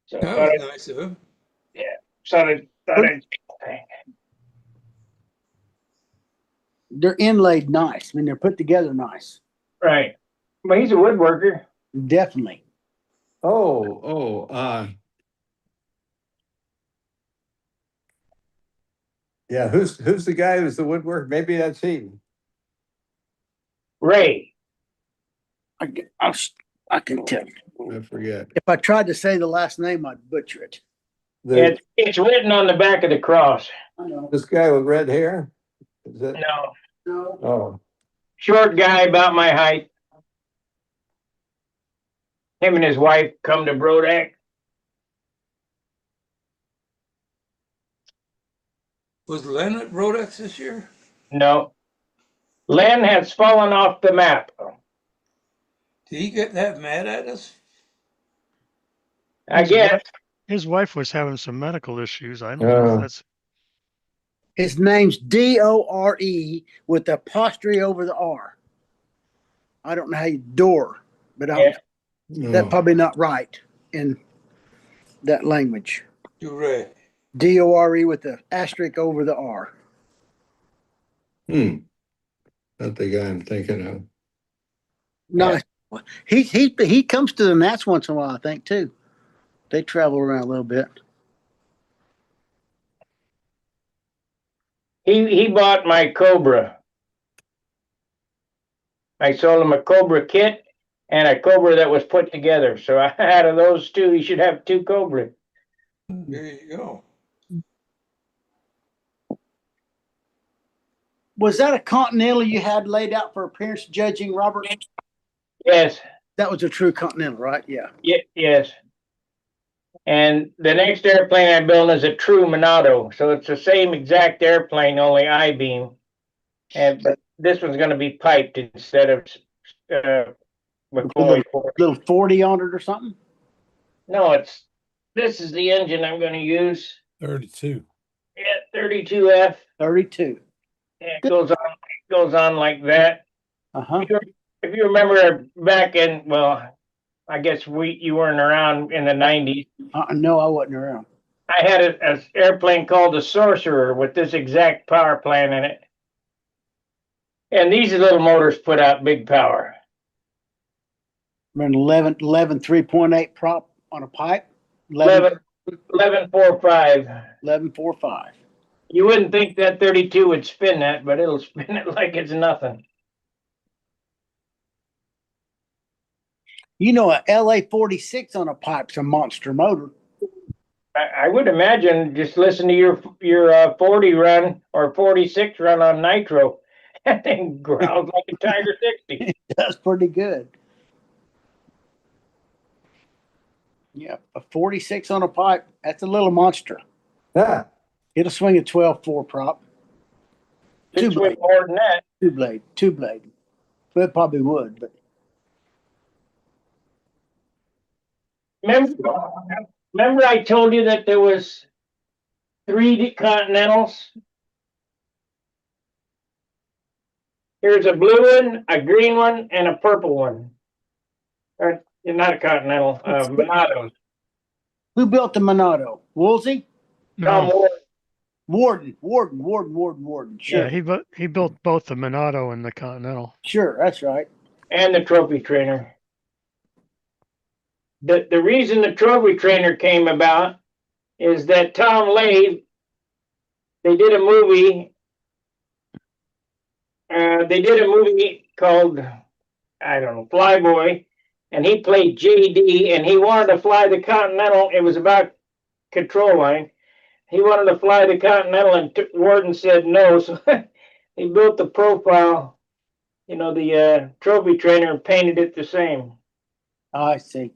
So That thought was I- nice of him. thought I'd They're inlaid nice. I mean, they're put together nice. right. But he's a woodworker. Definitely. Yeah, who's the guy who's the woodwork? Maybe that's he. Ray. I can tell. I forget. If I tried to say the last name, I'd butcher it. It's written on the back of the cross. I know. This guy with red hair? Is it? No. Oh, Short guy about my height. Him and his wife come to Brodak. Was Len at Rodex this year? No. Len has fallen off the map. Did he get that mad at us? I guess. His wife was having some medical issues. I don't know if that's His name's Dore with the apostrophe over the R. I don't know how you door, but that's probably not right in that language. Dure. Dore with the asterisk over the R. not the guy I'm thinking of. Nice. He comes to the Nats once in a while, I think, too. They travel around a little bit. He bought my Cobra. I sold him a Cobra kit and a Cobra that was put together. So out of those two, he should have two Cobra. There you go. Was that a Continental you had laid out for appearance judging, Robert? Yes. That was a true Continental, right? Yeah. Yes. And the next airplane I built is a true Monado. So it's the same exact airplane, only I-beam. But this one's going to be piped instead of McCoy. Little 40 on it or something? No, this is the engine I'm going to use. 32. Yeah, 32F. 32. Yeah, it goes on like that. Uh-huh. If you remember back in, well, I guess you weren't around in the 90s. No, I wasn't around. I had an airplane called the Sorcerer with this exact power plant in it. And these little motors put out big power. An 11 3.8 prop on a pipe. 11.45. 11.45. You wouldn't think that 32 would spin that, but it'll spin it like it's nothing. You know, a LA 46 on a pipe's a monster motor. I would imagine just listen to your 40 run or 46 run on nitro. That thing growls like a Tiger 60. That's pretty good. Yeah, a 46 on a pipe, that's a little monster. Yeah. It'll swing a 12-4 prop. Should swing more than that. Two blade. Well, it probably would, but Remember I told you that there was 3 Continentals? Here's a blue one, a green one, and a purple one. Or not a Continental, Monados. who built the Monado? Woolsey? Tom No, Ward. Warden. Sure. yeah, he built both the Monado and the Continental. Sure, that's right. And the Trophy Trainer. The reason the Trophy Trainer came about is that Tom Lay, they did a movie. They did a movie called, I don't know, Flyboy, and he played JD, and he wanted to fly the Continental. It was about control line. He wanted to fly the Continental, and Warden said no, so he built the profile, the Trophy Trainer, and painted it the same. Oh, I see.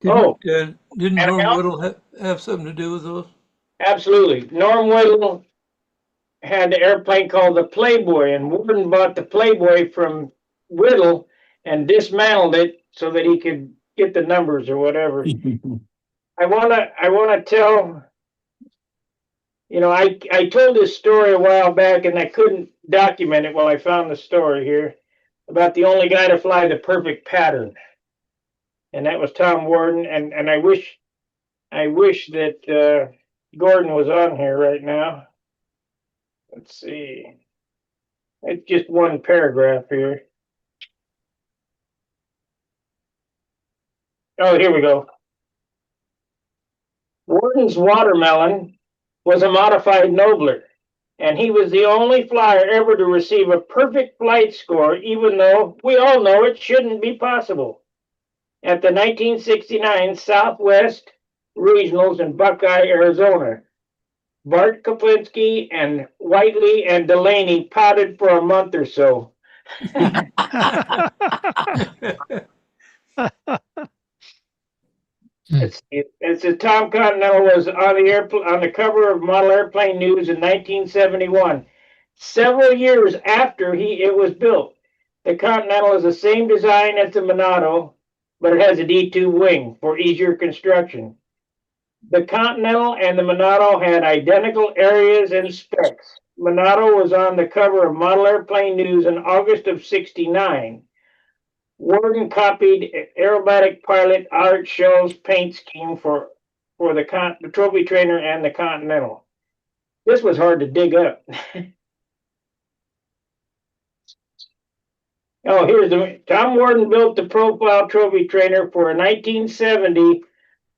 Didn't Norm Whittle have something to do with those? Absolutely. Norm Whittle had an airplane called the Playboy, and Warden bought the Playboy from Whittle and dismantled it so that he could get the numbers or whatever. I wanna tell, I told this story a while back and I couldn't document it while I found the story here about the only guy to fly the perfect pattern. And that was Tom Warden, and I wish that Gordon was on here right now. Let's see. It's just one paragraph here. Oh, here we go. Warden's Watermelon was a modified Nobler, and he was the only flyer ever to receive a perfect flight score, even though we all know it shouldn't be possible. At the 1969 Southwest Regionals in Buckeye, Arizona, Bart Koplinski and Whiteley and Delaney potted for a month or so. It's a Tom Continental was on the cover of Model Airplane News in 1971. Several years after it was built. The Continental is the same design as the Monado, but it has a D2 wing for easier construction. The Continental and the Monado had identical areas and specs. Monado was on the cover of Model Airplane News in August of '69. Warden copied Aerobatic Pilot Art Shell's paint scheme for the Trophy Trainer and the Continental. This was hard to dig up. Oh, here's Tom Warden built the profile Trophy Trainer for a 1970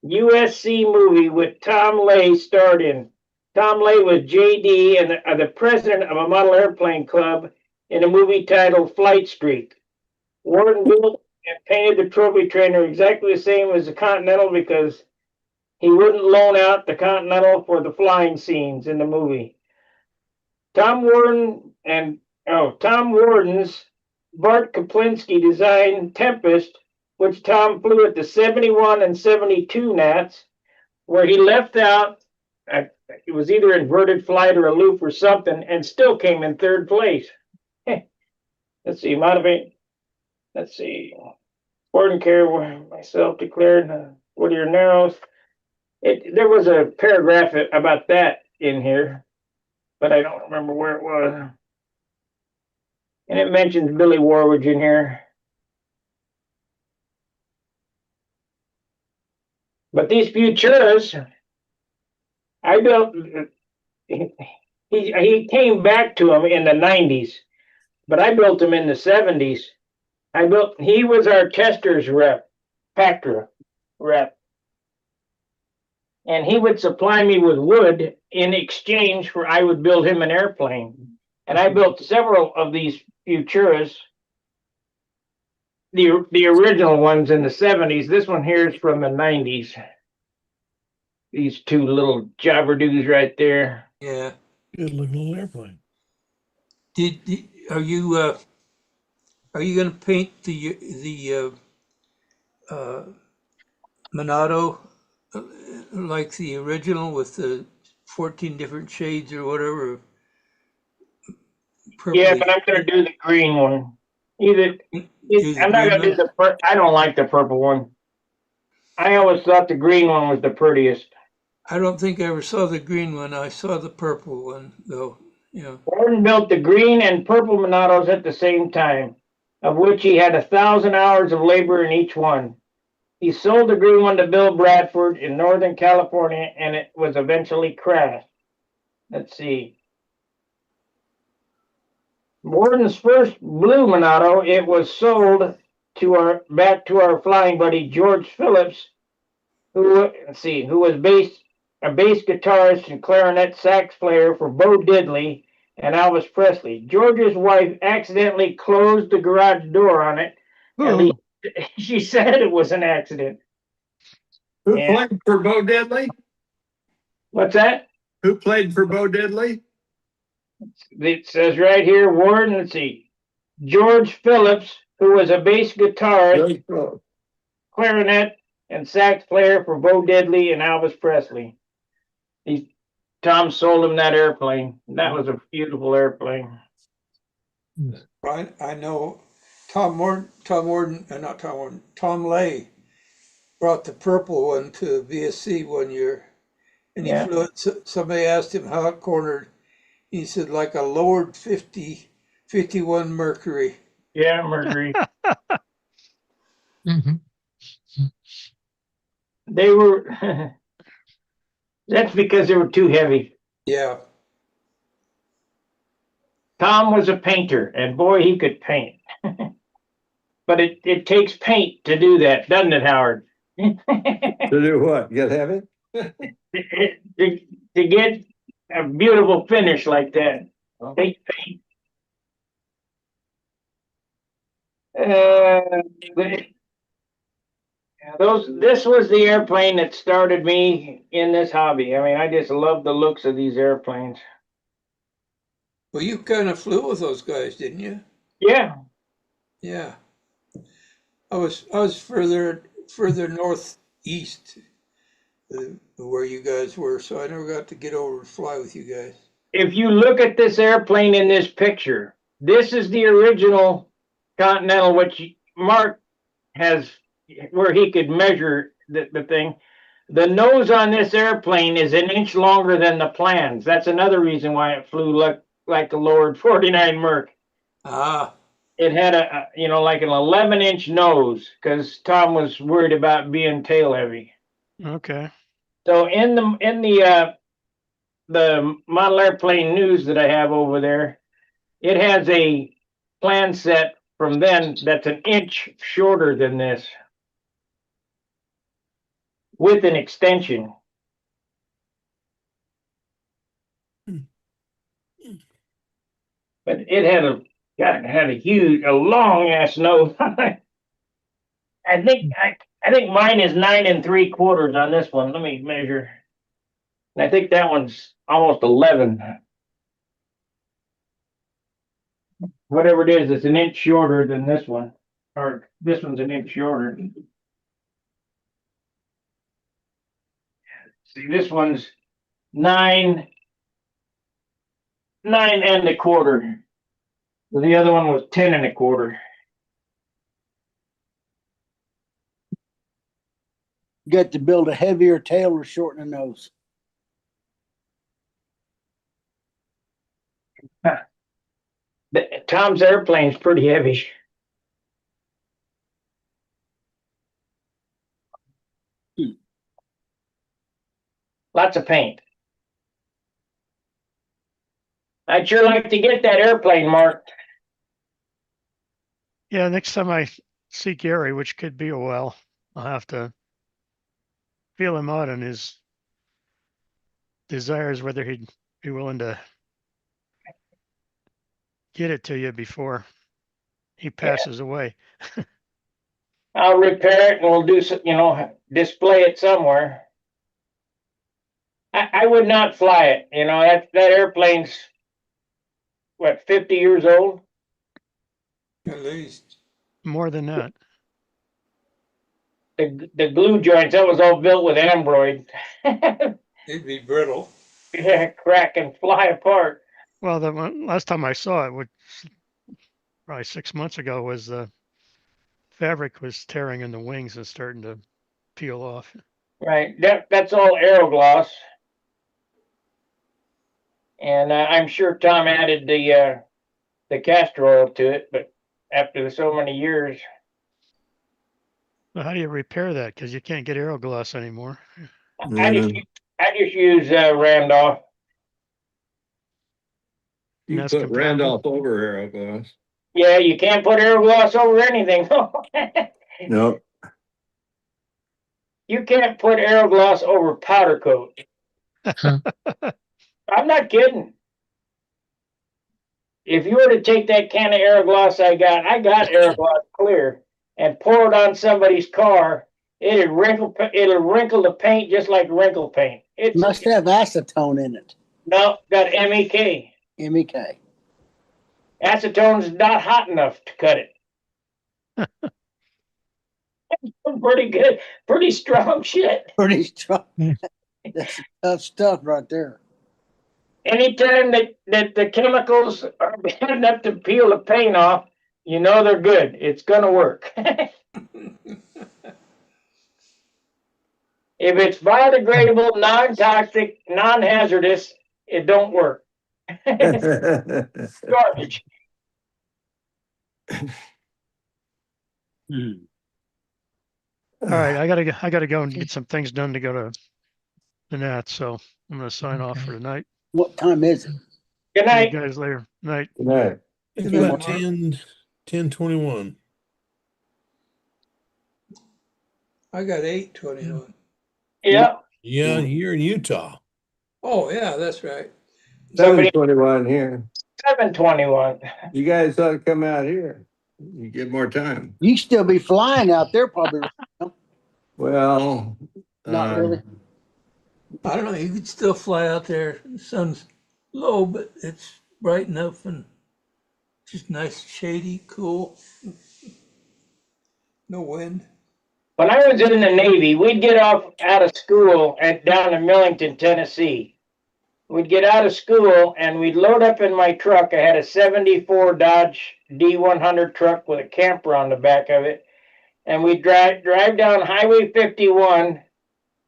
USC movie with Tom Lay starred in. Tom Lay was JD and the president of a model airplane club in a movie titled Flight Streak. Warden built and painted the Trophy Trainer exactly the same as the Continental because he wouldn't loan out the Continental for the flying scenes in the movie. Tom Warden's Bart Koplinski designed Tempest, which Tom flew at the 71 and 72 Nats, where he left out, it was either inverted flight or a loop or something, and still came in third place. Let's see, let's see. Warden Care, myself declared Whittier Narrows. There was a paragraph about that in here, but I don't remember where it was. And it mentions Billy Warwich in here. But these Futuras, I built, he came back to them in the 90s, but I built them in the 70s. He was our testers rep, Pactra rep. and he would supply me with wood in exchange for I would build him an airplane. And I built several of these Futuras, the original ones in the 70s. This one here is from the 90s. These two little jabberdoos right there. Yeah. Good looking little airplane. Are you going to paint the Monado like the original with the 14 different shades or whatever? Yeah, but I'm going to do the green one. I'm not going to do the I don't like the purple one. I always thought the green one was the prettiest. I don't think I ever saw the green one. I saw the purple one, though. Yeah. Gordon built the green and purple Monados at the same time, of which he had 1,000 hours of labor in each one. He sold the green one to Bill Bradford in Northern California, and it was eventually crashed. Let's see. Gordon's first blue Monado, it was sold back to our flying buddy George Phillips, who was a bass guitarist and clarinet sax player for Bo Diddley and Elvis Presley. George's wife accidentally closed the garage door on it. At least she said it was an accident. Who played for Bo Diddley? What's that? Who played for Bo Diddley? It says right here, Warren, let's see. George Phillips, who was a bass guitarist, clarinet, and sax player for Bo Diddley and Elvis Presley. Tom sold him that airplane. That was a beautiful airplane. I know Tom Lay brought the purple one to VSC one year, and he flew it. Somebody asked him how it cornered. He said, like a lowered 51 Mercury. Yeah, Mercury. They were, that's because they were too heavy. Yeah. Tom was a painter, and boy, he could paint. But it takes paint to do that, doesn't it, Howard? To do what? Get heavy? to get a beautiful finish like that. Take paint. This was the airplane that started me in this hobby. I mean, I just love the looks of these airplanes. Well, you kind of flew with those guys, didn't you? Yeah. Yeah. I was further northeast where you guys were, so I never got to get over and fly with you guys. If you look at this airplane in this picture, this is the original Continental, which Mark has where he could measure the thing. The nose on this airplane is an inch longer than the plans. That's another reason why it flew like a lowered 49 Merc. Ah. It had like an 11-inch nose because Tom was worried about being tail heavy. Okay. So in the model airplane news that I have over there, it has a plan set from then that's an inch shorter than this with an extension. But it had a long ass nose. I think mine is 9 3/4 on this one. Let me measure. And I think that one's almost 11. Whatever it is, it's an inch shorter than this one. Or this one's an inch shorter. See, this one's 9 1/4. The other one was 10 1/4. Get to build a heavier tail or shorten the nose. Tom's airplane's pretty heavy. Lots of paint. I'd sure like to get that airplane marked. Yeah, next time I see Gary, which could be a while, I'll have to feel him out on his desires whether he'd be willing to get it to you before he passes away. I'll repair it and we'll do some, display it somewhere. I would not fly it. That airplane's what, 50 years old? At least. More than that. The glue joints, that was all built with Ambroid. It'd be brittle. Yeah, crack and fly apart. Well, the last time I saw it, which probably 6 months ago, was the fabric was tearing in the wings and starting to peel off. Right. That's all Aerogloss. And I'm sure Tom added the castor oil to it, but after so many years. Well, how do you repair that? Because you can't get Aerogloss anymore. I just use Randolph. You that's put compatible. Randolph over Aerogloss. Yeah, you can't put Aerogloss over anything. Nope. You can't put Aerogloss over powder coat. I'm not kidding. If you were to take that can of Aerogloss I got Aerogloss clear, and pour it on somebody's car, it'll wrinkle the paint just like wrinkle paint. It Must have acetone in it. No, got MEK. MEK. Acetone's not hot enough to cut it. Pretty good, pretty strong shit. Pretty strong. That's tough stuff right there. Anytime that the chemicals are bad enough to peel the paint off, they're good. It's gonna work. If it's biodegradable, non-toxic, non-hazardous, it don't work. Garbage. All right, I gotta go and get some things done to go to the Nats, so I'm gonna sign off for tonight. What time is it? Good See night. you guys later. Night. Good night. It's Good about night, 10:21. I got 8:21. Yeah. Yeah, you're in Utah. Oh, yeah, that's right. 7:21 here. 7:21. You guys ought to come out here. You get more time. You still be flying out there, probably. Well, Not really. I don't know. You could still fly out there. The sun's low, but it's bright enough and just nice, shady, cool. No wind. When I was in the Navy, we'd get out of school down in Millington, Tennessee. We'd get out of school and we'd load up in my truck. I had a 74 Dodge D100 truck with a camper on the back of it. And we'd drive down Highway 51,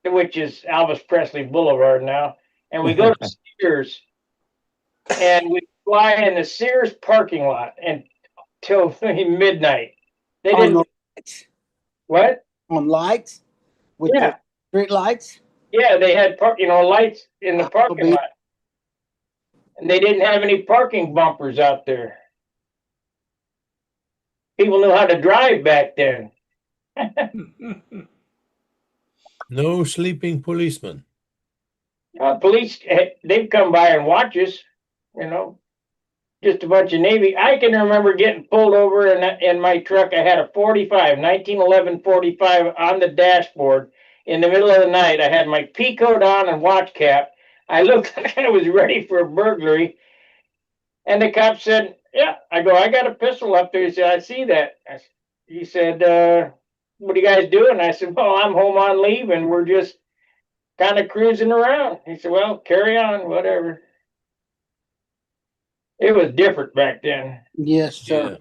which is Elvis Presley Boulevard now. And we go to Sears. And we fly in the Sears parking lot until midnight. They On didn't. the lights? What? On lights? With Yeah. the street lights? Yeah, they had lights in the parking lot. And they didn't have any parking bumpers out there. People knew how to drive back then. No sleeping policeman. Police, they'd come by and watch us, just a bunch of Navy. I can remember getting pulled over in my truck. I had a 1911 45 on the dashboard. In the middle of the night, I had my pea coat on and watch cap. I looked like I was ready for a burglary. And the cop said, yeah. I go, I got a pistol up there. He said, I see that. He said, what are you guys doing? I said, well, I'm home on leave and we're just kind of cruising around. He said, well, carry on, whatever. It was different back then. Yes, sir.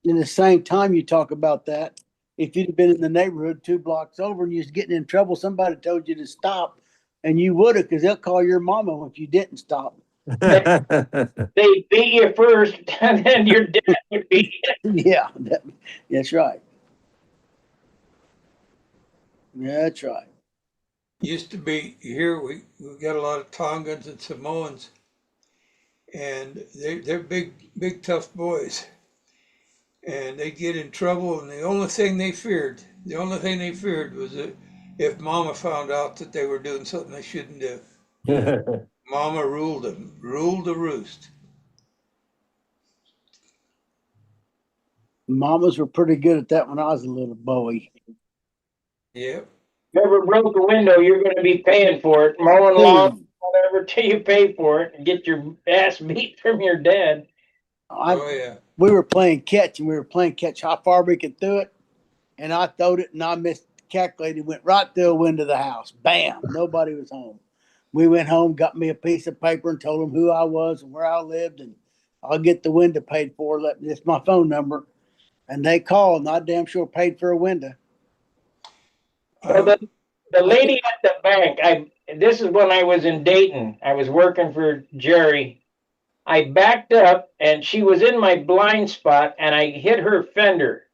Yeah. In the same time you talk about that, if you'd have been in the neighborhood 2 blocks over and you was getting in trouble, somebody told you to stop, and you would have, because they'll call your mama if you didn't stop. They beat you first, and then your dad would beat you. Yeah, that's right. That's right. Used to be here, we got a lot of Tongans and Samoans, and they're big tough boys, and they get in trouble, and the only thing they feared was that if Mama found out that they were doing something they shouldn't do. Mama ruled them, ruled the roost. Mamas were pretty good at that when I was a little boy. Yep. Never broke a window, you're gonna be paying for it. Mowing lawn, whatever, till you pay for it and get your ass beat from your dad. Oh yeah. We were playing catch, and we were playing catch how far we could throw it. And I throwed it, and I miscalculated, went right through a window of the house. Bam! Nobody was home. We went home, got me a piece of paper, and told them who I was and where I lived, and I'll get the window paid for. It's my phone number, and they called, and I damn sure paid for a window. Well, the lady at the bank, this is when I was in Dayton. I was working for Jerry. I backed up and she was in my blind spot and I hit her fender.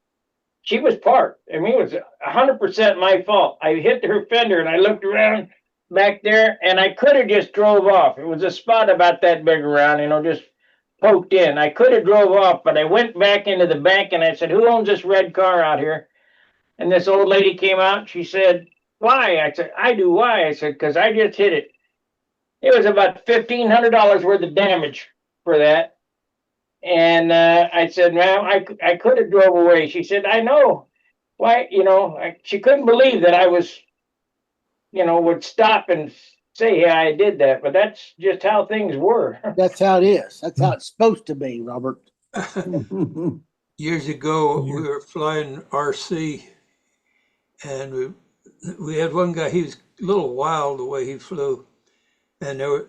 She was parked. I mean, it was 100% my fault. I hit her fender and I looked around back there and I could have just drove off. It was a spot about that big around, just poked in. I could have drove off, but I went back into the bank and I said, "Who owns this red car out here?" And this old lady came out and she said, "Why?" I said, "I do." "Why?" I said, "Because I just hit it." It was about $1,500 worth of damage for that. And I said, "Ma'am, I could have drove away." She said, "I know." Why, she couldn't believe that I was, would stop and say, "Yeah, I did that." But that's just how things were. That's how it is. That's how it's supposed to be, Robert. Years ago, we were flying RC, and we had one guy. He was a little wild the way he flew, and the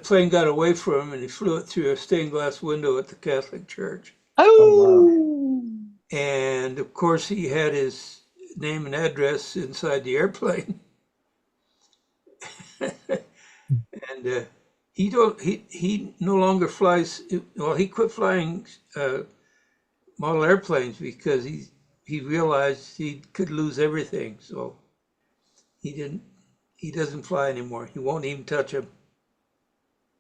plane got away from him, and he flew it through a stained glass window at the Catholic church. Oh, and of course, he had his name and address inside the airplane. And he no longer flies. Well, he quit flying model airplanes because he realized he could lose everything. So he doesn't fly anymore. He won't even touch them.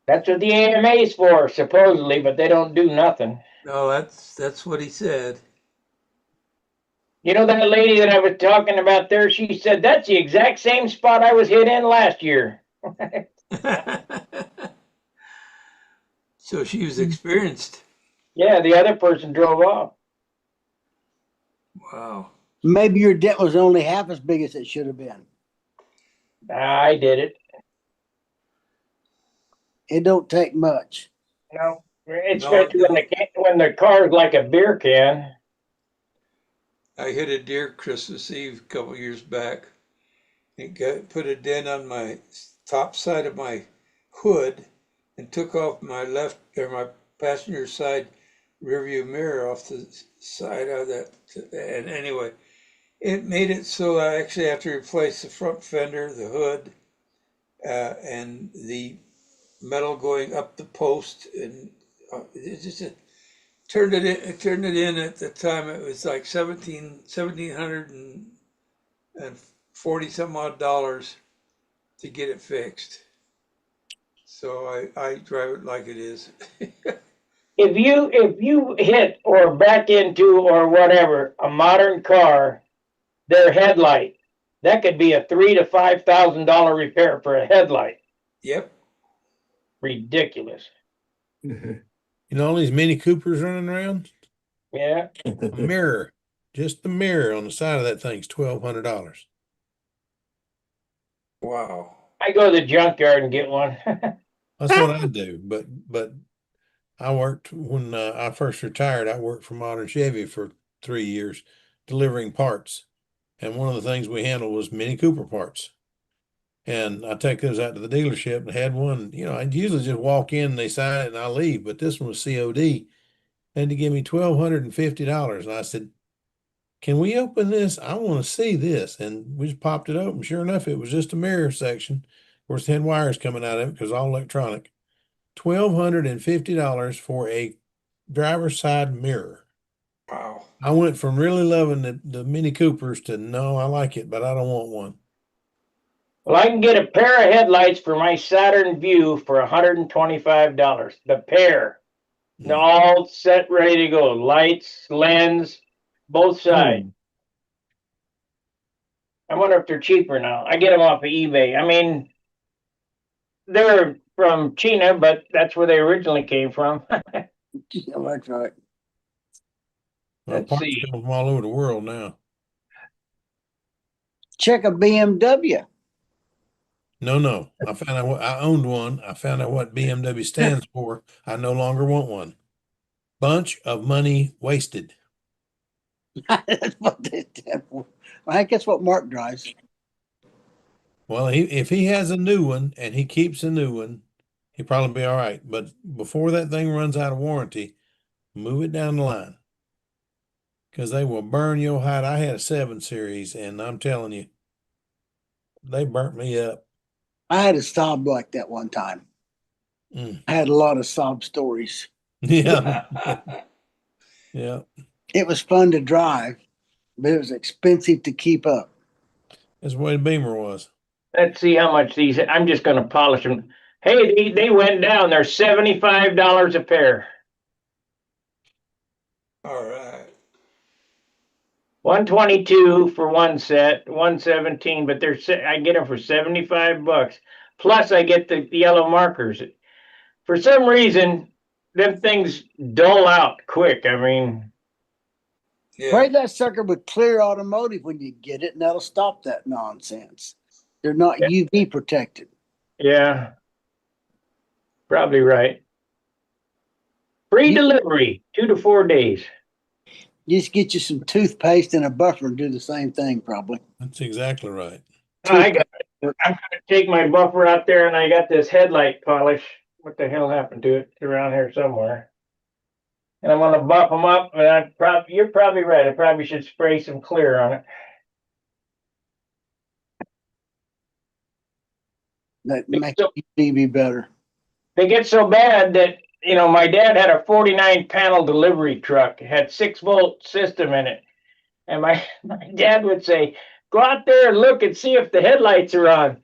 That's what the AMA's for, supposedly, but they don't do nothing. No, that's what he said. You know that lady that I was talking about there? She said, "That's the exact same spot I was hit in last year." So she was experienced. Yeah, the other person drove off. Wow. maybe your dent was only half as big as it should have been. I did it. It don't take much. No, especially when the car's like a beer can. I hit a deer Christmas Eve a couple years back. It put a dent on my top side of my hood and took off my left or my passenger side rearview mirror off the side of that. And anyway, it made it so I actually have to replace the front fender, the hood, and the metal going up the post, and it just turned it in at the time. It was like $1,740 some odd dollars to get it fixed. So I drive it like it is. If you hit or back into or whatever a modern car, their headlight, that could be a $3,000 to $5,000 repair for a headlight. Yep. Ridiculous. All these Mini Coopers running around? Yeah. A mirror, just the mirror on the side of that thing's $1,200. Wow. I go to the junkyard and get one. That's what I do. But I worked when I first retired. I worked for Modern Chevy for 3 years, delivering parts. And one of the things we handled was Mini Cooper parts. And I take those out to the dealership and had one. I'd usually just walk in and they sign it and I leave. But this one was COD. They had to give me $1,250. And I said, "Can we open this? I want to see this." And we just popped it open. Sure enough, it was just a mirror section. Of course, it had wires coming out of it because all electronic. $1,250 for a driver's side mirror. Wow. I went from really loving the Mini Coopers to no, I like it, but I don't want one. Well, I can get a pair of headlights for my Saturn Vue for $125. The pair. All set, ready to go. Lights, lens, both sides. I wonder if they're cheaper now. I get them off of eBay. I mean, they're from China, but that's where they originally came from. Yeah, that's right. Well, Let's parts see. come from all over the world now. Check a BMW. No. I found out I owned one. I found out what BMW stands for. I no longer want one. Bunch of money wasted. That's what they stand for. I think that's what Mark drives. Well, if he has a new one and he keeps a new one, he'll probably be all right. But before that thing runs out of warranty, move it down the line. Because they will burn your hide. I had a 7 Series, and I'm telling you, they burnt me up. I had a Saab like that one time. Mm. I had a lot of Saab stories. Yeah. Yeah. It was fun to drive, but it was expensive to keep up. That's the way the Beamer was. Let's see how much these. I'm just going to polish them. Hey, they went down. They're $75 a pair. All right. 122 for one set, 117, but I get them for $75. Plus I get the yellow markers. For some reason, them things dull out quick. I mean, Yeah. Spray that sucker with clear automotive when you get it, and that'll stop that nonsense. They're not UV protected. yeah, probably right. Free delivery, 2 to 4 days. Just get you some toothpaste and a buffer and do the same thing, probably. That's exactly right. I'm going to take my buffer out there, and I got this headlight polish. What the hell happened to it? It's around here somewhere. And I'm going to buff them up, and you're probably right. I probably should spray some clear on it. That makes UV be better. They get so bad that, my dad had a 49 panel delivery truck. It had 6-volt system in it. And my dad would say, go out there and look and see if the headlights are on.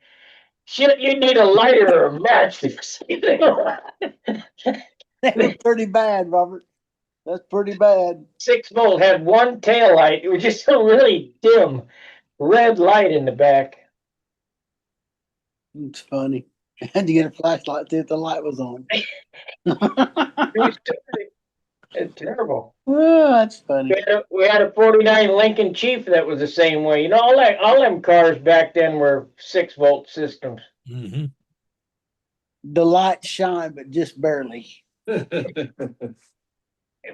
Shit, you need a lighter or a match. They were pretty bad, Robert. That's pretty bad. 6-volt had one tail light. It was just a really dim red light in the back. It's funny. I had to get a flashlight to see if the light was on. It's terrible. Oh, that's funny. We had a 49 Lincoln Chief that was the same way. All them cars back then were 6-volt systems. Mm-hmm. The lights shine, but just barely.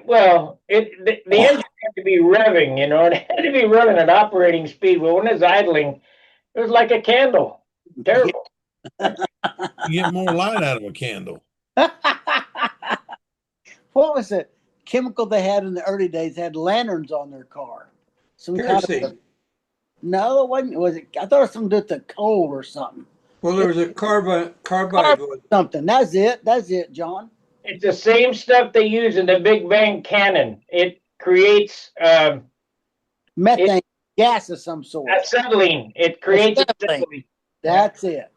Well, the engine had to be revving, and it had to be running at operating speed. But when it's idling, it was like a candle. Terrible. You get more light out of a candle. What was the chemical they had in the early days? They had lanterns on their car. Some Kerosene. kind of no, it wasn't. Was it? I thought it was something to do with the coal or something. Well, there was a carbide one. Something. That's it, John. It's the same stuff they use in the Big Bang cannon. It creates methane gas of some sort. Acetylene. It creates acetylene. That's it.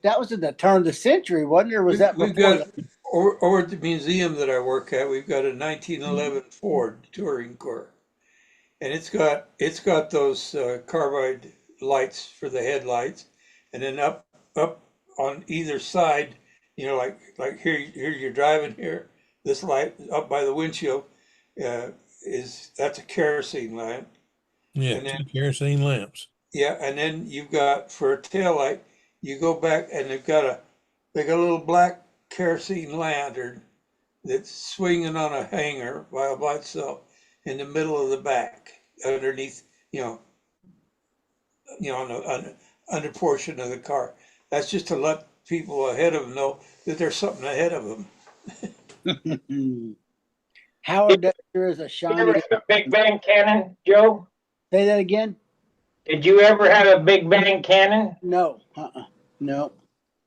That was in the turn of the century, wasn't it? Or was that before? We've got or at the museum that I work at, we've got a 1911 Ford touring car, and it's got those carbide lights for the headlights, and then up on either side, like here you're driving here, this light up by the windshield that's a kerosene lamp. Yeah, and then, 2 kerosene lamps. Yeah, and then you've got for a tail light, you go back and they got a little black kerosene lantern that's swinging on a hanger by itself in the middle of the back underneath, on the under portion of the car. That's just to let people ahead of them know that there's something ahead of them. Howard Dexter is a You shiny. ever have a Big Bang cannon, Joe? Say that again. Did you ever have a Big Bang cannon? No. No.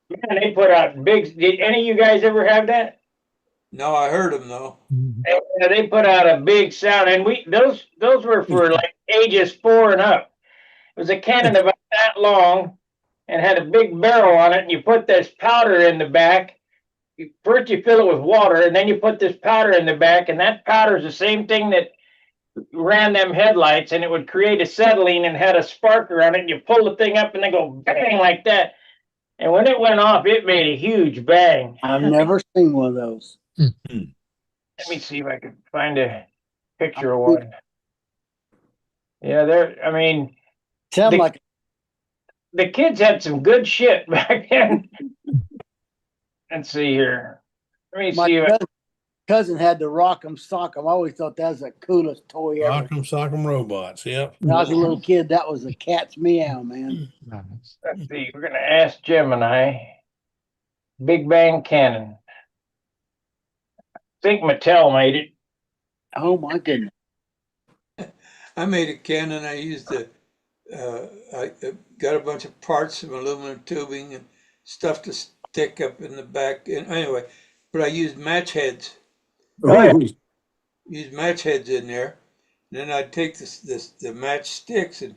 Man, they put out big. Did any of you guys ever have that? No, I heard them though. They put out a big sound, and those were for like ages 4 and up. It was a cannon about that long and had a big barrel on it, and you put this powder in the back. First you fill it with water, and then you put this powder in the back, and that powder is the same thing that ran them headlights, and it would create acetylene and had a sparker on it. And you pull the thing up and they go bang like that. And when it went off, it made a huge bang. I've never seen one of those. Let me see if I can find a picture of one. Yeah, I mean, Sound like the kids had some good shit back then. Let's see here. Let me my see. cousin had the Rock'em Sock'em. I always thought that was the coolest toy ever. Rock'em Sock'em Robots. Yep. When I was a little kid, that was a cat's meow, man. Let's see. We're gonna ask Gemini. Big Bang Cannon. I think Mattel made it. Oh my goodness. I made a cannon. I used I got a bunch of parts from aluminum tubing and stuff to stick up in the back. And anyway, but I used match heads. Used match heads in there. And then I'd take the match sticks and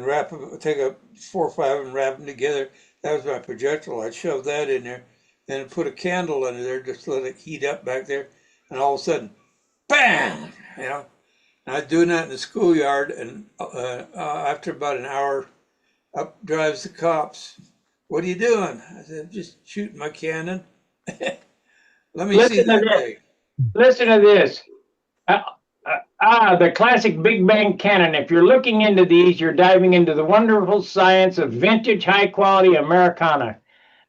wrap them, take 4 or 5 and wrap them together. That was my projectile. I'd shove that in there and put a candle under there, just let it heat up back there. And all of a sudden, bam! You know, and I was doing that in the schoolyard. And after about an hour, up drives the cops. What are you doing? I said, just shooting my cannon. Let me see that thing. Listen to this. The classic Big Bang Cannon. If you're looking into these, you're diving into the wonderful science of vintage high-quality Americana.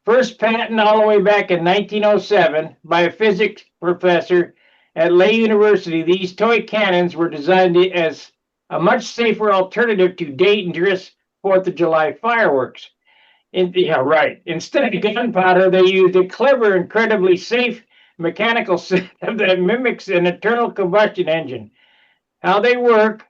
First patent all the way back in 1907 by a physics professor at Lay University. These toy cannons were designed as a much safer alternative to dangerous 4th of July fireworks. Instead of gunpowder, they used a clever, incredibly safe mechanical system that mimics an internal combustion engine. How they work: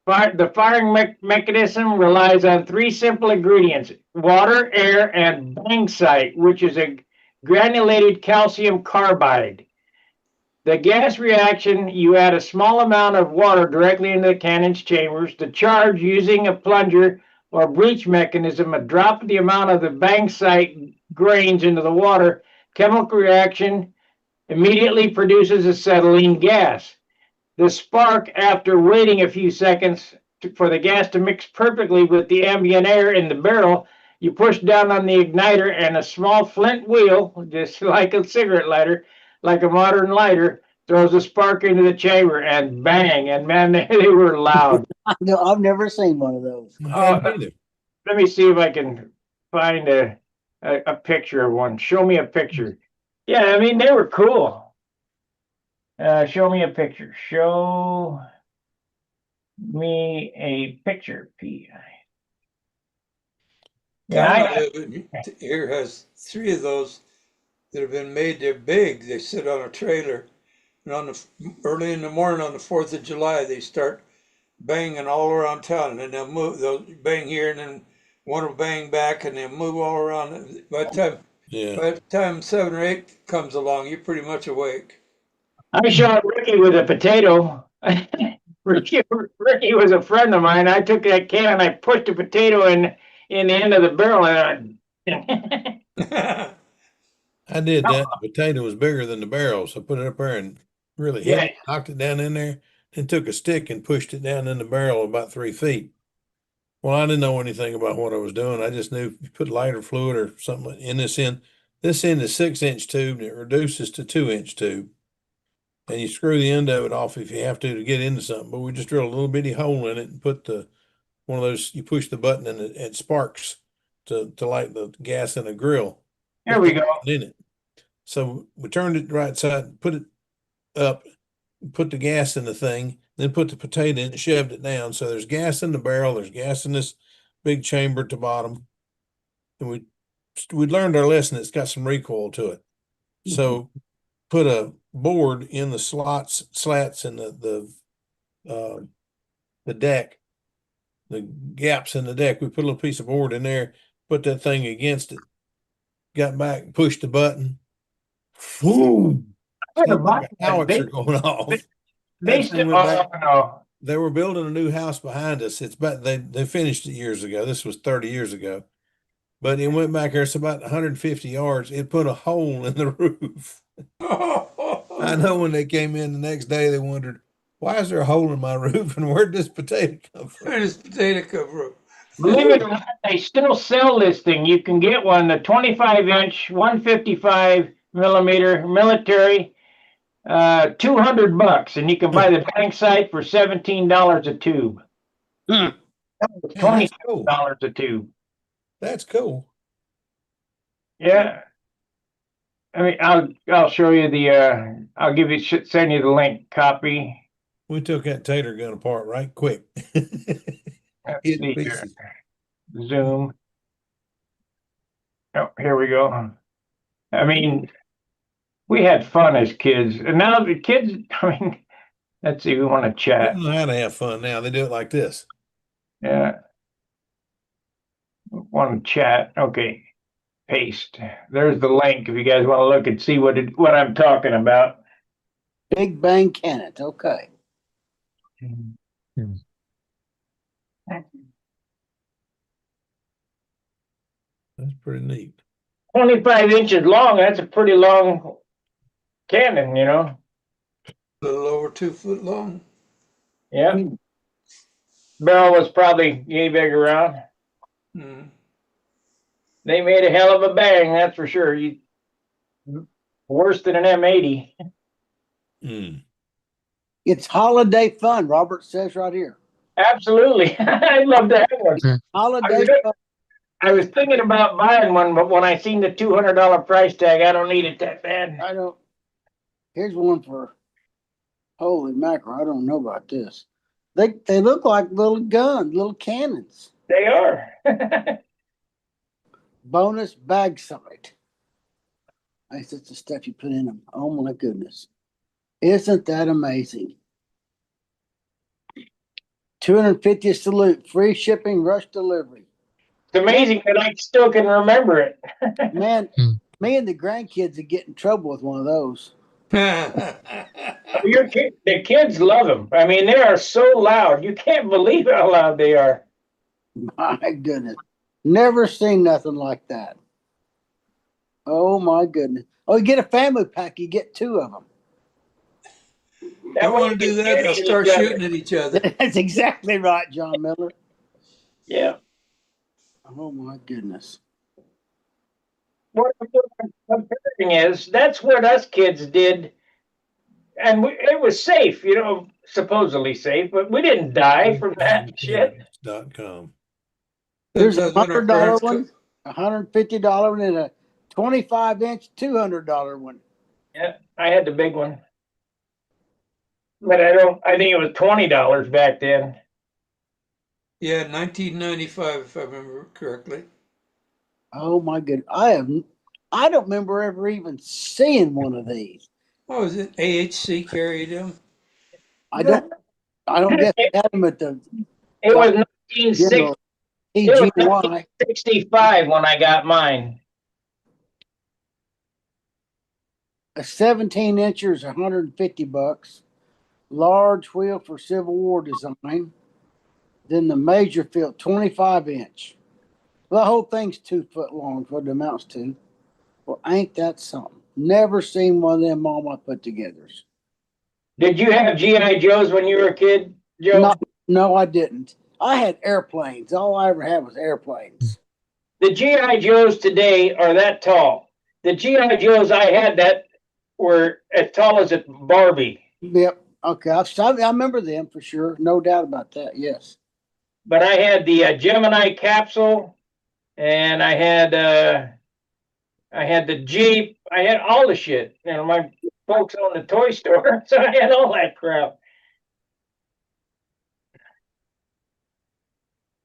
the firing mechanism relies on 3 simple ingredients: water, air, and bangxite, which is a granulated calcium carbide. The gas reaction: you add a small amount of water directly into the cannon's chambers. The charge, using a plunger or breech mechanism, a drop the amount of the bangxite grains into the water. Chemical reaction immediately produces acetylene gas. The spark, after waiting a few seconds for the gas to mix perfectly with the ambient air in the barrel, you push down on the igniter, and a small flint wheel, just like a cigarette lighter, like a modern lighter, throws a spark into the chamber, and bang! And man, they were loud. No, I've never seen one of those. Let me see if I can find a picture of one. Show me a picture. Yeah, I mean, they were cool. Show me a picture. Show me a picture, P.I. Yeah, here has 3 of those that have been made. They're big. They sit on a trailer. And early in the morning on the 4th of July, they start banging all around town. And then they'll bang here, and then one will bang back, and they'll move all around. By the time 7 or 8 comes along, you're pretty much awake. I shot Ricky with a potato. Ricky was a friend of mine. I took that can and I pushed a potato in the end of the barrel, and I did that. The potato was bigger than the barrel, so I put it up there and really hit it, knocked it down in there, and took a stick and pushed it down in the barrel about 3 feet. Well, I didn't know anything about what I was doing. I just knew if you put lighter fluid or something in this end. This end is 6-inch tube, and it reduces to 2-inch tube. And you screw the end of it off if you have to get into something. But we just drill a little bitty hole in it and put one of those. You push the button and it sparks to light the gas in a grill. There we go. In it. So we turned it right side, put it up, put the gas in the thing, then put the potato in and shoved it down. So there's gas in the barrel, there's gas in this big chamber at the bottom. And we learned our lesson. It's got some recoil to it. So put a board in the slats in the deck, the gaps in the deck. We put a little piece of board in there, put that thing against it, got back, pushed the button. Boom! Howitzer going off. They were building a new house behind us. It's about they finished it years ago. This was 30 years ago. But it went back there. It's about 150 yards. It put a hole in the roof. I know when they came in the next day, they wondered, Why is there a hole in my roof and where'd this potato come from? Where does potato come from? Believe it or not, they still sell this thing. You can get one, the 25-inch, 155 millimeter military, $200, and you can buy the blank sight for $17 a tube. Hmm. Man, that's cool. $20 a tube. That's cool. Yeah. I mean, I'll show you the I'll send you the link copy. We took that tater gun apart right quick. Let's Hit see here. pieces. Zoom. Oh, here we go. I mean, we had fun as kids, and now the kids. I mean, let's see. We want to They chat. don't know how to have fun now. They do it like this. Yeah. Want to chat? Okay. Paste. There's the link if you guys want to look and see what I'm talking about. Big Bang Cannon. Okay. That's pretty neat. 25 inches long. That's a pretty long cannon, you know. A little over 2 foot long. Yeah. Barrel was probably yay big around. Hmm. They made a hell of a bang, that's for sure. Worse than an M80. Mm. It's holiday fun, Robert says right here. Absolutely. I'd love to have one. Holiday fun. I was thinking about buying one, but when I seen the $200 price tag, I don't need it that bad. I don't. Here's one for. Holy mackerel! I don't know about this. They look like little guns, little cannons. They are. Bonus bag sight. That's the stuff you put in them. Oh my goodness. Isn't that amazing? 250 salute, free shipping, rush delivery. It's amazing that I still can remember it. Man, me and the grandkids would get in trouble with one of those. The kids love them. I mean, they are so loud. You can't believe how loud they are. My goodness. Never seen nothing like that. Oh my goodness. Oh, you get a family pack, you get 2 of them. Don't want to do that, they'll start shooting at each other. That's exactly right, John Miller. Yeah. Oh my goodness. What I'm comparing is that's what us kids did, and it was safe, you know, supposedly safe, but we didn't die from that shit. .com. There's a $100 one, $150 one, and a 25-inch $200 one. Yeah, I had the big one, but I think it was $20 back then. Yeah, 1995, if I remember correctly. Oh my goodness. I don't remember ever even seeing one of these. What was it? AHC carried them? I don't guess they had them at the It was 1960. It was 1965 when I got mine. A 17-incher is $150. Large wheel for Civil War design. Then the major field, 25-inch. The whole thing's 2 foot long, what it amounts to. Well, ain't that something? Never seen one of them all my put togethers. Did you have G.I. Joes when you were a kid, Joe? No, I didn't. I had airplanes. All I ever had was airplanes. The G.I. Joes today are that tall. The G.I. Joes I had that were as tall as a Barbie. Yep. Okay. I remember them for sure. No doubt about that. Yes. But I had the Gemini capsule, and I had the Jeep. I had all the shit. You know, my folks owned the toy store, so I had all that crap.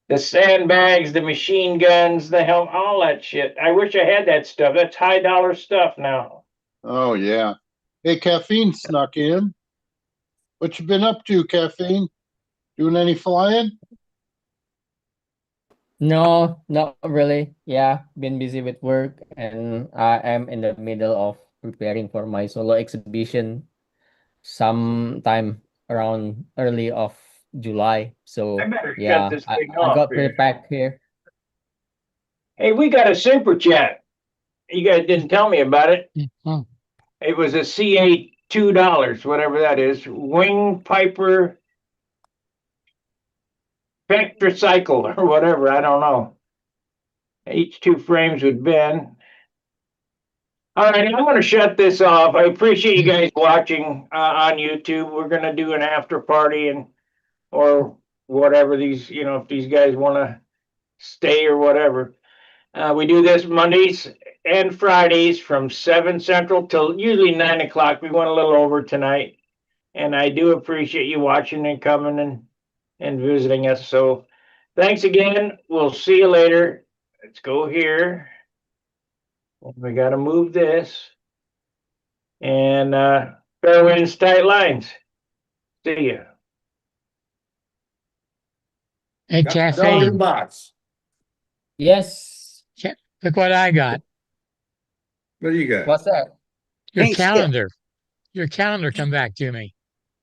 The sandbags, the machine guns, the helm, all that shit. I wish I had that stuff. That's high dollar stuff now. Oh yeah. Hey, Caffeine snuck in. What you been up to, Caffeine? Doing any flying? No, not really. Yeah, been busy with work, and I am in the middle of preparing for my solo exhibition sometime around early of July. So I better yeah, shut this I, thing I off got here. pretty packed here. Hey, we got a super chat. You guys didn't tell me about it. Mhm. It was a C8 $2, whatever that is. Wing Piper Spectracycle or whatever, I don't know. Each 2 frames would bend. All right, I'm going to shut this off. I appreciate you guys watching on YouTube. We're going to do an after party and or whatever these, if these guys want to stay or whatever. We do this Mondays and Fridays from 7 Central till usually 9 o'clock. We went a little over tonight. And I do appreciate you watching and coming and visiting us. So thanks again. We'll see you later. Let's go here. We got to move this. And fair winds, tight lines. See ya. Hey, Got the dog in Caffeine. the box. Yes. Look what I got. What do you got? What's that? Your Hey, Skip. calendar. Your calendar come back to me.